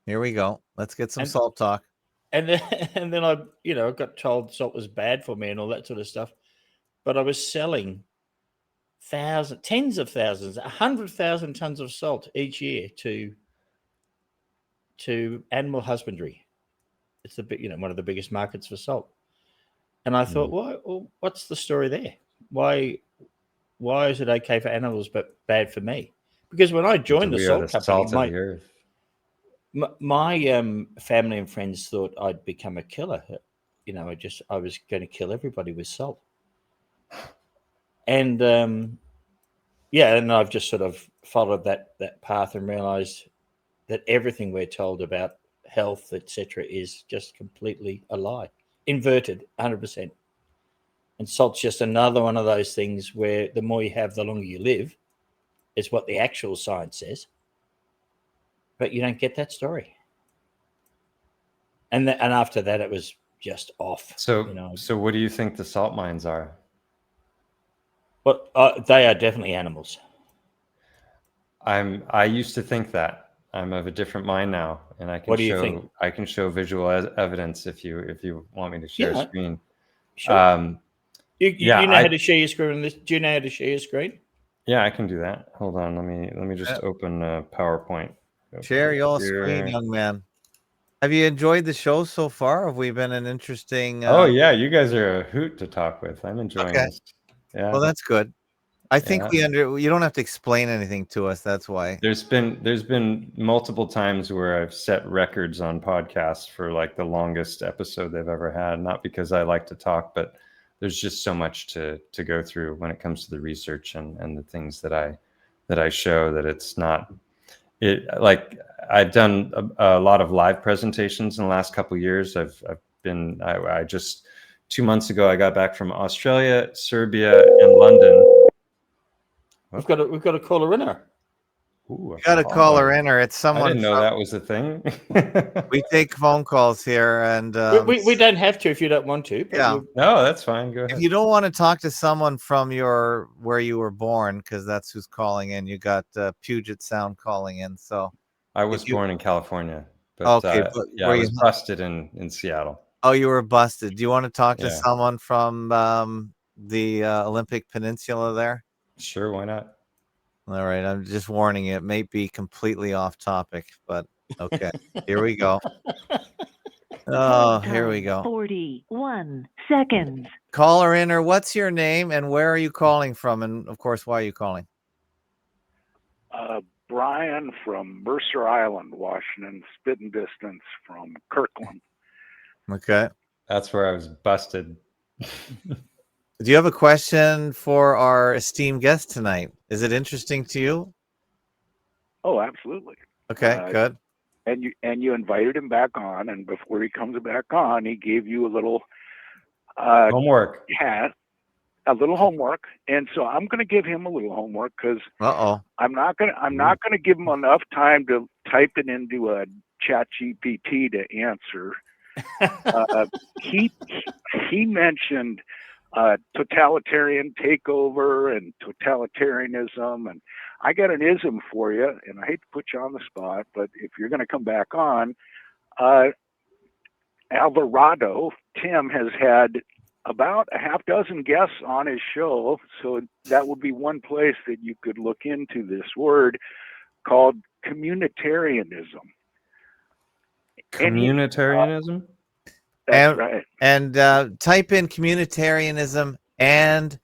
Here we go. Let's get some And- salt talk. and then I I got told salt was bad for me and all that sort of stuff. But I was selling tens of thousands, 100,000 tons of salt each year to animal husbandry. It's one of the biggest markets for salt. And I thought, well, what's the story there? Why is it okay for animals but bad for me? Because when I joined the We are salt the company, salt of the earth. my family and friends thought I'd become a killer. I was going to kill everybody with salt. And and I've just sort of followed that path and realized that everything we're told about health, etc., is just completely a lie, inverted, 100%. And salt's just another one of those things where the more you have, the longer you live, is what the actual science says. But you don't get that story. And after that, it was just off. So, so what do you think the salt mines are? But they are definitely animals. I used to think that. I'm of a different mind now, and I can What do you think? I can show visual evidence if you want me to share a screen. Sure. You know how to share your screen. Do you know how to share your screen? Yeah, I can do that. Hold on. Let me just open PowerPoint. Share your screen, young man. Have you enjoyed the show so far? Have we been an interesting? Oh yeah, you guys are a hoot to talk with. I'm enjoying this. Yeah. Well, that's good. I think you don't have to explain anything to us. That's why. There's been multiple times where I've set records on podcasts for like the longest episode they've ever had. Not because I like to talk, but there's just so much to go through when it comes to the research and the things that I show, that it's not like I've done a lot of live presentations in the last couple of years. I just 2 months ago I got back from Australia, Serbia, and London. We've got a caller in her. You got a caller in her. It's someone. I didn't know that was a thing. We take phone calls here, and we don't have to if you don't want to. But yeah, no, that's fine. Go ahead. If you don't want to talk to someone from where you were born, because that's who's calling in, you got Puget Sound calling in. So I was born in California, but okay, I was busted in Seattle. Oh, you were busted. Do you want to talk to someone from the Olympic Peninsula there? Sure, why not? All right, I'm just warning you. It may be completely off topic, but okay. Here we go. Oh, here we go. 41 seconds. Caller in, or what's your name and where are you calling from? And of course, why are you calling? Brian from Mercer Island, Washington, spitting distance from Kirkland. Okay. That's where I was busted. Do you have a question for our esteemed guest tonight? Is it interesting to you? Oh, absolutely. Okay, good. And you invited him back on, and before he comes back on, he gave you a little homework. Yeah, a little homework. And so I'm going to give him a little homework because I'm not going to give him enough time to type it into a chat GPT to answer. He mentioned totalitarian takeover and totalitarianism, and I got an ism for you, and I hate to put you on the spot, but if you're going to come back on, Alvarado, Tim has had about a half dozen guests on his show, so that would be one place that you could look into this word called communitarianism. Communitarianism? That's right. And type in communitarianism and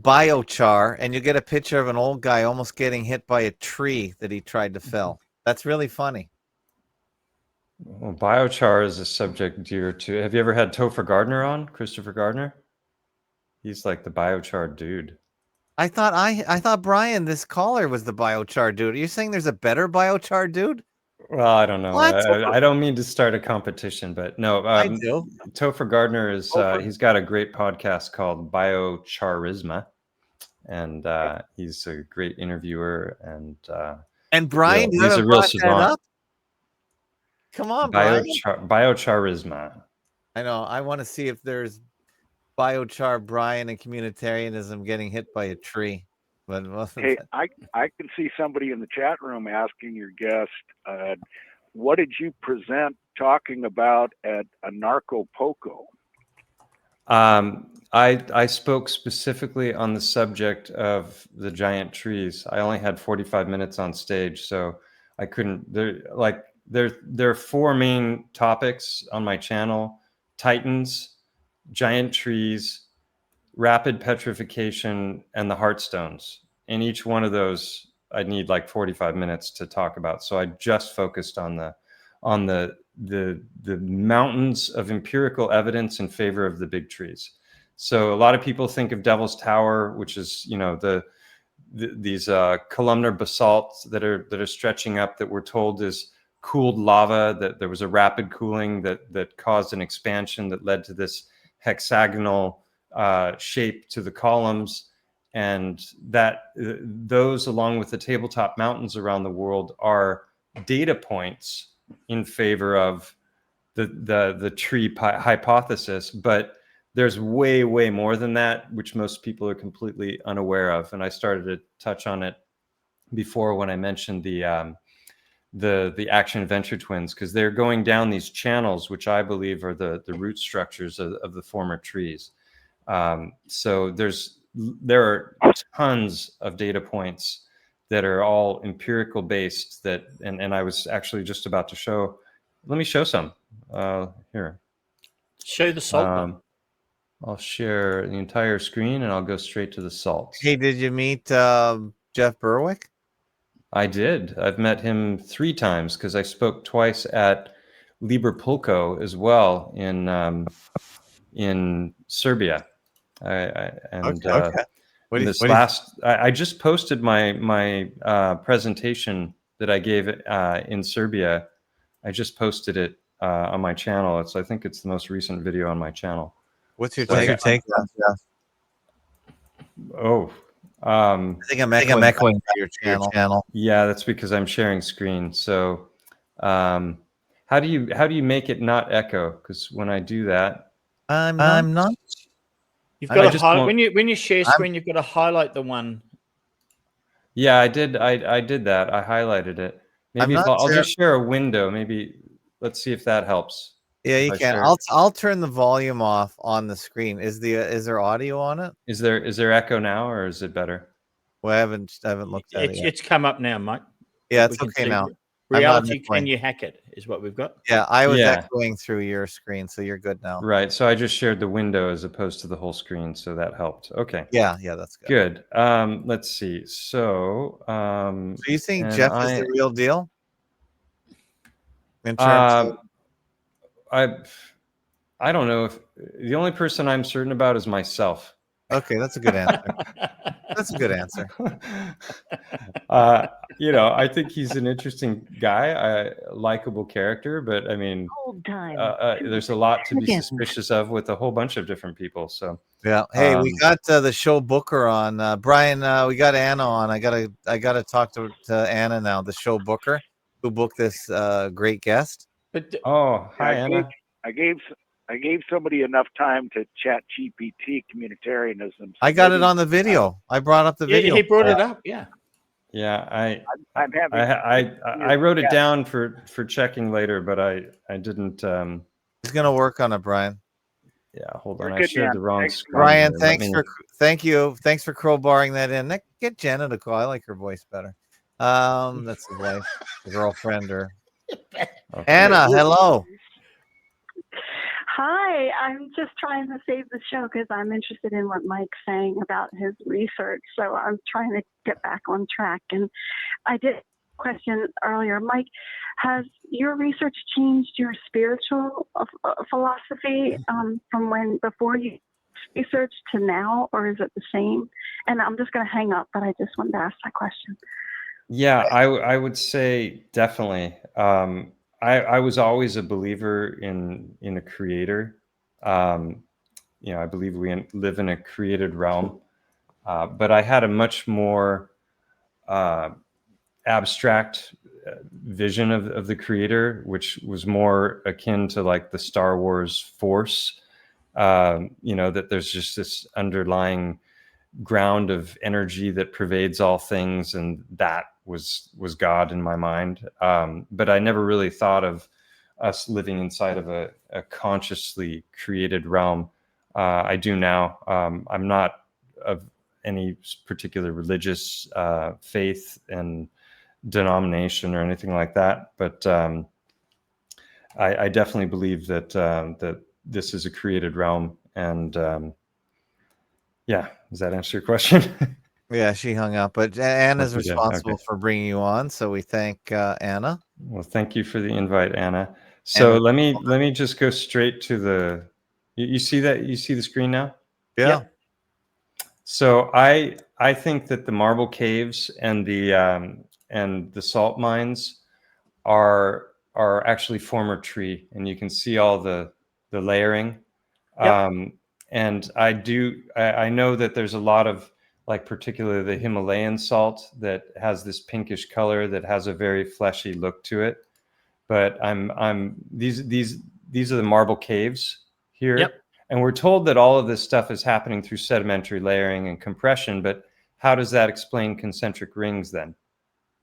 biochar, and you get a picture of an old guy almost getting hit by a tree that he tried to fell. That's really funny. Well, biochar is a subject dear to. Have you ever had Topher Gardner on? Christopher Gardner? He's like the biochar dude. I thought Brian, this caller, was the biochar dude. Are you saying there's a better biochar dude? Well, I don't know. I don't mean to start a competition, but no. I do. Topher Gardner is he's got a great podcast called Biocharisma, and he's a great interviewer. And Brian, he's a real savant. Come on, Brian. Biocharisma. I know. I want to see if there's biochar Brian and communitarianism getting hit by a tree. But Hey, I can see somebody in the chat room asking your guest, what did you present talking about at Anarcho-Poco? I spoke specifically on the subject of the giant trees. I only had 45 minutes on stage, so I couldn't. There are four main topics on my channel: titans, giant trees, rapid petrification, and the heartstones. And each one of those, I need like 45 minutes to talk about. So I just focused on the mountains of empirical evidence in favor of the big trees. So a lot of people think of Devil's Tower, which is, you know, these columnar basalts that are stretching up that we're told is cooled lava, that there was a rapid cooling that caused an expansion that led to this hexagonal shape to the columns, and that those, along with the tabletop mountains around the world, are data points in favor of the tree hypothesis. But there's way more than that, which most people are completely unaware of. And I started to touch on it before when I mentioned the action venture twins, because they're going down these channels, which I believe are the root structures of the former trees. So there are tons of data points that are all empirical based, that and I was actually just about to show. Let me show some here. Show the salt. I'll share the entire screen and I'll go straight to the salts. Hey, did you meet Jeff Berwick? I did. I've met him 3 times because I spoke twice at Librepolko as well in Serbia. Okay. I just posted my presentation that I gave in Serbia. I just posted it on my channel. I think it's the most recent video on my channel. What's your take on Jeff? Oh, I think I'm echoing your channel. Yeah, that's because I'm sharing screen. So, how do you make it not echo? Because when I do that, I'm not. You've got to highlight when you share screen. You've got to highlight the one. Yeah, I did. I did that. I highlighted it. Maybe I'll just share a window. Maybe let's see if that helps. Yeah, you can. I'll turn the volume off on the screen. Is there audio on it? Is there echo now, or is it better? Well, I haven't looked at it yet. It's come up now, Mike. Yeah, it's okay now. Reality, can you hack it? Is what we've got. Yeah, I was echoing through your screen, so you're good now. Right. So I just shared the window as opposed to the whole screen, so that helped. Okay. Yeah, that's good. Good. Let's see. So, so you think Jeff is the real deal? In terms of... I don't know, if the only person I'm certain about is myself. Okay, that's a good answer. That's a good answer. You know, I think he's an interesting guy, a likable character, but I mean, there's a lot to be suspicious of with a whole bunch of different people. So yeah. Hey, we got the show booker on. Brian, we got Anna on. I gotta talk to Anna now, the show booker who booked this great guest. But hi Anna. I gave somebody enough time to chat GPT communitarianism. So I got it on the video. I brought up the video. He brought it up. Yeah. Yeah, I'm having. I wrote it down for checking later, but I didn't. He's gonna work on it, Brian. Yeah, hold on. I shared the wrong screen. Brian, thanks for crowbarring that in. Get Jenna to call. I like her voice better. That's his wife, the girlfriend, or Anna. Hello. Hi, I'm just trying to save the show because I'm interested in what Mike's saying about his research. So I'm trying to get back on track. And I did a question earlier. Mike, has your research changed your spiritual philosophy from before you researched to now, or is it the same? And I'm just going to hang up, but I just wanted to ask that question. Yeah, I would say definitely. I was always a believer in a creator. You know, I believe we live in a created realm, but I had a much more abstract vision of the creator, which was more akin to like the Star Wars Force. That there's just this underlying ground of energy that pervades all things, and that was God in my mind. But I never really thought of us living inside of a consciously created realm. I do now. I'm not of any particular religious faith and denomination or anything like that, but I definitely believe that that this is a created realm. And yeah, does that answer your question? Yeah, she hung up, but Anna's Okay, responsible okay. for bringing you on, so we thank Anna. Well, thank you for the invite, Anna. So let me just go straight to the. You see that? You see the screen now? Yeah. Yep. So I think that the marble caves and the salt mines are actually former tree, and you can see all the layering. Yep. And I know that there's a lot of, like, particularly the Himalayan salt that has this pinkish color that has a very fleshy look to it. But these are the marble caves here. Yep. And we're told that all of this stuff is happening through sedimentary layering and compression, but how does that explain concentric rings then?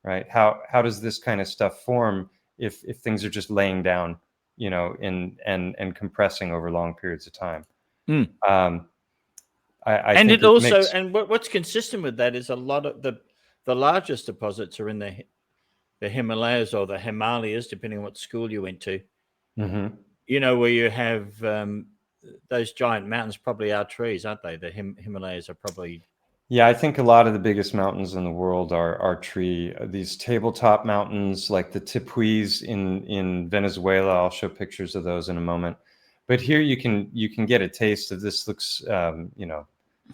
Right? How does this kind of stuff form if things are just laying down, and compressing over long periods of time? I And think it also, makes, and what's consistent with that is a lot of the largest deposits are in the Himalayas or the Himalayas, depending on what school you went to. Where you have those giant mountains probably are trees, aren't they? The Himalayas are probably. Yeah, I think a lot of the biggest mountains in the world are tree. These tabletop mountains, like the Tepuis in Venezuela. I'll show pictures of those in a moment. But here you can get a taste of this. Looks,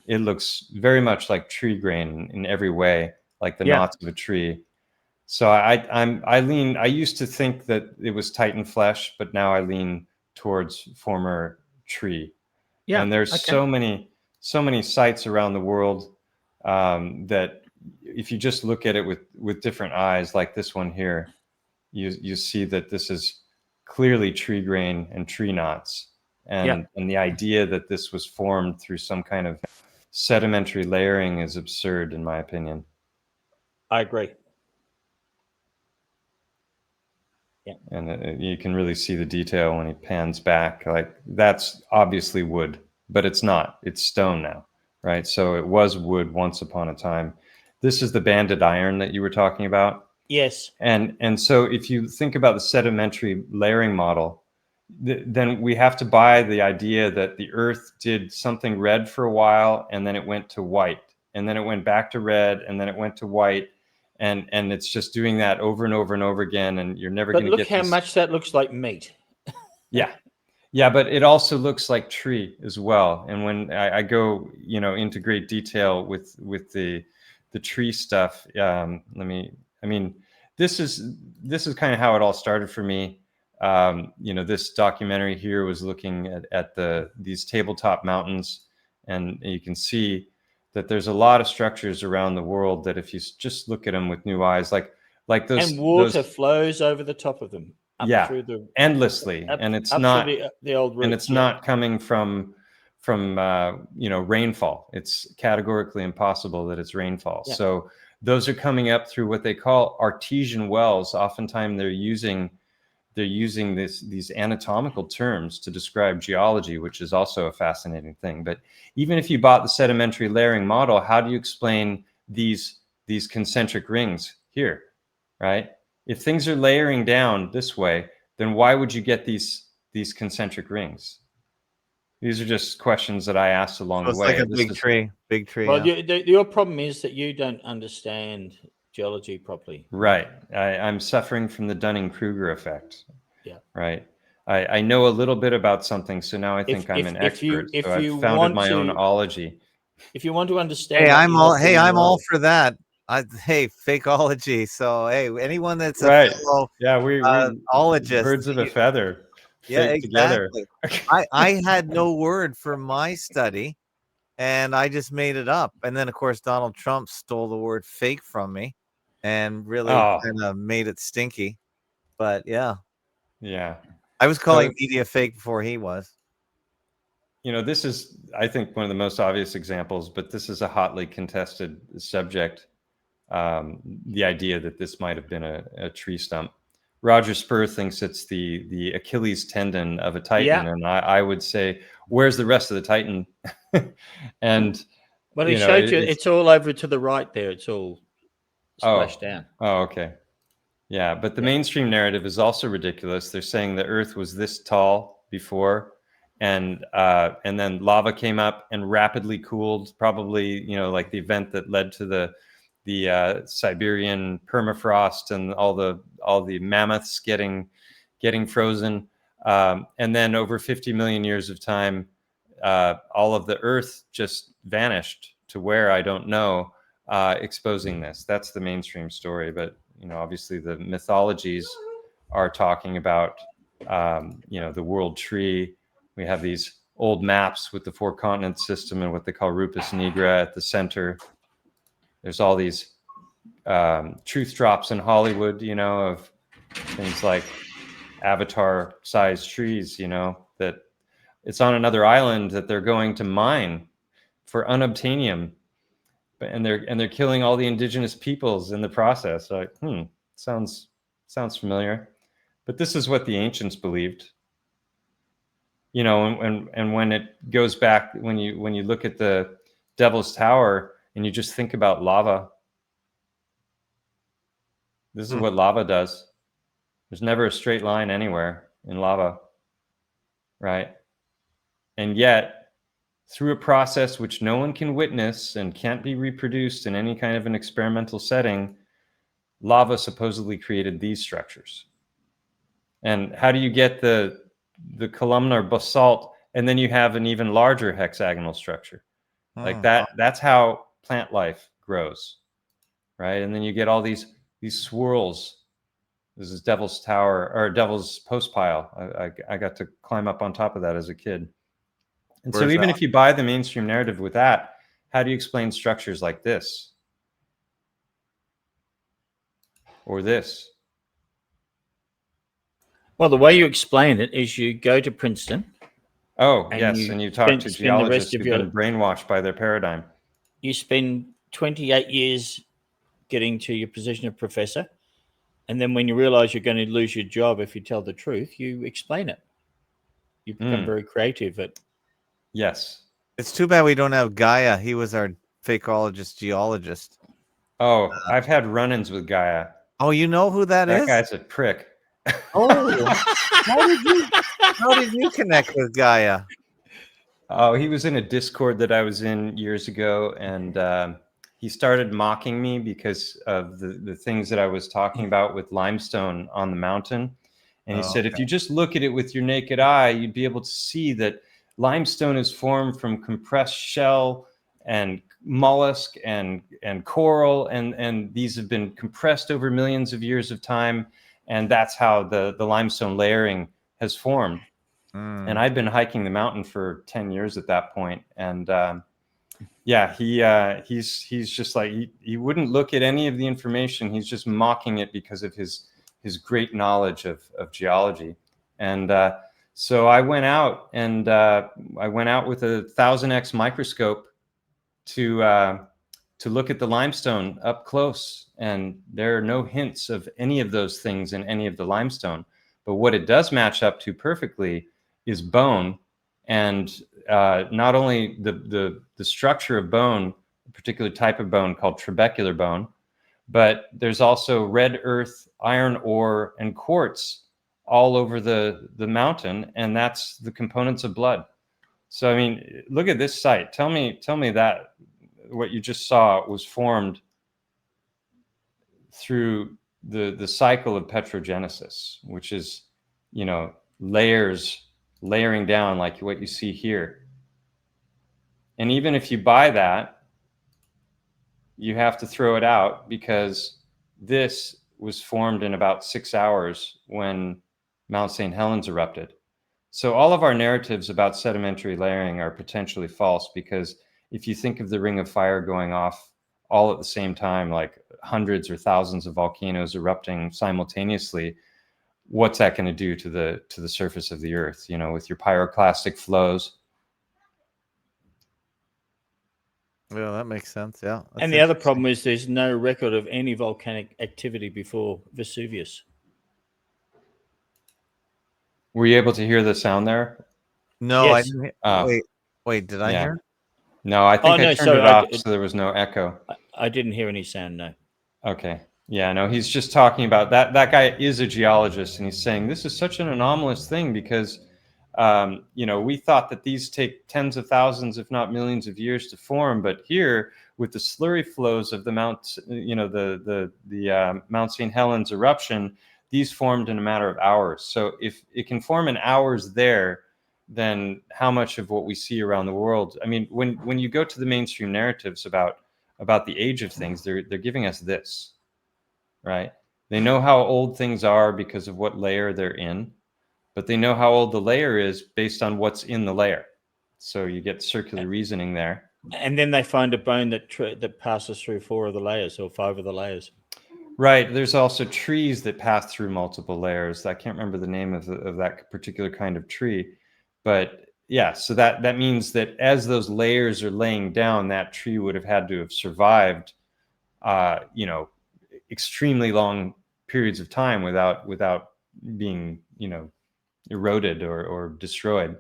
it looks very much like tree grain in every way, like the knots of a tree. So I used to think that it was Titan flesh, but now I lean towards former tree. Yeah. And there's so many sites around the world that if you just look at it with different eyes, like this one here, you see that this is clearly tree grain and tree knots. And the idea that this was formed through some kind of sedimentary layering is absurd, in my opinion. I agree. Yeah. And you can really see the detail when he pans back. Like, that's obviously wood, but it's not. It's stone now, right? So it was wood once upon a time. This is the banded iron that you were talking about. Yes. And so if you think about the sedimentary layering model, then we have to buy the idea that the Earth did something red for a while, and then it went to white, and then it went back to red, and then it went to white. And it's just doing that over and over and over again, and you're never going to get. But look how much that looks like meat. Yeah, but it also looks like tree as well. And when I go, into great detail with the tree stuff, this is kind of how it all started for me. This documentary here was looking at these tabletop mountains, and you can see that there's a lot of structures around the world that if you just look at them with new eyes, like those, and water flows over the top of them. Through endlessly, and it's not the old roots, and it's not coming from rainfall. It's categorically impossible that it's rainfall. Yeah. So those are coming up through what they call artesian wells. Oftentimes they're using these anatomical terms to describe geology, which is also a fascinating thing. But even if you bought the sedimentary layering model, how do you explain these concentric rings here, right? If things are layering down this way, then why would you get these concentric rings? These are just questions that I asked along the way. It's like a big tree. Well, your problem is that you don't understand geology properly. Right. I'm suffering from the Dunning-Kruger effect. Yeah. Right. I know a little bit about something, so now I think I'm an expert. So I've founded my own ology. If you want to understand, I'm all for that. Fakeology. So anyone that's right. a fellow we ologist, birds of a feather. Yeah, exactly. I had no word for my study, and I just made it up. And then, of course, Donald Trump stole the word fake from me. and really Oh. kind of made it stinky. But yeah, Yeah. I was calling So- media fake before he was. This is, I think, one of the most obvious examples, but this is a hotly contested subject. The idea that this might have been a tree stump. Roger Spur thinks it's the Achilles tendon of a Titan, and I would say, where's the rest of the Titan? And Well, he showed you. It's all over to the right there. It's all splashed down. Oh, okay. Yeah, but the mainstream narrative is also ridiculous. They're saying the Earth was this tall before, and then lava came up and rapidly cooled. Probably, like the event that led to the Siberian permafrost and all the mammoths getting frozen. And then over 50 million years of time, all of the Earth just vanished to where I don't know, exposing this. That's the mainstream story, but obviously the mythologies are talking about, the world tree. We have these old maps with the 4 continent system and what they call Rupus nigra at the center. There's all these truth drops in Hollywood, of things like Avatar-sized trees, that it's on another island that they're going to mine for unobtainium. And they're killing all the indigenous peoples in the process. Like, sounds familiar. But this is what the ancients believed. And when it goes back, when you look at the Devil's Tower and you just think about lava, this is what lava does. There's never a straight line anywhere in lava, right? And yet, through a process which no one can witness and can't be reproduced in any kind of an experimental setting, lava supposedly created these structures. And how do you get the columnar basalt, and then you have an even larger hexagonal structure? Like that's how plant life grows, right? And then you get all these swirls. This is Devil's Tower, or Devil's Postpile. I got to climb up on top of that as a kid. And so even if you buy the mainstream narrative with that, how do you explain structures like this? Or this? Well, the way you explain it is you go to Princeton. Oh, yes, and you talk to geologists who've been brainwashed by their paradigm. You spend 28 years getting to your position of professor, and then when you realize you're going to lose your job if you tell the truth, you explain it. You become very creative at... Yes. It's too bad we don't have Gaia. He was our fakeologist geologist. Oh, I've had run-ins with Gaia. Oh, you know who that is? That guy's a prick. Oh, how did you connect with Gaia? Oh, he was in a Discord that I was in years ago, and he started mocking me because of the things that I was talking about with limestone on the mountain. And he said, if you just look at it with your naked eye, you'd be able to see that limestone is formed from compressed shell and mollusk and coral, and these have been compressed over millions of years of time, and that's how the limestone layering has formed. And I'd been hiking the mountain for 10 years at that point, and he's just like, he wouldn't look at any of the information. He's just mocking it because of his great knowledge of geology. And so I went out with a 1000x microscope to look at the limestone up close, and there are no hints of any of those things in any of the limestone. But what it does match up to perfectly is bone, and not only the structure of bone, a particular type of bone called trabecular bone, but there's also red earth, iron ore, and quartz all over the mountain, and that's the components of blood. So I mean, look at this site. Tell me that what you just saw was formed through the cycle of petrogenesis, which is, layering down like what you see here. And even if you buy that, you have to throw it out, because this was formed in about 6 hours when Mount St. Helens erupted. So all of our narratives about sedimentary layering are potentially false, because if you think of the ring of fire going off all at the same time, like hundreds or thousands of volcanoes erupting simultaneously, what's that going to do to the surface of the Earth? You know, with your pyroclastic flows. Yeah, that makes sense. Yeah. And the other problem is there's no record of any volcanic activity before Vesuvius. Were you able to hear the sound there? No, Yes. I didn't. Wait, did I hear? No, I think no, I turned sorry, it off so there was no echo. I didn't hear any sound, no. Okay. Yeah, no, he's just talking about that. That guy is a geologist, and he's saying this is such an anomalous thing because, you know, we thought that these take tens of thousands, if not millions of years to form. But here, with the slurry flows of the Mount, you know, the Mount St. Helens eruption, these formed in a matter of hours. So if it can form in hours there, then how much of what we see around the world? I mean, when you go to the mainstream narratives about the age of things, they're giving us this, right? They know how old things are because of what layer they're in, but they know how old the layer is based on what's in the layer. So you get circular reasoning there. And then they find a bone that passes through 4 of the layers or 5 of the layers. Right. There's also trees that pass through multiple layers. I can't remember the name of that particular kind of tree, but yeah. So that means that as those layers are laying down, that tree would have had to have survived, you know, extremely long periods of time without being, you know, eroded or destroyed.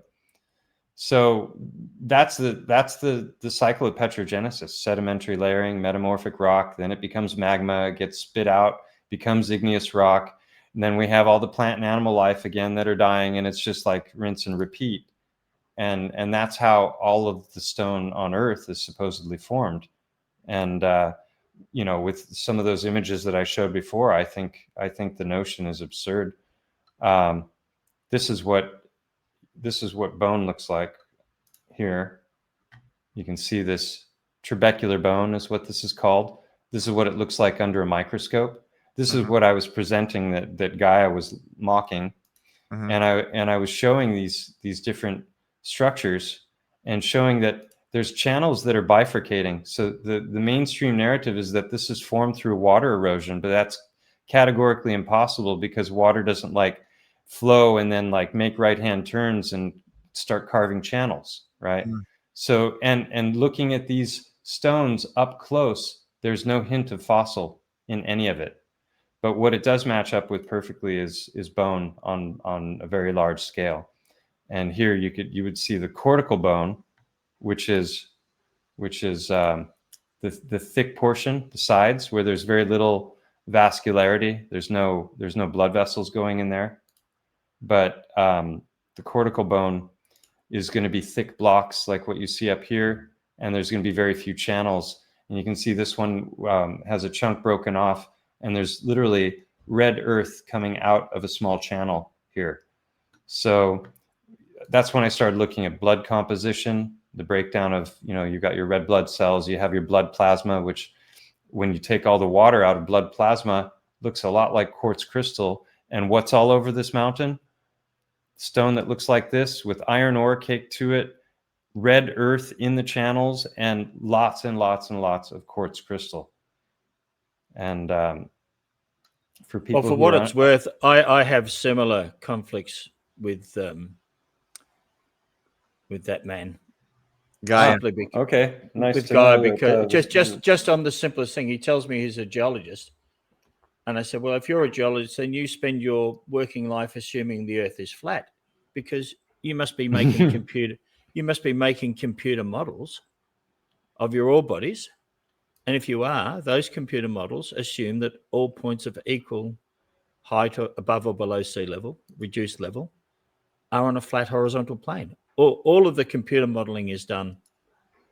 So that's the cycle of petrogenesis: sedimentary layering, metamorphic rock, then it becomes magma, it gets spit out, becomes igneous rock, and then we have all the plant and animal life again that are dying, and it's just like rinse and repeat. And that's how all of the stone on Earth is supposedly formed. And you know, with some of those images that I showed before, I think the notion is absurd. This is what bone looks like here. You can see this trabecular bone is what this is called. This is what it looks like under a microscope. This is what I was presenting that Gaia was mocking. And I was showing these different structures and showing that there's channels that are bifurcating. So the mainstream narrative is that this is formed through water erosion, but that's categorically impossible because water doesn't like flow and then like make right-hand turns and start carving channels, right? So and looking at these stones up close, there's no hint of fossil in any of it. But what it does match up with perfectly is bone on a very large scale. And here you would see the cortical bone, which is the thick portion, the sides, where there's very little vascularity. There's no blood vessels going in there. But the cortical bone is going to be thick blocks like what you see up here, and there's going to be very few channels. And you can see this one has a chunk broken off, and there's literally red earth coming out of a small channel here. So that's when I started looking at blood composition, the breakdown of, you know, you've got your red blood cells, you have your blood plasma, which when you take all the water out of blood plasma, looks a lot like quartz crystal. And what's all over this mountain? Stone that looks like this with iron ore caked to it, red earth in the channels, and lots and lots and lots of quartz crystal. And for people, well, for what it's worth, I have similar conflicts with that man, Guy. Okay, nice with to Guy, know because that, just on the simplest thing, he tells me he's a geologist, and I said, well, if you're a geologist, then you spend your working life assuming the Earth is flat, because you must be making computer models of your ore bodies. And if you are, those computer models assume that all points of equal height above or below sea level, reduced level, are on a flat horizontal plane. All of the computer modeling is done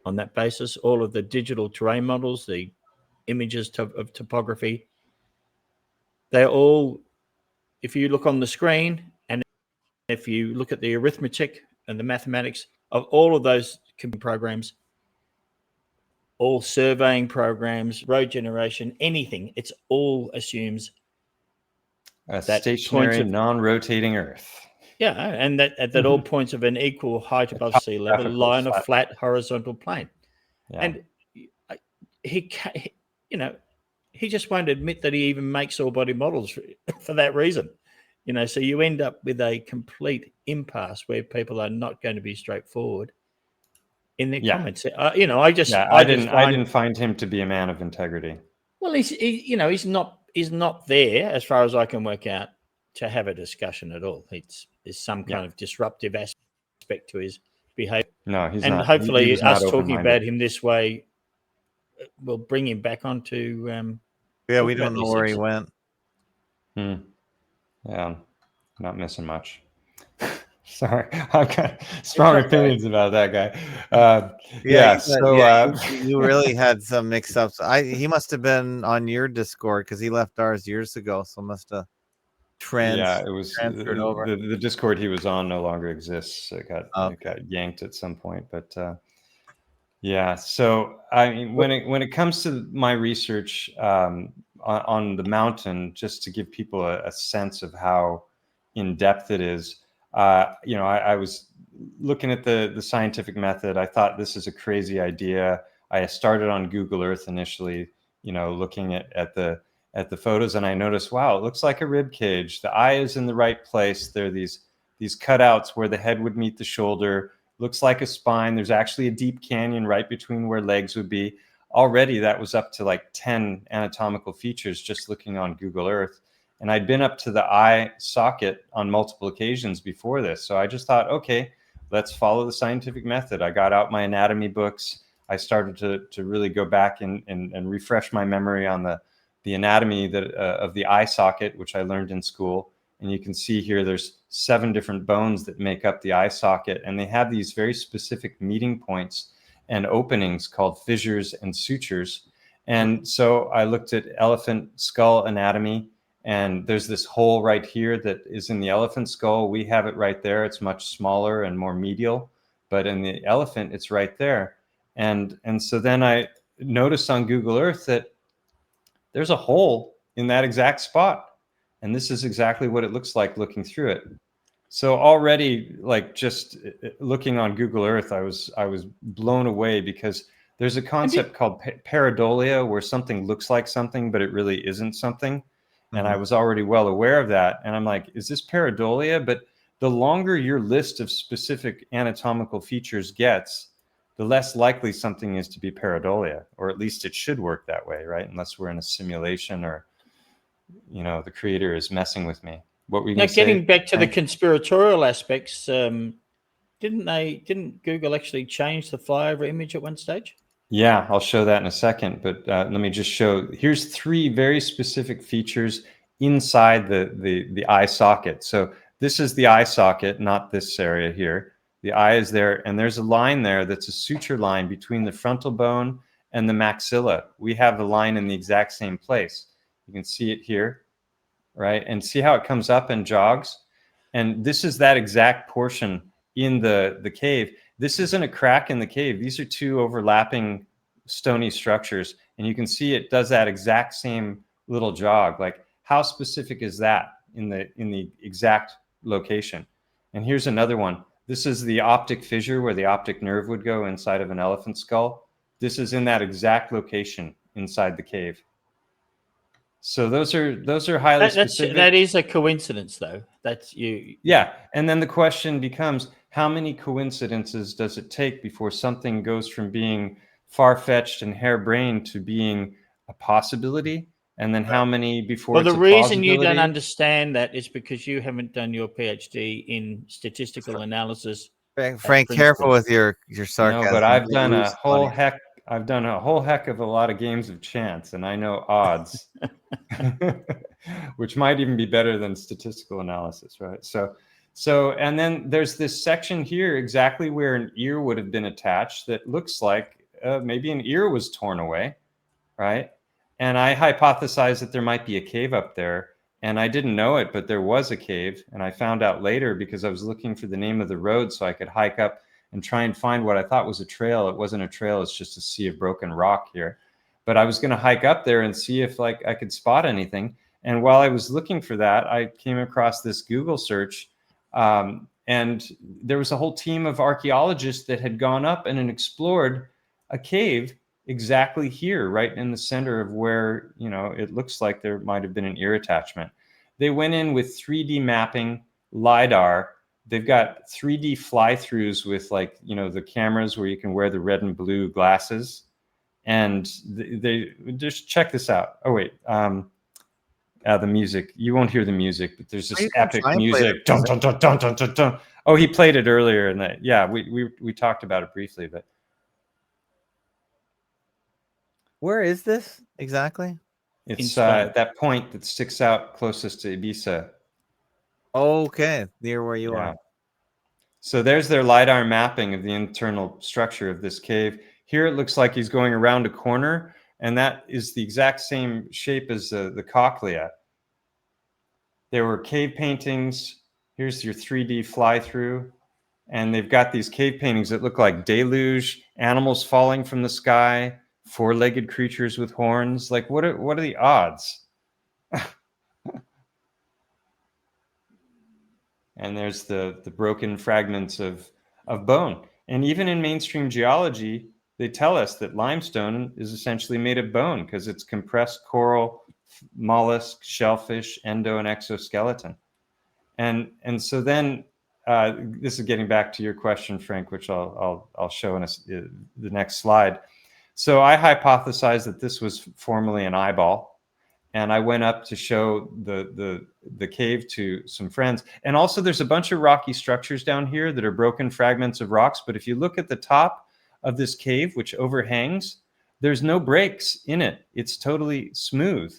on that basis. All of the digital terrain models, the images of topography, they're all, if you look on the screen and if you look at the arithmetic and the mathematics of all of those computer programs, all surveying programs, road generation, anything, it's all assumes a stationary, non-rotating Earth. Yeah, and that all points of an equal height above sea level lie on a flat horizontal plane. Yeah. And he, you know, he just won't admit that he even makes ore body models for that reason. So you end up with a complete impasse where people are not going to be straightforward in their comments. I didn't find him to be a man of integrity. Well, he's not there, as far as I can work out, to have a discussion at all. There's some kind of disruptive aspect to his behavior. No, he's and not. Hopefully, he was not us talking open-minded. about him this way will bring him back onto. Yeah, we don't know where he went. Yeah, I'm not missing much. Sorry, I've got strong opinions about that guy. You really had some mix-ups. He must have been on your Discord because he left ours years ago, so must have it was transferred over. The Discord he was on no longer exists. It got yanked at some point, but so I mean, when it comes to my research on the mountain, just to give people a sense of how in depth it is, I was looking at the scientific method. I thought this is a crazy idea. I started on Google Earth initially, looking at the photos, and I noticed, wow, it looks like a rib cage. The eye is in the right place. There are these cutouts where the head would meet the shoulder. Looks like a spine. There's actually a deep canyon right between where legs would be. Already that was up to like 10 anatomical features just looking on Google Earth. And I'd been up to the eye socket on multiple occasions before this. So I just thought, okay, let's follow the scientific method. I got out my anatomy books. I started to really go back and refresh my memory on the anatomy of the eye socket, which I learned in school. And you can see here, there's 7 different bones that make up the eye socket. And they have these very specific meeting points and openings called fissures and sutures. And so I looked at elephant skull anatomy, and there's this hole right here that is in the elephant skull. We have it right there. It's much smaller and more medial, but in the elephant, it's right there. And so then I noticed on Google Earth that there's a hole in that exact spot. And this is exactly what it looks like looking through it. So already, like, just looking on Google Earth, I was blown away, because there's a concept called pareidolia, where something looks like something, but it really isn't something. And I was already well aware of that. And I'm like, is this pareidolia? But the longer your list of specific anatomical features gets, the less likely something is to be pareidolia, or at least it should work that way, right? Unless we're in a simulation, or the creator is messing with me. What were you going to say? Getting back to the conspiratorial aspects, didn't Google actually change the flyover image at one stage? Yeah, I'll show that in a second, but let me just show. Here's 3 very specific features inside the eye socket. So this is the eye socket, not this area here. The eye is there, and there's a line there that's a suture line between the frontal bone and the maxilla. We have the line in the exact same place. You can see it here, right? And see how it comes up and jogs? And this is that exact portion in the cave. This isn't a crack in the cave. These are 2 overlapping stony structures. And you can see it does that exact same little jog. Like, how specific is that in the exact location? And here's another one. This is the optic fissure where the optic nerve would go inside of an elephant skull. This is in that exact location inside the cave. So those are highly specific. That is a coincidence, though. That's you. Yeah, and then the question becomes, how many coincidences does it take before something goes from being far-fetched and harebrained to being a possibility? And then how many before? Well, it's the a reason you don't plausibility? understand that is because you haven't done your PhD in statistical analysis. Frank, careful with your sarcasm. No, but I've done a whole heck of a lot of games of chance, and I know odds, which might even be better than statistical analysis, right? So, and then there's this section here exactly where an ear would have been attached that looks like maybe an ear was torn away, right? And I hypothesized that there might be a cave up there, and I didn't know it, but there was a cave, and I found out later because I was looking for the name of the road so I could hike up and try and find what I thought was a trail. It wasn't a trail, it's just a sea of broken rock here. But I was going to hike up there and see if I could spot anything. And while I was looking for that, I came across this Google search, and there was a whole team of archaeologists that had gone up and explored a cave exactly here, right in the center of where, you know, it looks like there might have been an ear attachment. They went in with 3D mapping, LiDAR. They've got 3D fly-throughs with, like, you know, the cameras where you can wear the red and blue glasses. And they just check this out. Oh, wait. The music. You won't hear the music, but there's this You can epic try and play the music. Dun, dun, dun, dun, dun, dun, dun. Oh, he played it earlier, and that. Yeah, we talked about it briefly, but Where is this exactly? it's Spain. that point that sticks out closest to Ibiza. Okay, near where you Yeah. are. So there's their LiDAR mapping of the internal structure of this cave. Here it looks like he's going around a corner, and that is the exact same shape as the cochlea. There were cave paintings. Here's your 3D fly-through. And they've got these cave paintings that look like deluge, animals falling from the sky, four-legged creatures with horns. Like, what are the odds? And there's the broken fragments of bone. And even in mainstream geology, they tell us that limestone is essentially made of bone because it's compressed coral, mollusk, shellfish, endo, and exoskeleton. And so then this is getting back to your question, Frank, which I'll show in the next slide. So I hypothesized that this was formerly an eyeball, and I went up to show the cave to some friends. And also, there's a bunch of rocky structures down here that are broken fragments of rocks. But if you look at the top of this cave, which overhangs, there's no breaks in it. It's totally smooth.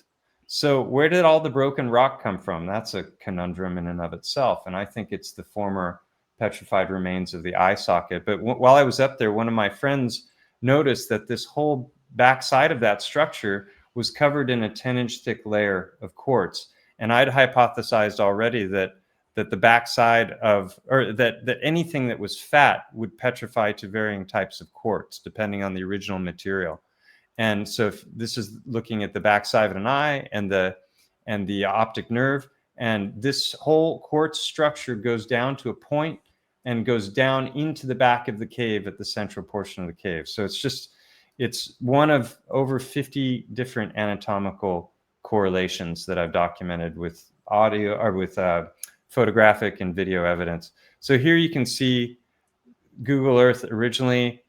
So where did all the broken rock come from? That's a conundrum in and of itself. And I think it's the former petrified remains of the eye socket. But while I was up there, one of my friends noticed that this whole backside of that structure was covered in a 10-inch thick layer of quartz. And I'd hypothesized already that the backside of, or that anything that was fat would petrify to varying types of quartz, depending on the original material. And so if this is looking at the backside of an eye and the optic nerve, and this whole quartz structure goes down to a point and goes down into the back of the cave at the central portion of the cave. So it's one of over 50 different anatomical correlations that I've documented with audio or with photographic and video evidence. So here you can see Google Earth originally.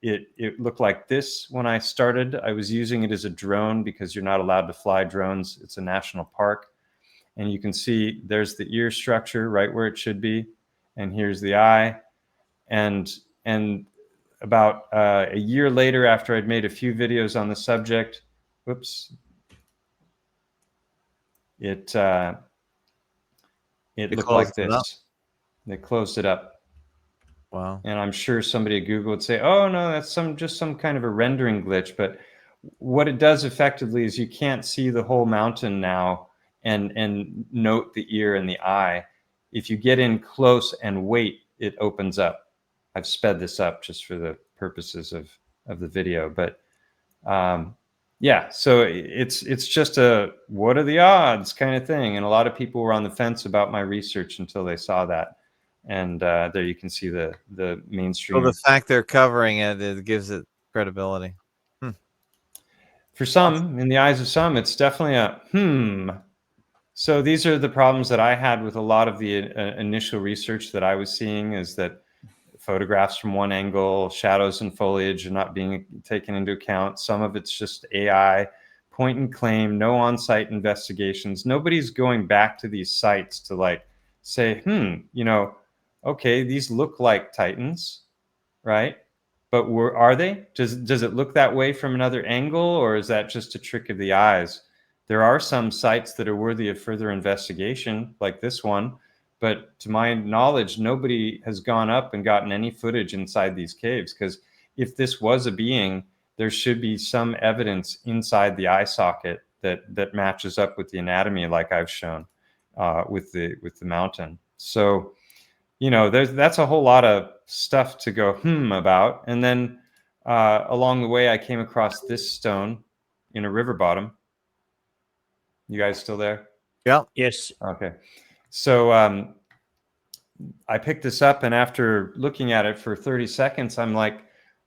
It looked like this when I started. I was using it as a drone because you're not allowed to fly drones. It's a national park. And you can see there's the ear structure right where it should be. And here's the eye. And about a year later, after I'd made a few videos on the subject, whoops, it looked like this. They closed it up. Wow. And I'm sure somebody at Google would say, oh, no, that's just some kind of a rendering glitch. But what it does effectively is you can't see the whole mountain now and note the ear and the eye. If you get in close and wait, it opens up. I've sped this up just for the purposes of the video. But yeah, so it's just a what are the odds kind of thing. And a lot of people were on the fence about my research until they saw that. And there you can see the mainstream. So the fact they're covering it gives it credibility. For some, in the eyes of some, it's definitely a So these are the problems that I had with a lot of the initial research that I was seeing, is that photographs from one angle, shadows and foliage are not being taken into account. Some of it's just AI, point and claim, no on-site investigations. Nobody's going back to these sites to like say, okay, these look like Titans, right? But are they? Does it look that way from another angle, or is that just a trick of the eyes? There are some sites that are worthy of further investigation, like this one, but to my knowledge, nobody has gone up and gotten any footage inside these caves, because if this was a being, there should be some evidence inside the eye socket that matches up with the anatomy, like I've shown with the mountain. So, that's a whole lot of stuff to go about. And then along the way, I came across this stone in a river bottom. You guys still there? Yeah. Yes. Okay. So I picked this up, and after looking at it for 30 seconds, I'm like,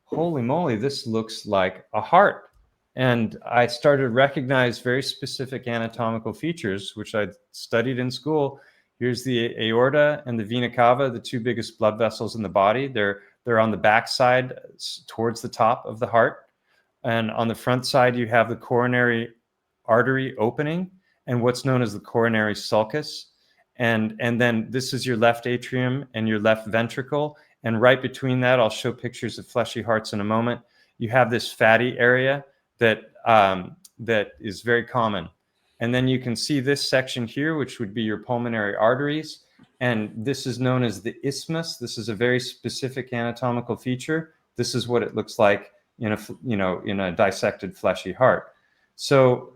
holy moly, this looks like a heart. And I started to recognize very specific anatomical features, which I'd studied in school. Here's the aorta and the vena cava, the two biggest blood vessels in the body. They're on the back side towards the top of the heart. And on the front side, you have the coronary artery opening and what's known as the coronary sulcus. And then this is your left atrium and your left ventricle. And right between that, I'll show pictures of fleshy hearts in a moment. You have this fatty area that is very common. And then you can see this section here, which would be your pulmonary arteries. And this is known as the isthmus. This is a very specific anatomical feature. This is what it looks like in a dissected fleshy heart. So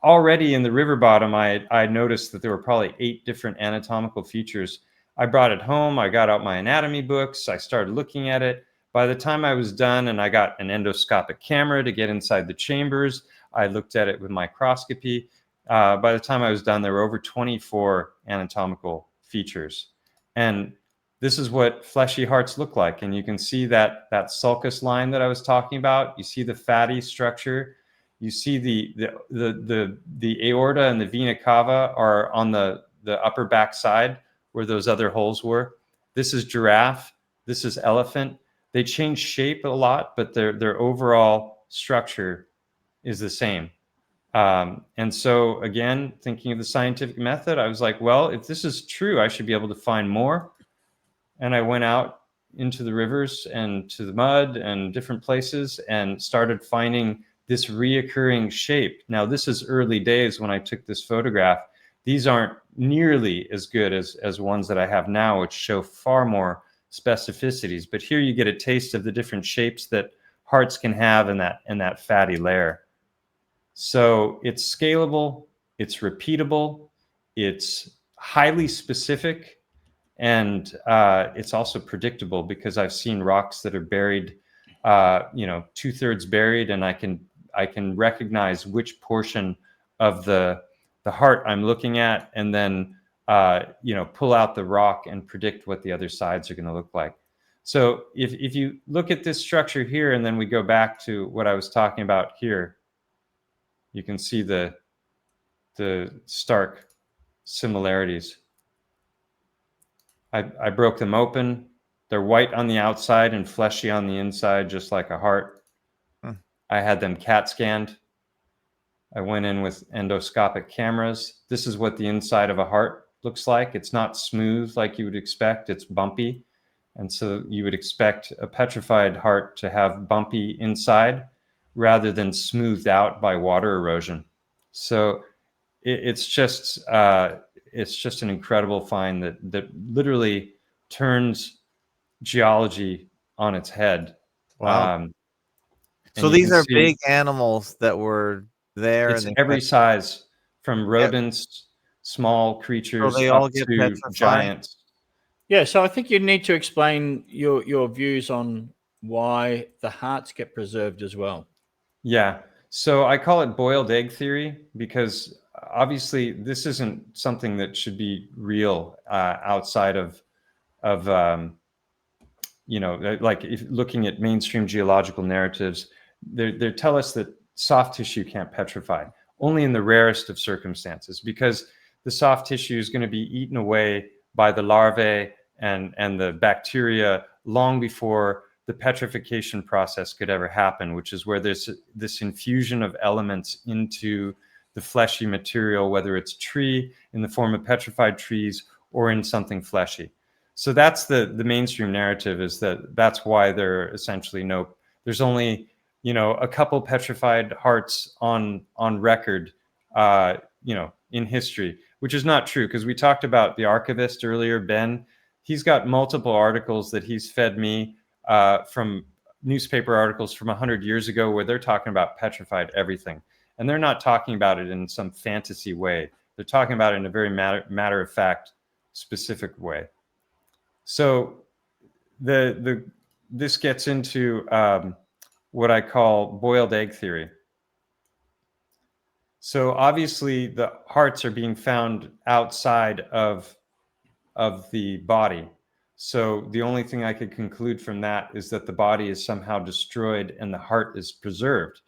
already in the river bottom, I noticed that there were probably 8 different anatomical features. I brought it home. I got out my anatomy books. I started looking at it. By the time I was done and I got an endoscopic camera to get inside the chambers, I looked at it with microscopy. By the time I was done, there were over 24 anatomical features. And this is what fleshy hearts look like. And you can see that sulcus line that I was talking about. You see the fatty structure. You see the aorta and the vena cava are on the upper back side where those other holes were. This is giraffe. This is elephant. They change shape a lot, but their overall structure is the same. And so again, thinking of the scientific method, I was like, well, if this is true, I should be able to find more. And I went out into the rivers and to the mud and different places and started finding this reoccurring shape. Now, this is early days when I took this photograph. These aren't nearly as good as ones that I have now, which show far more specificities. But here you get a taste of the different shapes that hearts can have in that fatty layer. So it's scalable, it's repeatable, it's highly specific, and it's also predictable because I've seen rocks that are buried, 2/3 buried, and I can recognize which portion of the heart I'm looking at, and then pull out the rock and predict what the other sides are going to look like. So if you look at this structure here, and then we go back to what I was talking about here, you can see the stark similarities. I broke them open. They're white on the outside and fleshy on the inside, just like a heart. I had them CAT scanned. I went in with endoscopic cameras. This is what the inside of a heart looks like. It's not smooth like you would expect. It's bumpy. And so you would expect a petrified heart to have bumpy inside rather than smoothed out by water erosion. So it's just an incredible find that literally turns geology on its head. Wow. So these are big animals that were there. It's every size, from rodents, small creatures, so they all up get to petrified? giants. Yeah, so I think you need to explain your views on why the hearts get preserved as well. Yeah, so I call it boiled egg theory because obviously this isn't something that should be real outside of like if looking at mainstream geological narratives, they tell us that soft tissue can't petrify, only in the rarest of circumstances, because the soft tissue is going to be eaten away by the larvae and the bacteria long before the petrification process could ever happen, which is where there's this infusion of elements into the fleshy material, whether it's tree in the form of petrified trees or in something fleshy. So that's the mainstream narrative, is that's why there's only a couple petrified hearts on record in history, which is not true, because we talked about the archivist earlier, Ben. He's got multiple articles that he's fed me from newspaper articles from 100 years ago where they're talking about petrified everything, and they're not talking about it in some fantasy way. They're talking about it in a very matter of fact, specific way. So this gets into what I call boiled egg theory. So obviously the hearts are being found outside of the body. So the only thing I could conclude from that is that the body is somehow destroyed and the heart is preserved.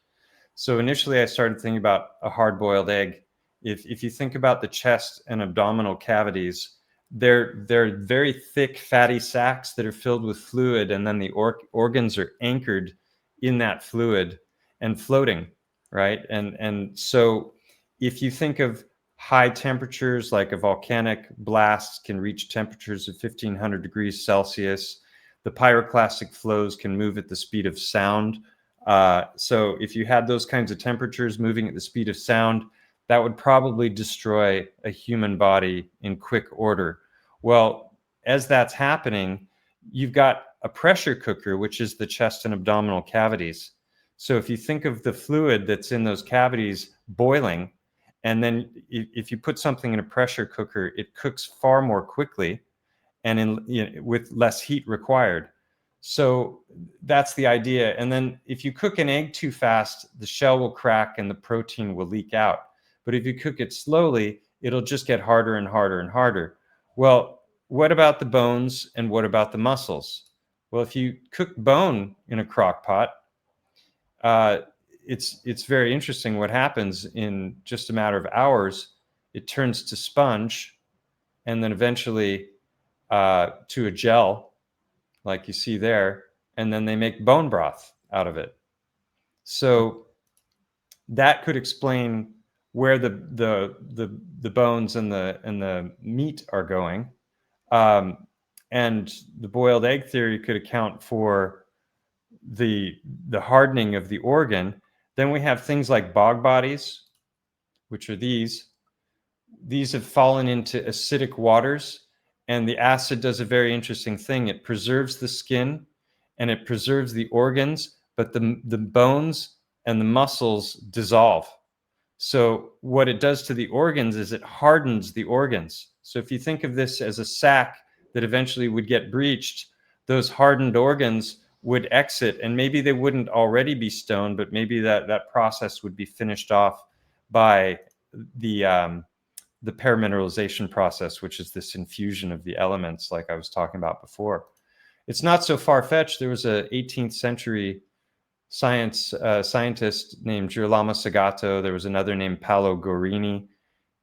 So initially I started thinking about a hard-boiled egg. If you think about the chest and abdominal cavities, they're very thick, fatty sacs that are filled with fluid, and then the organs are anchored in that fluid and floating, right? And so if you think of high temperatures, like a volcanic blast can reach temperatures of 1500 degrees Celsius, the pyroclastic flows can move at the speed of sound. So if you had those kinds of temperatures moving at the speed of sound, that would probably destroy a human body in quick order. Well, as that's happening, you've got a pressure cooker, which is the chest and abdominal cavities. So if you think of the fluid that's in those cavities boiling, and then if you put something in a pressure cooker, it cooks far more quickly and with less heat required. So that's the idea. And then if you cook an egg too fast, the shell will crack and the protein will leak out. But if you cook it slowly, it'll just get harder and harder and harder. Well, what about the bones and what about the muscles? Well, if you cook bone in a crock pot, it's very interesting what happens in just a matter of hours. It turns to sponge and then eventually to a gel, like you see there, and then they make bone broth out of it. So that could explain where the bones and the meat are going. And the boiled egg theory could account for the hardening of the organ. Then we have things like bog bodies, which are these. These have fallen into acidic waters, and the acid does a very interesting thing. It preserves the skin and it preserves the organs, but the bones and the muscles dissolve. So what it does to the organs is it hardens the organs. So if you think of this as a sac that eventually would get breached, those hardened organs would exit, and maybe they wouldn't already be stone, but maybe that process would be finished off by the paramineralization process, which is this infusion of the elements like I was talking about before. It's not so far-fetched. There was a 18th century scientist named Girolamo Sagato. There was another named Paolo Guarini.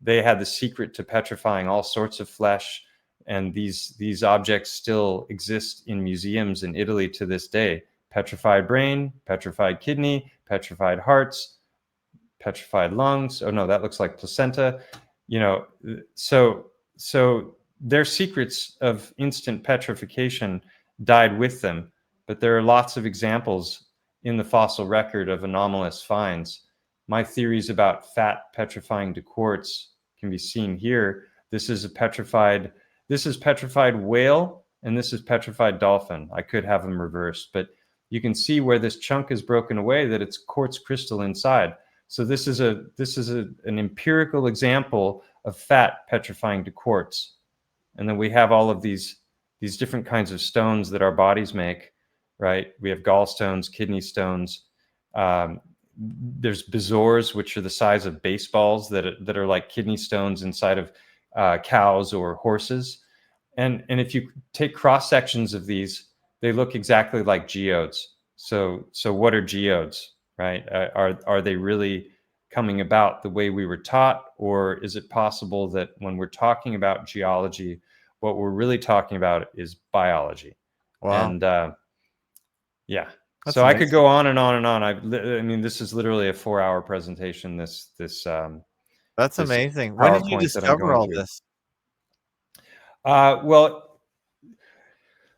They had the secret to petrifying all sorts of flesh, and these objects still exist in museums in Italy to this day. Petrified brain, petrified kidney, petrified hearts, petrified lungs. Oh no, that looks like placenta. You know, so their secrets of instant petrification died with them, but there are lots of examples in the fossil record of anomalous finds. My theories about fat petrifying to quartz can be seen here. This is petrified whale, and this is petrified dolphin. I could have them reversed, but you can see where this chunk is broken away, that it's quartz crystal inside. So this is an empirical example of fat petrifying to quartz. And then we have all of these different kinds of stones that our bodies make, right? We have gallstones, kidney stones. There's bezoars, which are the size of baseballs that are like kidney stones inside of cows or horses. And if you take cross sections of these, they look exactly like geodes. So what are geodes, right? Are they really coming about the way we were taught, or is it possible that when we're talking about geology, what we're really talking about is biology? Wow. And yeah. That's so amazing. I could go on and on and on. I mean, this is literally a 4-hour presentation. That's amazing. When did you PowerPoint discover all this? Well,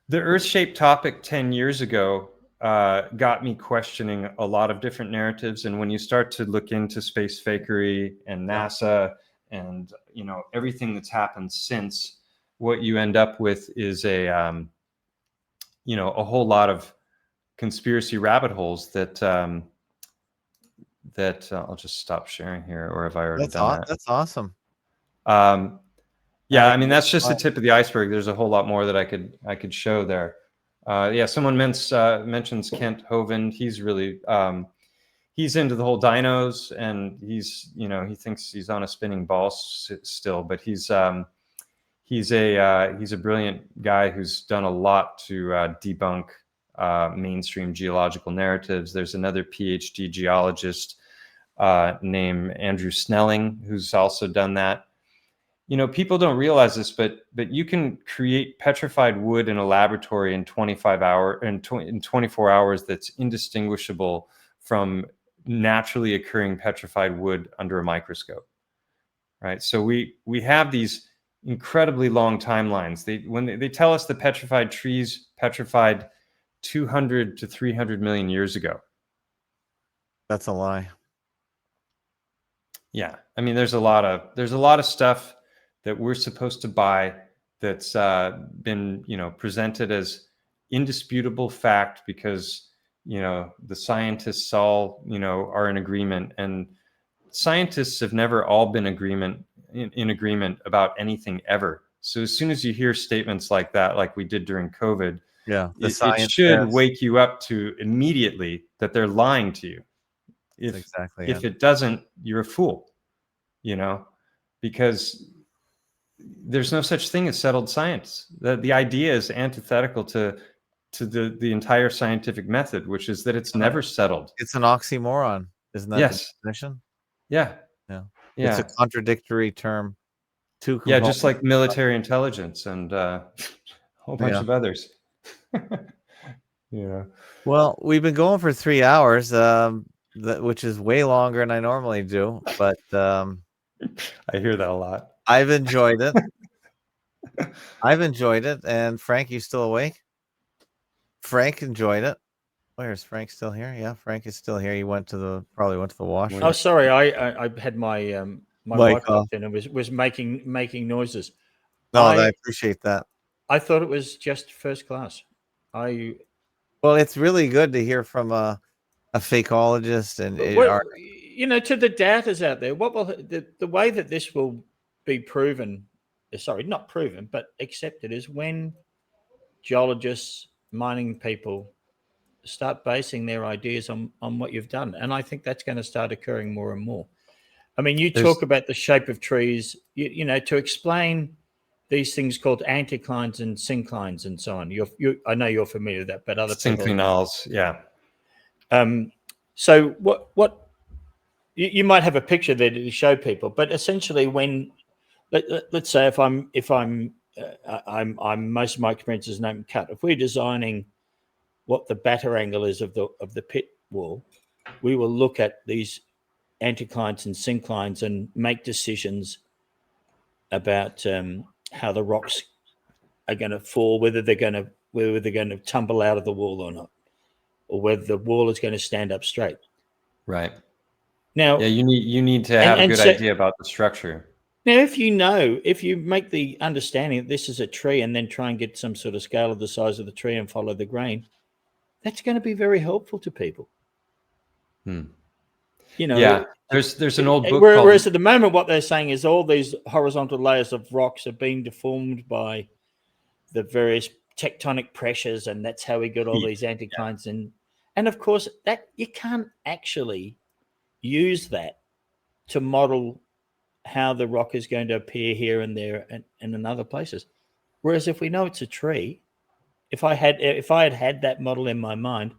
the Earth-shaped topic 10 years ago got me questioning a lot of different narratives. And when you start to look into space fakery and NASA and everything that's happened since, what you end up with is a whole lot of conspiracy rabbit holes that I'll just stop sharing here, or have I already done that? That's awesome. Yeah, I mean, that's just the tip of the iceberg. There's a whole lot more that I could show there. Yeah, someone mentions Kent Hovind. He's really he's into the whole dinos, and he thinks he's on a spinning ball still, but he's He's a brilliant guy who's done a lot to debunk mainstream geological narratives. There's another PhD geologist named Andrew Snelling who's also done that. You know, people don't realize this, but you can create petrified wood in a laboratory in 24 hours that's indistinguishable from naturally occurring petrified wood under a microscope, right? So we have these incredibly long timelines. When they tell us the petrified trees petrified 200 to 300 million years ago. That's a lie. Yeah, I mean, there's a lot of stuff that we're supposed to buy that's been, you know, presented as indisputable fact because, you know, the scientists all, you know, are in agreement, and scientists have never all been in agreement about anything ever. So as soon as you hear statements like that, like we did during COVID, Yeah, it should wake you up to immediately that they're lying to you. If it doesn't, you're a fool, you know, because there's no such thing as settled science. The idea is antithetical to the entire scientific method, which is that it's never settled. It's an oxymoron, isn't that the definition? Yeah. Yeah. Yeah. It's a contradictory term. Yeah, just like military intelligence and a whole bunch of others. Yeah. Well, we've been going for 3 hours, which is way longer than I normally do, but I hear that a lot. I've enjoyed it. And Frank, you still awake? Frank enjoyed it. Where is Frank still here? Yeah, Frank is still here. He probably went to the washroom. Oh, sorry, I had my my mic off and it was making noises. No, I appreciate that. I thought it was just first class. Well, it's really good to hear from a fakeologist and you know, to the doubters out there, what will the way that this will be proven? Sorry, not proven, but accepted is when geologists, mining people start basing their ideas on what you've done, and I think that's going to start occurring more and more. I mean, you talk about the shape of trees, you know, to explain these things called anticlines and synclines and so on. I know you're familiar with that, but other people. Synclinals, yeah. So what you might have a picture there to show people, but essentially, when let's say if I'm most of my experience is an open cut. If we're designing what the batter angle is of the pit wall, we will look at these anticlines and synclines and make decisions about how the rocks are going to fall, whether they're going to tumble out of the wall or not, or whether the wall is going to stand up straight. Right. Now, yeah, you need to have a good idea about the structure. Now, if you make the understanding that this is a tree and then try and get some sort of scale of the size of the tree and follow the grain, that's going to be very helpful to people. You know, yeah, there's an old book whereas at the moment what they're saying is all these horizontal layers of rocks are being deformed by the various tectonic pressures, and that's how we got all these anticlines. And of course that you can't actually use that to model how the rock is going to appear here and there and in other places. Whereas if we know it's a tree, if I had that model in my mind,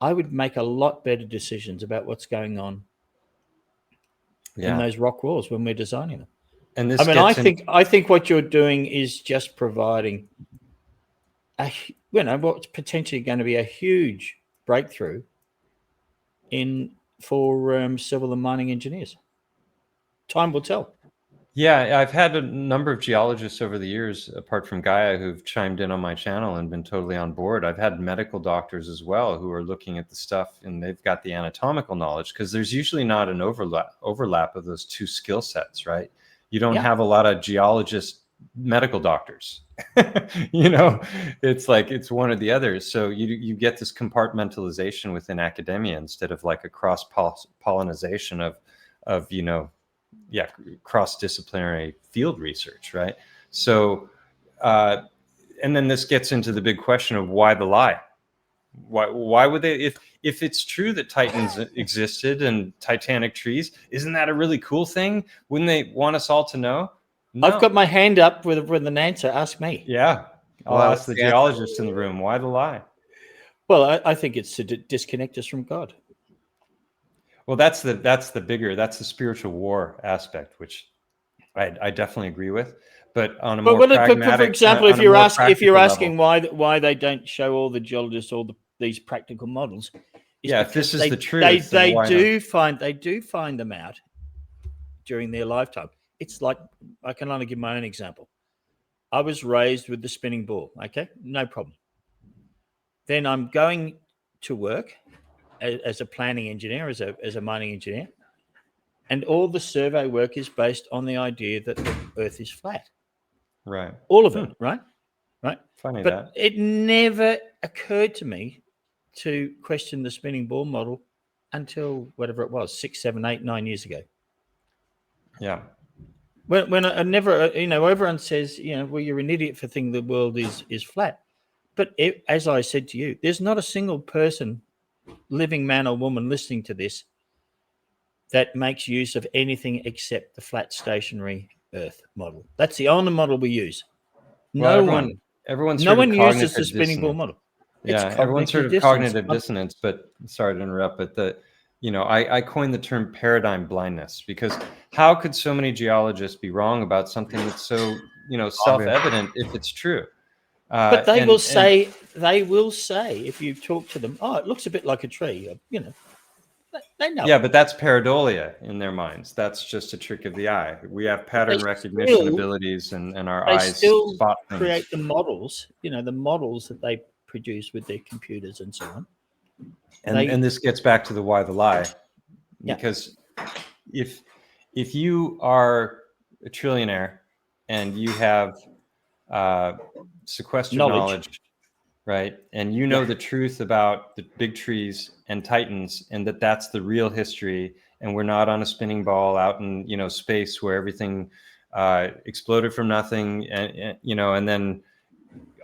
I would make a lot better decisions about what's going on in those rock walls when we're designing them. And this, I think what you're doing is just providing what's potentially going to be a huge breakthrough for civil and mining engineers. Time will tell. Yeah, I've had a number of geologists over the years, apart from Gaia, who've chimed in on my channel and been totally on board. I've had medical doctors as well who are looking at the stuff, and they've got the anatomical knowledge, because there's usually not an overlap of those two skill sets, right? You don't have a lot of geologist medical doctors. You know, it's like it's one or the other. So you get this compartmentalization within academia instead of like a cross pollination of you know, cross-disciplinary field research, right? So, and then this gets into the big question of why the lie? Why would they, if it's true that Titans existed and titanic trees, isn't that a really cool thing? Wouldn't they want us all to know? No. I've got my hand up with an answer. Ask me. Yeah. I'll Well, ask the the answer- geologist in the room. Why the lie? Well, I think it's to disconnect us from God. Well, that's the spiritual war aspect, which I definitely agree with. But on a more pragmatic, for example, on if a you're more asking practical why they don't show all the geologists these practical models, Yeah, if this because is the truth, then they why do find them out during their lifetime. It's like, I can only give my own example. I was raised with the spinning ball. Okay, no problem. Then I'm going to work as a planning engineer, as a mining engineer, and all the survey work is based on the idea that the Earth is flat. Right. All of it, right? Funny But that. it never occurred to me to question the spinning ball model until whatever it was, 6, 7, 8, 9 years ago. Yeah. When I never, everyone says, well, you're an idiot for thinking the world is flat. But as I said to you, there's not a single person, living man or woman, listening to this that makes use of anything except the flat stationary Earth model. That's the only model we use. Well, everyone's No sort of one uses cognitive the spinning ball dissonance. model. Yeah, everyone's sort of cognitive dissonance. But sorry to interrupt, but I coined the term paradigm blindness, because how could so many geologists be wrong about something that's so self-evident if it's true? But they will say, if you talk to them, oh, it looks a bit like a tree. They know. Yeah, but that's pareidolia in their minds. That's just a trick of the eye. We have pattern recognition abilities, and our eyes still spot create things. the models, the models that they produce with their computers and so on. And this gets back to the why the lie, Yeah. because if you are a trillionaire and you have sequestered knowledge, right, and you know the truth about the big trees and titans, and that's the real history, and we're not on a spinning ball out in space where everything exploded from nothing, and then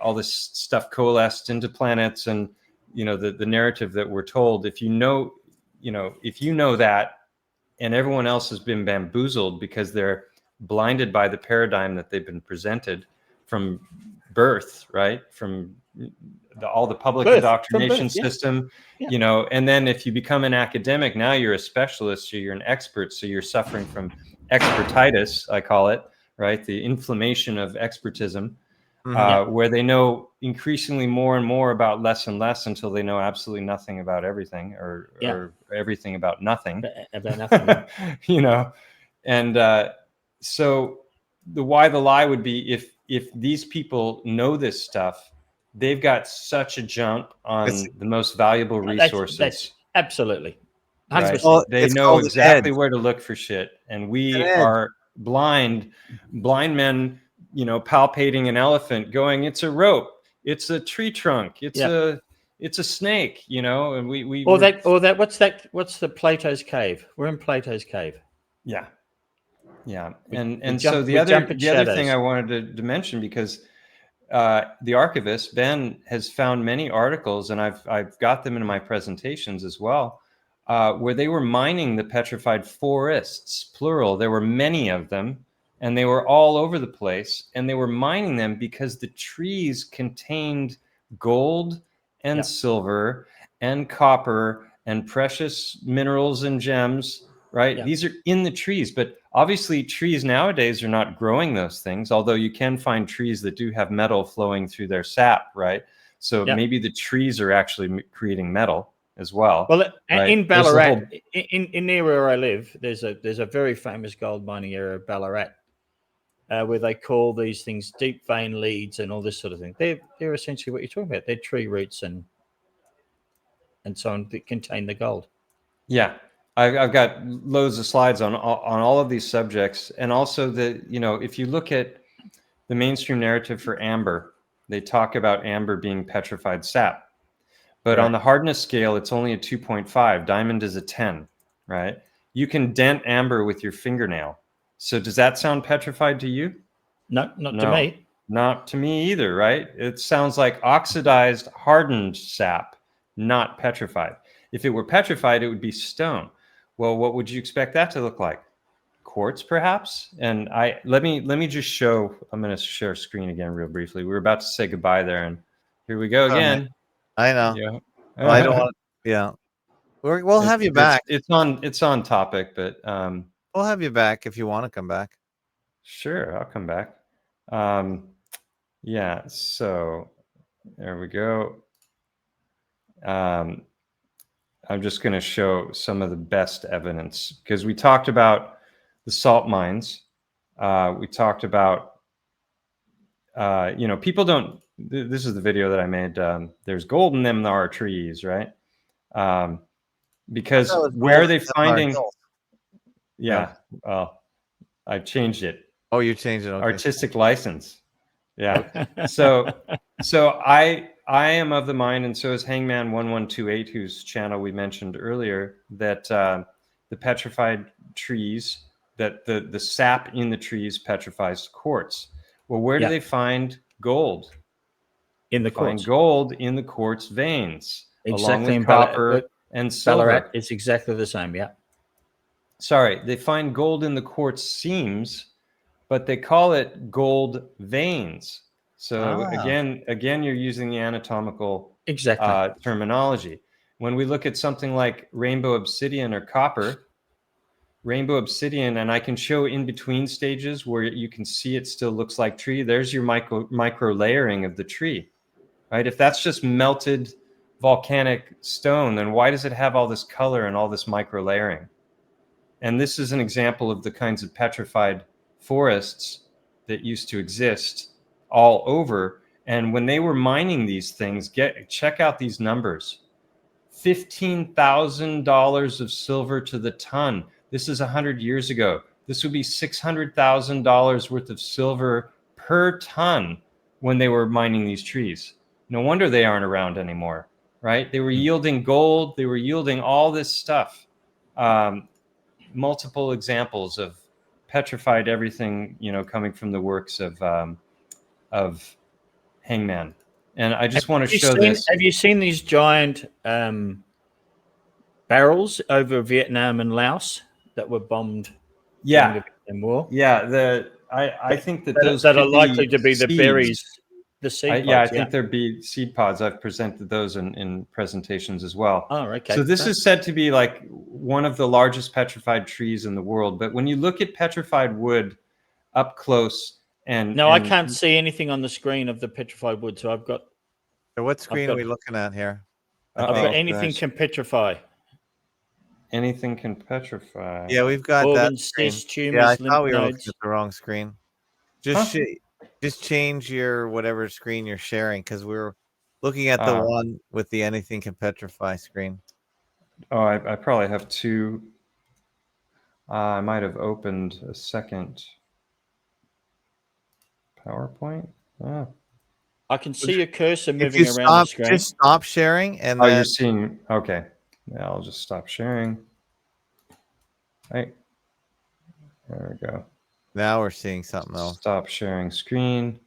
all this stuff coalesced into planets, and the narrative that we're told. If you know that, and everyone else has been bamboozled because they're blinded by the paradigm that they've been presented from birth, right? From all the public indoctrination system, and then if you become an academic, now you're a specialist, so you're an expert, so you're suffering from expertitis, I call it, right? The inflammation of expertism, where they know increasingly more and more about less and less until they know absolutely nothing about everything, or everything about nothing. And so the why the lie would be, if these people know this stuff, they've got such a jump on the most valuable resources. That's absolutely 100%. Right? They know exactly where to look for shit, and we are blind men, palpating an elephant, going, it's a rope, it's a tree trunk, it's a snake, and we what's the Plato's cave? We're in Plato's cave. Yeah. And so the other thing I wanted to mention, because the archivist Ben has found many articles, and I've got them in my presentations as well, where they were mining the petrified forests, plural. There were many of them, and they were all over the place, and they were mining them because the trees contained gold and silver and copper and precious minerals and gems, right? These are in the trees, but obviously trees nowadays are not growing those things, although you can find trees that do have metal flowing through their sap, right? So maybe the trees are actually creating metal as well. Well, right? In Ballarat, in near where I live, there's a very famous gold mining area of Ballarat, where they call these things deep vein leads and all this sort of thing. They're essentially what you're talking about. They're tree roots and so on that contain the gold. Yeah, I've got loads of slides on all of these subjects, and also if you look at the mainstream narrative for amber, they talk about amber being petrified sap. But on the hardness scale, it's only a 2.5. Diamond is a 10, right? You can dent amber with your fingernail. So does that sound petrified to you? No, not to me. Not to me either, right? It sounds like oxidized, hardened sap, not petrified. If it were petrified, it would be stone. Well, what would you expect that to look like? quartz, perhaps. And let me just show. I'm going to share screen again real briefly. We were about to say goodbye there, and here we go again. I know. Yeah. Well, I don't want. Yeah, we'll have you back. It's on topic, but we'll have you back if you want to come back. Sure, I'll come back. Yeah. So there we go. I'm just going to show some of the best evidence because we talked about the salt mines. We talked about, people don't, this is the video that I made. There's gold in them, there are trees, right? Because where are they finding? Yeah, well, I've changed it. Oh, you changed it. Okay. Artistic license. Yeah. So I am of the mind, and so is Hangman 1128, whose channel we mentioned earlier, that the petrified trees, that the sap in the trees petrifies quartz. Well, where do they find gold? In the quartz. Find gold in the quartz veins, Exactly. along with copper and silver. Ballarat, it's exactly the same. Yeah. Sorry, they find gold in the quartz seams, but they call it gold veins. So again, you're using the anatomical terminology. When we look at something like rainbow obsidian or copper, rainbow obsidian, and I can show in between stages where you can see it still looks like tree. There's your micro layering of the tree, right? If that's just melted volcanic stone, then why does it have all this color and all this micro layering? And this is an example of the kinds of petrified forests that used to exist all over. And when they were mining these things, check out these numbers. $15,000 of silver to the ton. This is 100 years ago. This would be $600,000 worth of silver per ton when they were mining these trees. No wonder they aren't around anymore, right? They were yielding gold. They were yielding all this stuff. Multiple examples of petrified everything, coming from the works of Hangman. And I just want to show this. Have you seen these giant barrels over Vietnam and Laos that were bombed during the Vietnam War? Yeah, I think that those that are likely to be the seeds. berries, the seed pods. I think there'd be seed pods. I've presented those in presentations as well. Oh, okay. So this is said to be like one of the largest petrified trees in the world. But when you look at petrified wood up close, I can't see anything on the screen of the petrified wood. So I've got. So what screen are we looking at here? I've got anything can petrify. Anything can petrify. Yeah, we've got organs, that. cysts, tumors, Yeah, I thought we were lymph looking at the wrong screen. Just change your whatever screen you're sharing because we're looking at the one with the anything can petrify screen. Oh, I probably have two. I might have opened a second PowerPoint. I can see your cursor moving around the screen. Just stop sharing and then... you're seeing. Okay, yeah, I'll just stop sharing. Right. There we go. Now we're seeing something else. Stop sharing screen.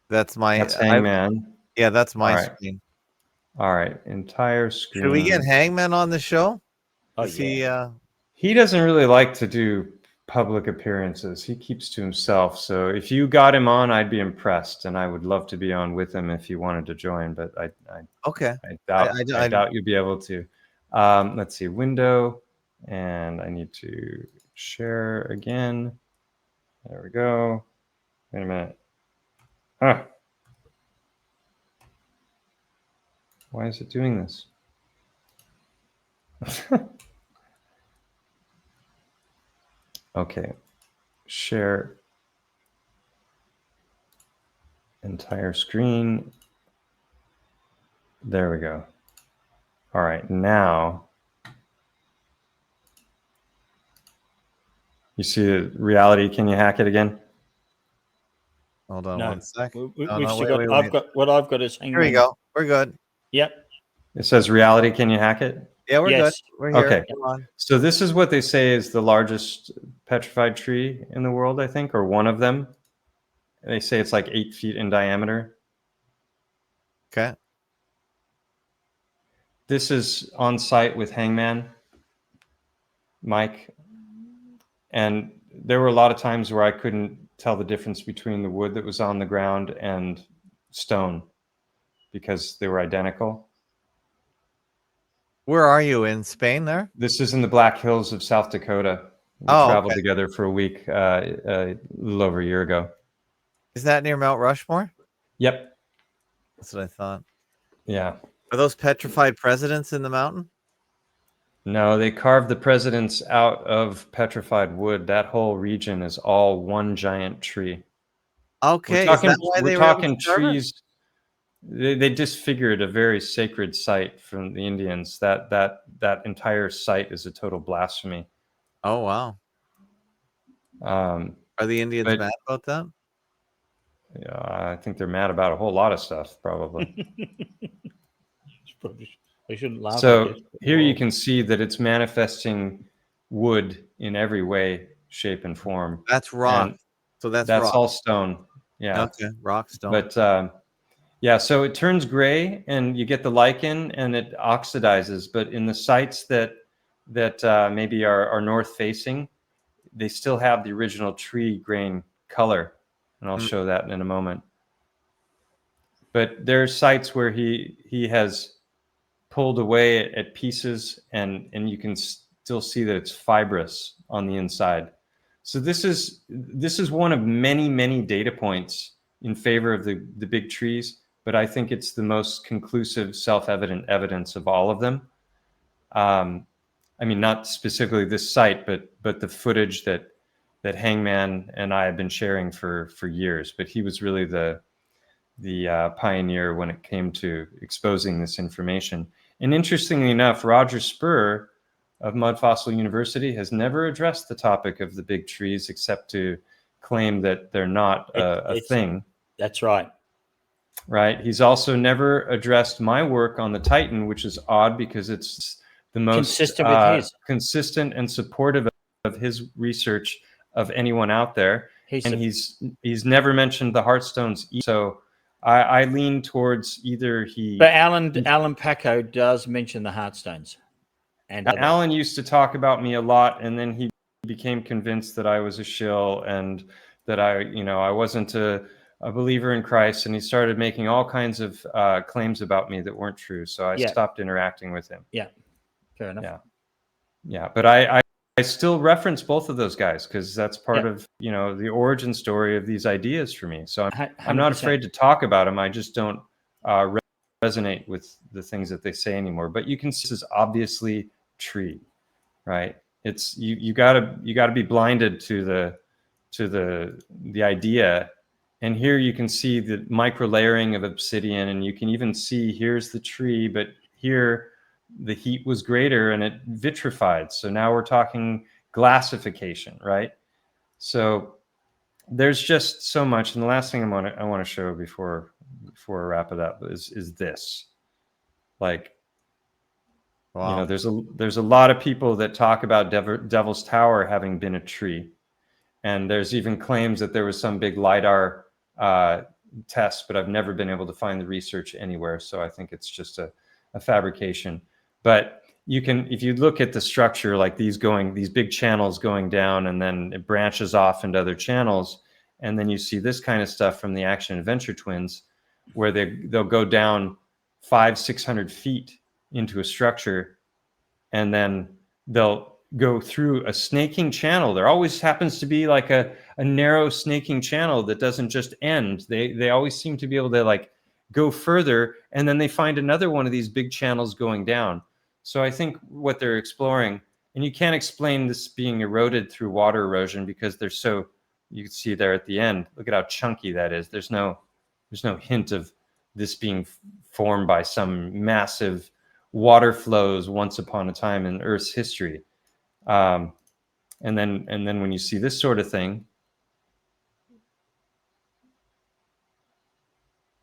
That's Hangman. Yeah, that's my screen. All right, entire screen. Should we get Hangman on the show? Oh, he doesn't really like to do public appearances. He keeps to himself. So if you got him on, I'd be impressed, and I would love to be on with him if you wanted to join. But I doubt you'd be able to. Let's see, window, and I need to share again. There we go. Wait a minute. Why is it doing this? Okay. Share entire screen. There we go. All right. Now, you see the reality. Can you hack it again? Hold on one sec. I've got what I've got is Hangman. Here we go. We're good. Yep. It says reality. Can you hack it? Yeah, we're good. We're here. Okay. So this is what they say is the largest petrified tree in the world, I think, or one of them. They say it's like 8 feet in diameter. Okay. This is on site with Hangman, Mike. And there were a lot of times where I couldn't tell the difference between the wood that was on the ground and stone because they were identical. Where are you, in Spain there? This is in the Black Hills of South Dakota. We traveled together for a week a little over a year ago. Is that near Mount Rushmore? Yep. That's what I thought. Yeah. Are those petrified presidents in the mountain? No, they carved the presidents out of petrified wood. That whole region is all one giant tree. Okay, We're is that why they were able to carve it? trees. They disfigured a very sacred site from the Indians. That entire site is a total blasphemy. Oh, wow. Are the Indians mad about that? Yeah, I think they're mad about a whole lot of stuff, probably. I shouldn't laugh. So here you can see that it's manifesting wood in every way, shape, and form. That's rock. And so that's rock. all Stone. Yeah. Okay, rock stone. But yeah, so it turns gray, and you get the lichen, and it oxidizes. But in the sites that maybe are north facing, they still have the original tree grain color, and I'll show that in a moment. But there are sites where he has pulled away at pieces, and you can still see that it's fibrous on the inside. So this is one of many data points in favor of the big trees, but I think it's the most conclusive, self-evident evidence of all of them. I mean, not specifically this site, but the footage that Hangman and I have been sharing for years. But he was really the pioneer when it came to exposing this information. And interestingly enough, Roger Spur of Mud Fossil University has never addressed the topic of the big trees except to claim that they're not a thing. That's right. Right. He's also never addressed my work on the Titan, which is odd because it's the most consistent with his. Consistent and supportive of his research of anyone out there. He's never mentioned the Heartstones. So I lean towards either he. But Alan Paco does mention the Heartstones. And Alan used to talk about me a lot, and then he became convinced that I was a shill and that I wasn't a believer in Christ, and he started making all kinds of claims about me that weren't true. So I stopped interacting with him. Yeah, fair enough. Yeah. But I still reference both of those guys because that's part of the origin story of these ideas for me. So I'm not afraid to talk about them. I just don't resonate with the things that they say anymore. But you can see this is obviously tree, right? It's you gotta be blinded to the idea. And here you can see the micro layering of obsidian, and you can even see here's the tree, but here the heat was greater and it vitrified. So now we're talking glassification, right? So there's just so much. And the last thing I want to show before I wrap it up is this. Like, wow. There's a lot of people that talk about Devil's Tower having been a tree, and there's even claims that there was some big LiDAR test, but I've never been able to find the research anywhere. So I think it's just a fabrication. But you can, if you look at the structure, like these big channels going down, and then it branches off into other channels, and then you see this kind of stuff from the Action Adventure twins, where they'll go down 500-600 feet into a structure, and then they'll go through a snaking channel. There always happens to be like a narrow snaking channel that doesn't just end. They always seem to be able to like go further, and then they find another one of these big channels going down. So I think what they're exploring, and you can't explain this being eroded through water erosion because they're so, you can see there at the end, look at how chunky that is. There's no hint of this being formed by some massive water flows once upon a time in Earth's history. And then when you see this sort of thing,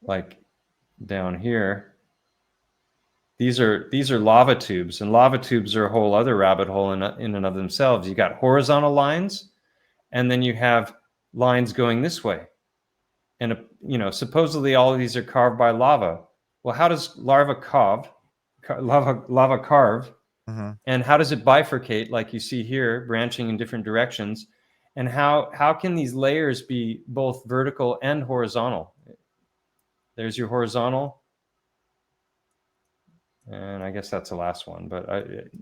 like down here, these are lava tubes, and lava tubes are a whole other rabbit hole in and of themselves. You got horizontal lines, and then you have lines going this way. And supposedly all of these are carved by lava. Well, how does lava carve? Mm-hmm. And how does it bifurcate, like you see here, branching in different directions? And how can these layers be both vertical and horizontal? There's your horizontal. And I guess that's the last one.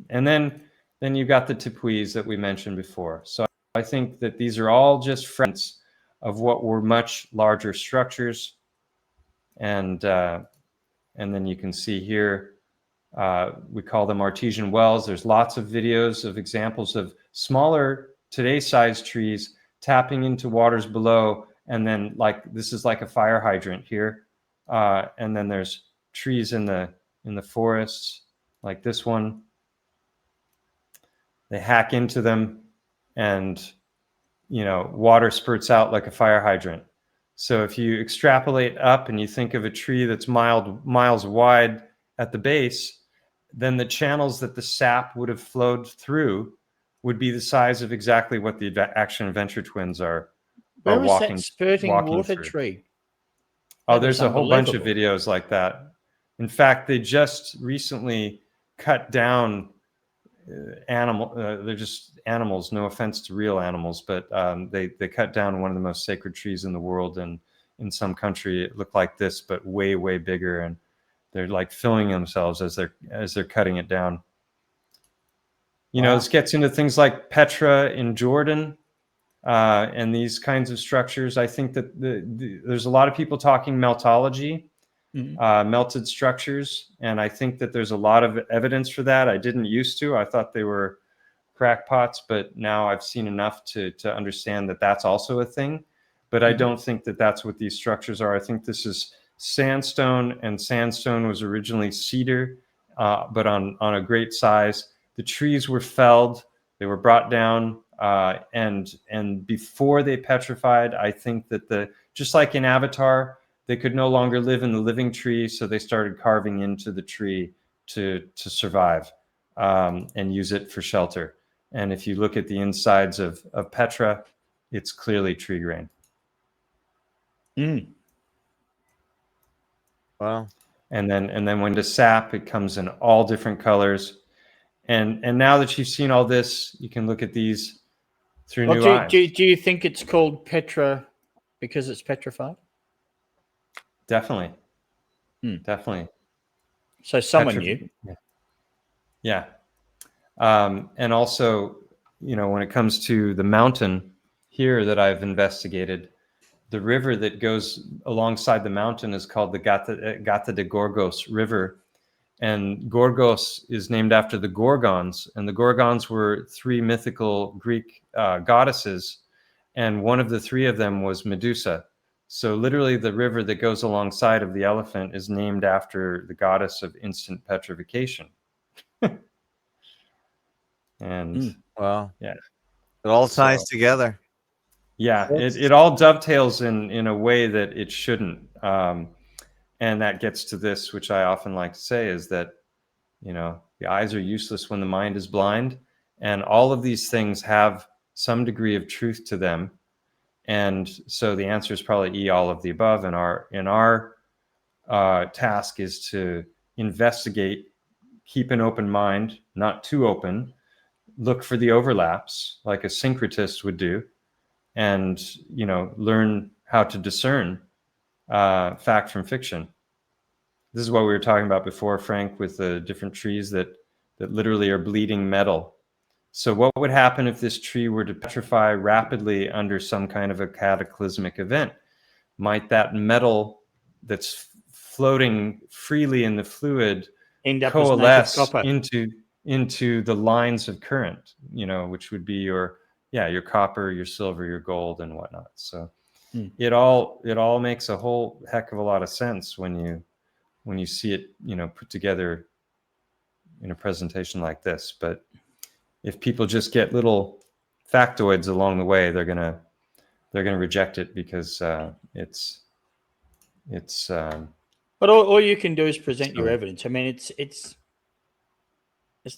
And then you've got the tepuis that we mentioned before. So I think that these are all just fragments of what were much larger structures. And then you can see here, we call them artesian wells. There's lots of videos of examples of smaller, today's size trees tapping into waters below. And then like, this is like a fire hydrant here. And then there's trees in the forests, like this one. They hack into them and, water spurts out like a fire hydrant. So if you extrapolate up and you think of a tree that's miles wide at the base, then the channels that the sap would have flowed through would be the size of exactly what the action adventure twins are Where is walking, that spurting water through. tree? Oh, That there's is a whole bunch of unbelievable. videos like that. In fact, they just recently cut down they're just animals, no offense to real animals, but they cut down one of the most sacred trees in the world, and in some country it looked like this, but way, way bigger, and they're like filling themselves as they're cutting it down. This gets into things like Petra in Jordan, and these kinds of structures. I think that there's a lot of people talking meltology, melted structures, and I think that there's a lot of evidence for that. I didn't used to. I thought they were crackpots, but now I've seen enough to understand that that's also a thing. But I don't think that that's what these structures are. I think this is sandstone, and sandstone was originally cedar, but on a great size. The trees were felled, they were brought down, and before they petrified, I think that just like in Avatar, they could no longer live in the living tree, so they started carving into the tree to survive, and use it for shelter. And if you look at the insides of Petra, it's clearly tree grain. Wow. And then when the sap, it comes in all different colors. And now that you've seen all this, you can look at these through new eyes. Do you think it's called Petra because it's petrified? Definitely. Definitely. So someone knew. Yeah. And also, when it comes to the mountain here that I've investigated, the river that goes alongside the mountain is called the Gata de Gorgos River. And Gorgos is named after the Gorgons. And the Gorgons were three mythical Greek goddesses. And one of the three of them was Medusa. So literally the river that goes alongside of the elephant is named after the goddess of instant petrification. And wow. Yeah. It all ties together. Yeah, it all dovetails in a way that it shouldn't. And that gets to this, which I often like to say, is that, the eyes are useless when the mind is blind. And all of these things have some degree of truth to them. And so the answer is probably E, all of the above. And our task is to investigate, keep an open mind, not too open, look for the overlaps like a syncretist would do, and learn how to discern fact from fiction. This is what we were talking about before, Frank, with the different trees that literally are bleeding metal. So what would happen if this tree were to petrify rapidly under some kind of a cataclysmic event? Might that metal that's floating freely in the fluid End up coalesce as copper into the lines of current, which would be your copper, your silver, your gold, and whatnot. So it all makes a whole heck of a lot of sense when you see it, put together in a presentation like this. But if people just get little factoids along the way, they're gonna reject it because it's. But all you can do is present your evidence. I mean, it's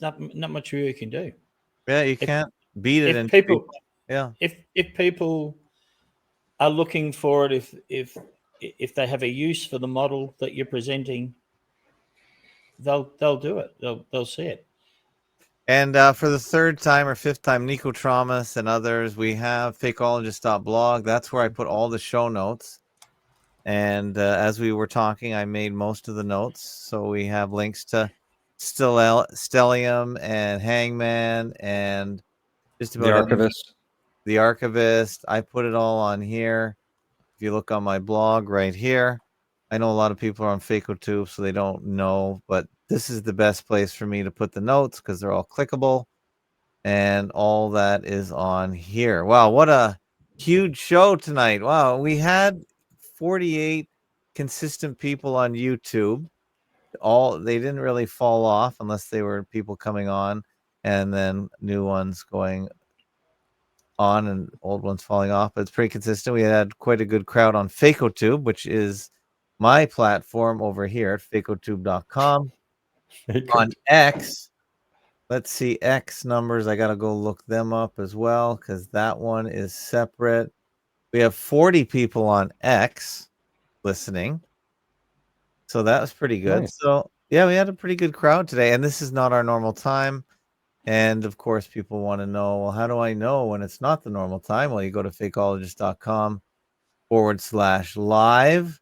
not much you can do. Yeah, you can't beat it. If people, yeah, if people are looking for it, if they have a use for the model that you're presenting, they'll do it. They'll see it. And for the third time or fifth time, Nico Traumas and others, we have fakeologist.blog. That's where I put all the show notes. And as we were talking, I made most of the notes. So we have links to Stellium and Hangman and just about The Archivist. The Archivist. I put it all on here. If you look on my blog right here, I know a lot of people are on FakeoTube, so they don't know, but this is the best place for me to put the notes because they're all clickable. And all that is on here. Wow, what a huge show tonight. Wow, we had 48 consistent people on YouTube. They didn't really fall off unless they were people coming on and then new ones going on and old ones falling off. But it's pretty consistent. We had quite a good crowd on FakeoTube, which is my platform over here at fakeotube.com. On X, let's see X numbers. I got to go look them up as well because that one is separate. We have 40 people on X listening. So that was pretty good. Nice. So, yeah, we had a pretty good crowd today. And this is not our normal time. And, of course, people want to know, well, how do I know when it's not the normal time? Well, you go to fakeologist.com/live.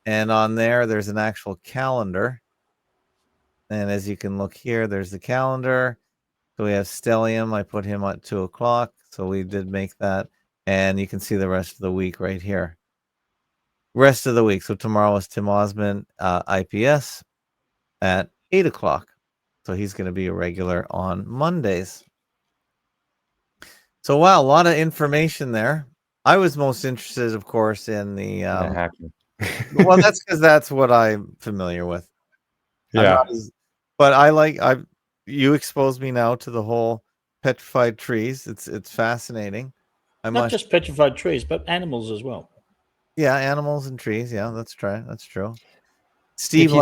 And on there's an actual calendar. And as you can look here, there's the calendar. So we have Stellium. I put him at 2 o'clock. So we did make that. And you can see the rest of the week right here. Rest of the week. So tomorrow is Tim Osmond, IPS at 8 o'clock. So he's going to be a regular on Mondays. So, wow, a lot of information there. I was most interested, of course, in the hacking. well, that's because that's what I'm familiar with. Yeah. But you exposed me now to the whole petrified trees. It's fascinating. Not just petrified trees, but animals as well. Yeah, animals and trees. Yeah, that's true. Steve,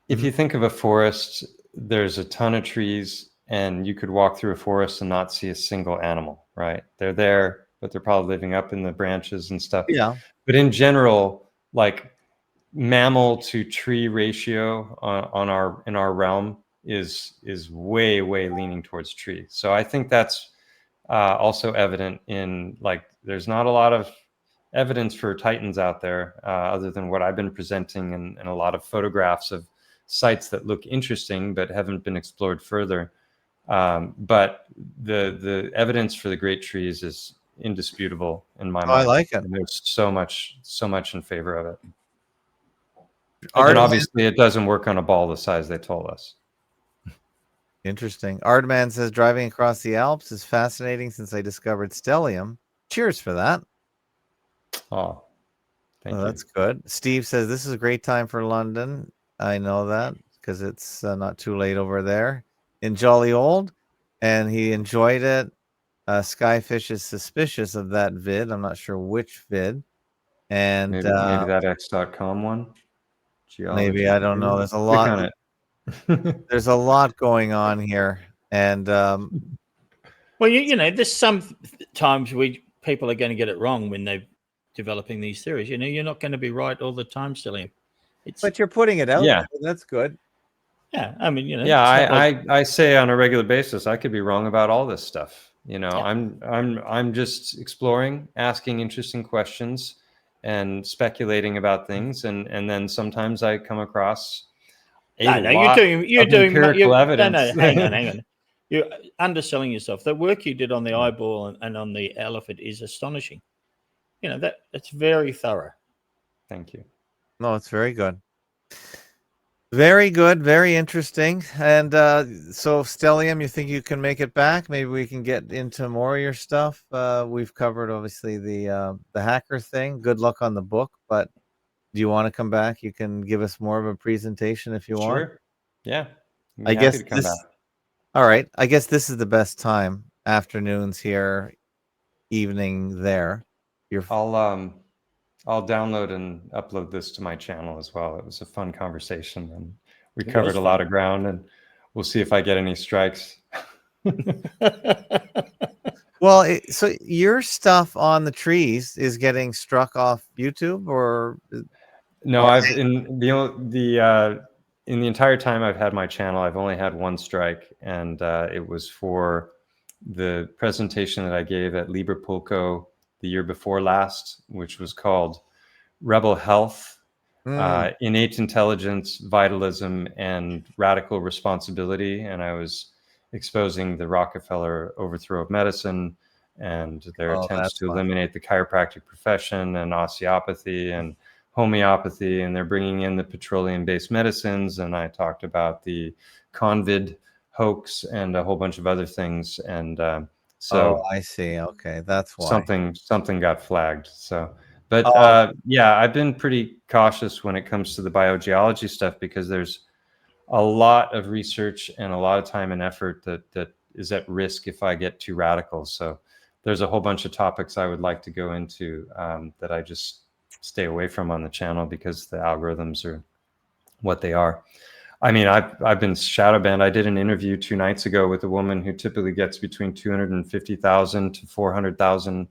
if you think of a forest, there's a ton of trees, and you could walk through a forest and not see a single animal, right? They're there, but they're probably living up in the branches and stuff. Yeah. But in general, like mammal to tree ratio in our realm is way leaning towards tree. So I think that's also evident in, like, there's not a lot of evidence for titans out there other than what I've been presenting and a lot of photographs of sites that look interesting but haven't been explored further. But the evidence for the great trees is indisputable in my mind. I like it. And there's so much in favor of it. And obviously it doesn't work on a ball the size they told us. Interesting. Ardman says driving across the Alps is fascinating since I discovered Stellium. Cheers for that. Oh, thank you. That's good. Steve says this is a great time for London. I know that because it's not too late over there in Jolly Old, and he enjoyed it. Skyfish is suspicious of that vid. I'm not sure which vid. And maybe that x.com one. Geology. Maybe, I don't know. There's a lot. On it. There's a lot going on here, and well, you know, there's some times people are going to get it wrong when they're developing these theories. You know, you're not going to be right all the time, Stellium. But you're putting it out. Yeah, that's good. Yeah, I mean, you know. Yeah, I say on a regular basis, I could be wrong about all this stuff. You know, yeah. I'm just exploring, asking interesting questions, and speculating about things, and then sometimes I come across you're doing empirical evidence. No, hang on. You're underselling yourself. The work you did on the eyeball and on the elephant is astonishing. You know, it's very thorough. Thank you. No, it's very good. Very good, very interesting. And so, Stellium, you think you can make it back? Maybe we can get into more of your stuff. We've covered, obviously, the hacker thing. Good luck on the book. But do you want to come back? You can give us more of a presentation if you want. Sure. Yeah. I guess all right. I guess this is the best time. Afternoons here, evening there. I'll download and upload this to my channel as well. It was a fun conversation, and we covered a lot of ground, and we'll see if I get any strikes. Well, so your stuff on the trees is getting struck off YouTube, or no? I've in in the entire time I've had my channel, I've only had one strike, and it was for the presentation that I gave at Librepulco the year before last, which was called Rebel Health, Innate Intelligence, Vitalism, and Radical Responsibility. And I was exposing the Rockefeller overthrow of medicine and their attempts to eliminate the chiropractic profession and osteopathy and homeopathy, and they're bringing in the petroleum-based medicines. And I talked about the COVID hoax and a whole bunch of other things. And so I see. Okay, that's why. Something got flagged. So, but yeah, I've been pretty cautious when it comes to the biogeology stuff, because there's a lot of research and a lot of time and effort that is at risk if I get too radical. So there's a whole bunch of topics I would like to go into that I just stay away from on the channel, because the algorithms are what they are. I mean, I've been shadow banned. I did an interview 2 nights ago with a woman who typically gets between 250,000 to 400,000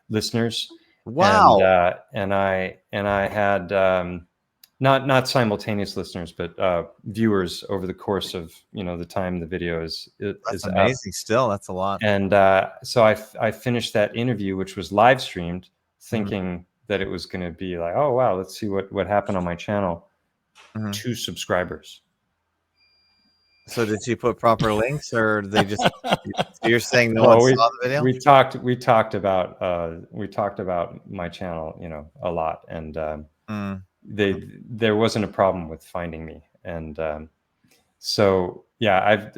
listeners. Wow. And I had not simultaneous listeners, but viewers over the course of the time the video is That's amazing. Still, that's a lot. And so I finished that interview, which was live streamed, thinking that it was going to be like, oh wow, let's see what happened on my channel. 2 subscribers. So did she put proper links, or they just? You're saying no Well, one saw the video? We talked about my channel, a lot, and there wasn't a problem with finding me, and so yeah,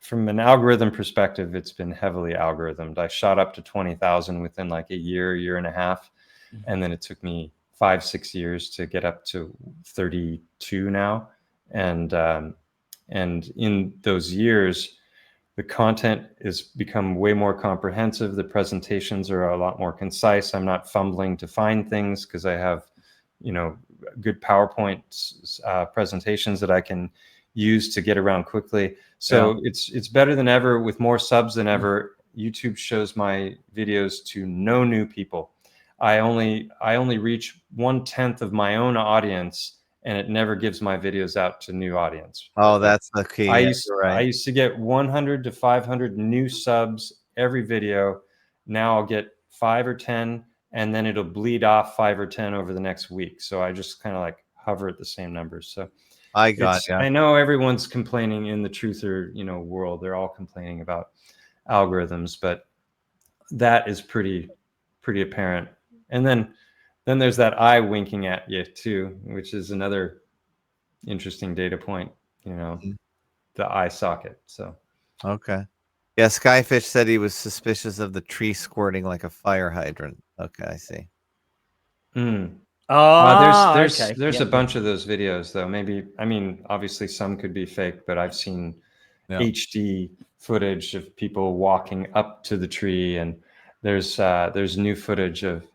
from an algorithm perspective, it's been heavily algorithmed. I shot up to 20,000 within like a year and a half, and then it took me 5-6 years to get up to 32 now, and in those years, the content has become way more comprehensive. The presentations are a lot more concise. I'm not fumbling to find things, because I have, good PowerPoint presentations that I can use to get around quickly. So it's better than ever, with more subs than ever. YouTube shows my videos to no new people. I only reach 1/10 of my own audience, and it never gives my videos out to new audience. Oh, that's the key. I used to get 100 to 500 new subs every video. Now I'll get 5 or 10, and then it'll bleed off 5 or 10 over the next week. So I just kind of like hover at the same numbers. So I know everyone's complaining in the truther, world. They're all complaining about algorithms, but that is pretty apparent. And then there's that eye winking at you too, which is another interesting data point, the eye socket. So, okay. Yeah. Skyfish said he was suspicious of the tree squirting like a fire hydrant. Okay. I see. There's a bunch of those videos though. Maybe, obviously some could be fake, but I've seen HD footage of people walking up to the tree, and there's new footage of,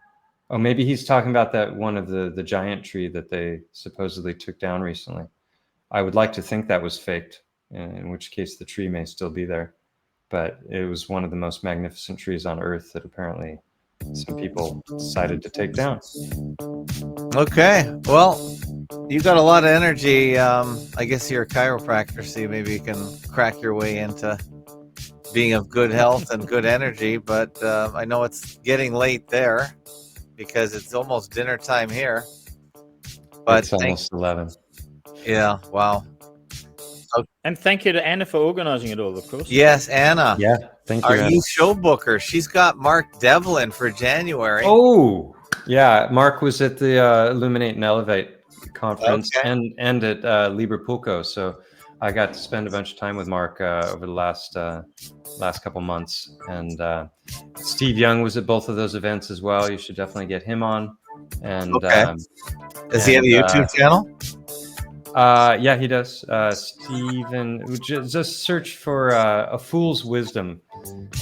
maybe he's talking about that one of the giant tree that they supposedly took down recently. I would like to think that was faked, in which case the tree may still be there. But it was one of the most magnificent trees on Earth that apparently some people decided to take down. Okay. Well, you got a lot of energy. I guess you're a chiropractor, so maybe you can crack your way into being of good health and good energy. But I know it's getting late there, because it's almost dinner time here. But it's almost 11. Yeah, wow. And thank you to Anna for organizing it all, of course. Yes, Anna. Yeah, thank you. Our new show booker. She's got Mark Devlin for January. Oh, yeah. Mark was at the Illuminate and Elevate conference and at Librepulco. So I got to spend a bunch of time with Mark over the last couple months. And Steve Young was at both of those events as well. You should definitely get him on. And does he have a YouTube channel? Yeah, he does. Stephen, just search for A Fool's Wisdom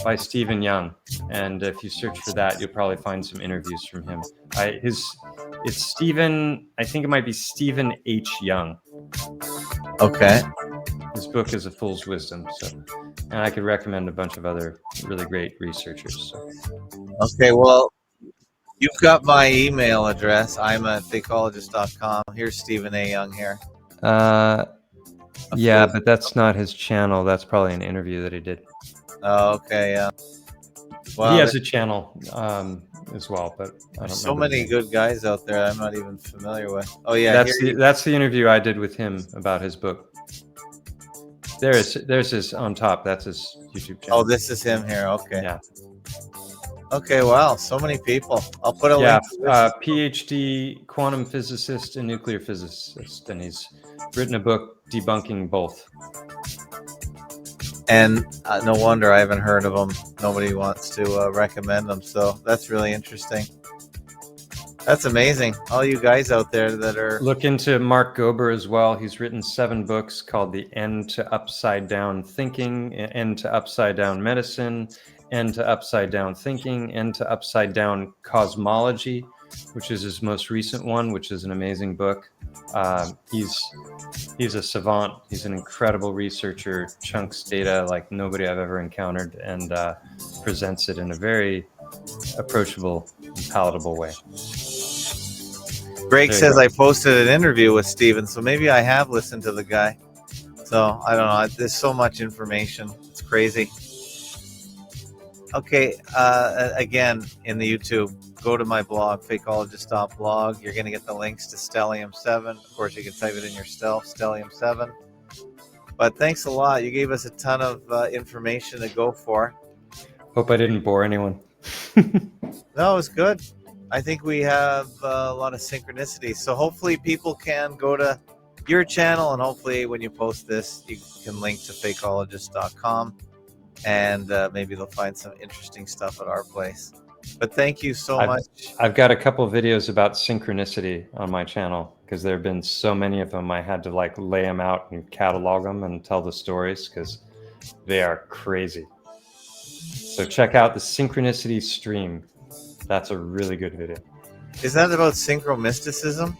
by Stephen Young, and if you search for that, you'll probably find some interviews from him. It's Stephen. I think it might be Stephen H. Young. Okay. His book is A Fool's Wisdom. So, and I could recommend a bunch of other really great researchers. So. Okay, well, you've got my email address. I'm at fakeologist.com. Here's Stephen A. Young here. Yeah, but that's not his channel. That's probably an interview that he did. Oh, okay, yeah. Well, He has a channel as well, but I don't there's so remember the many name. good guys out there I'm not even familiar with. Oh yeah, That's the interview I did with him about his book. There's his on top. That's his YouTube channel. Oh, this is him here. Okay. Yeah. Okay. Wow. So many people. I'll put a Yeah, link. To this. PhD quantum physicist and nuclear physicist, and he's written a book debunking both. And no wonder I haven't heard of them. Nobody wants to recommend them. So that's really interesting. That's amazing. All you guys out there that are... Look into Mark Gober as well. He's written 7 books called The End to Upside Down Thinking, End to Upside Down Medicine, End to Upside Down Thinking, End to Upside Down Cosmology, which is his most recent one, which is an amazing book. He's a savant. He's an incredible researcher, chunks data like nobody I've ever encountered, and presents it in a very approachable and palatable way. Greg says I posted an interview with Steven, so maybe I have listened to the guy. So I don't know. There's so much information. It's crazy. Okay. Again, in the YouTube, go to my blog, fakeologist.blog. You're going to get the links to Stellium7. Of course, you can type it in yourself, Stellium7. But thanks a lot. You gave us a ton of information to go for. Hope I didn't bore anyone. No, it was good. I think we have a lot of synchronicity. So hopefully people can go to your channel, and hopefully when you post this, you can link to fakeologist.com, and maybe they'll find some interesting stuff at our place. But thank you so much. I've got a couple of videos about synchronicity on my channel because there have been so many of them. I had to like lay them out and catalog them and tell the stories because they are crazy. So check out the synchronicity stream. That's a really good video. Is that about synchromysticism?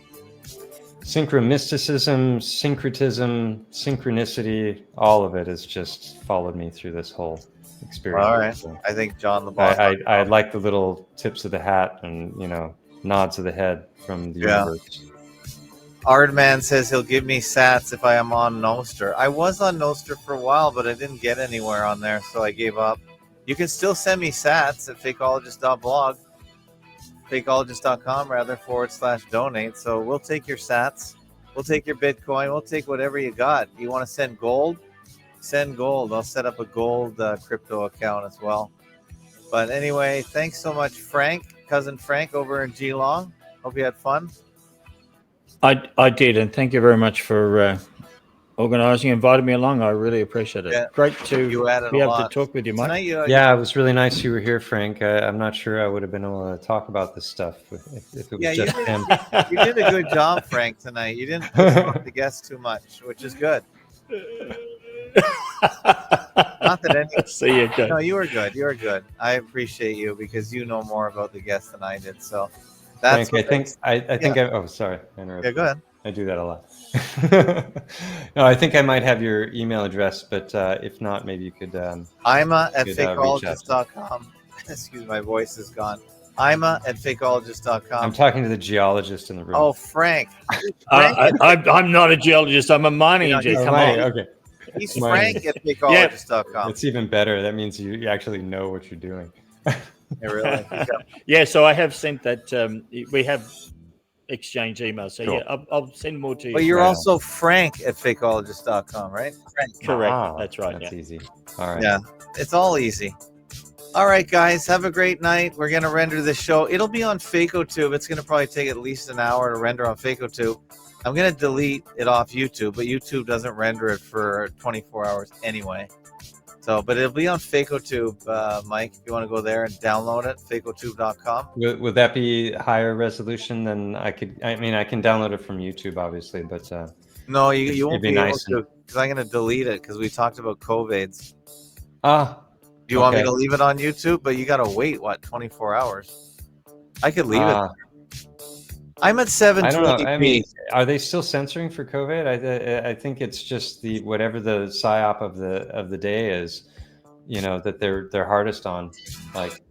Synchromysticism, syncretism, synchronicity, all of it has just followed me through this whole experience. All right. So I think John the boss. I like the little tips of the hat and, nods of the head from the universe. Ardman says he'll give me sats if I am on Nostr. I was on Nostr for a while, but I didn't get anywhere on there, so I gave up. You can still send me sats at fakeologist.blog. fakeologist.com /donate. So we'll take your sats, we'll take your Bitcoin, we'll take whatever you got. You want to send gold? Send gold. I'll set up a gold crypto account as well. But anyway, thanks so much, Frank, cousin Frank over in Geelong. Hope you had fun. I did, and thank you very much for organizing, inviting me along. I really appreciate it. Yeah. Great to be able to talk with you, Mike. Yeah, it was really nice you were here, Frank. I'm not sure I would have been able to talk about this stuff if it was just him. You did a good job, Frank, tonight. You didn't piss off the guests too much, which is good. Not that any. See you. No, you were good. You were good. I appreciate you because you know more about the guests than I did. So that's. Frank, I think. Oh, sorry. I interrupted. Yeah, go ahead. I do that a lot. No, I think I might have your email address, but if not, maybe you could. Ima at fakeologist.com. Excuse me, my voice is gone. Ima at fakeologist.com. I'm talking to the geologist in the room. Oh, Frank. I'm not a geologist. I'm a mining engineer. Come on. Okay. He's Frank at fakeologist.com. It's even better. That means you actually know what you're doing. Yeah, really? Yeah, so I have sent that. We have exchange emails. So cool. Yeah, I'll send more to you. But you're also Frank at fakeologist.com, right? Frank. Correct. That's right. That's easy. All right. Yeah, it's all easy. All right, guys, have a great night. We're going to render this show. It'll be on FakeoTube. It's going to probably take at least an hour to render on FakeoTube. I'm going to delete it off YouTube, but YouTube doesn't render it for 24 hours anyway. So, but it'll be on FakeoTube, Mike, if you want to go there and download it, fakeotube.com. Would that be higher resolution than I could? I mean, I can download it from YouTube, obviously, but no, you won't be nice able to, because I'm going to delete it because we talked about COVIDs. Do you want me to leave it on YouTube? But you got to wait, 24 hours? I could leave it. I'm at 720p. I don't know. I mean, are they still censoring for COVID? I think it's just whatever the psyop of the day is. that they're hardest on. Like,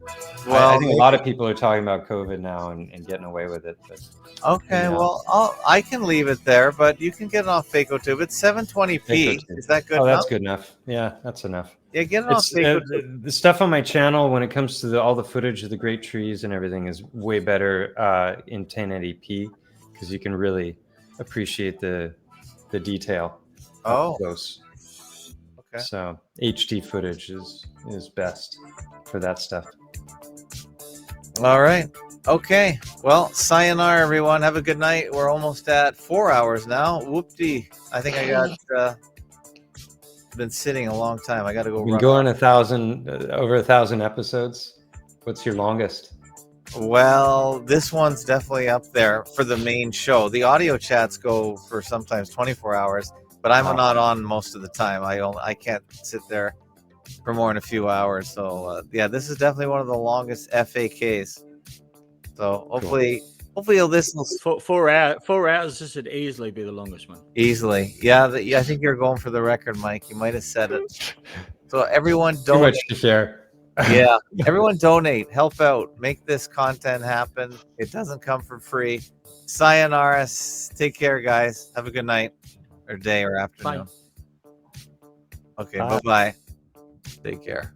Well, I think a lot of people are talking about COVID now and getting away with it. But okay, well, I can leave it there, but you can get it off FAKEOTube. It's 720p. Is that good Oh, enough? that's good enough. Yeah, that's enough. Yeah, get it off It's FAKEOTube. the stuff on my channel when it comes to all the footage of the great trees and everything is way better in 1080p because you can really appreciate the detail up close. Okay. So HD footage is best for that stuff. All right. Okay. Well, sayonara, everyone. Have a good night. We're almost at 4 hours now. Whoop-dee. I think I got been sitting a long time. I got to go Been run. going over 1,000 episodes. What's your longest? Well, this one's definitely up there for the main show. The audio chats go for sometimes 24 hours, but I'm not on most of the time. I can't sit there for more than a few hours. So yeah, this is definitely one of the longest FAKs. So hopefully this will 4 hours. 4 hours. This would easily be the longest one. easily. Yeah, I think you're going for the record, Mike. You might have said it. So everyone Too donate. much to share. Yeah, everyone donate, help out, make this content happen. It doesn't come for free. Sayonara. Take care, guys. Have a good night or day or afternoon. Bye. Okay, bye-bye. Take care.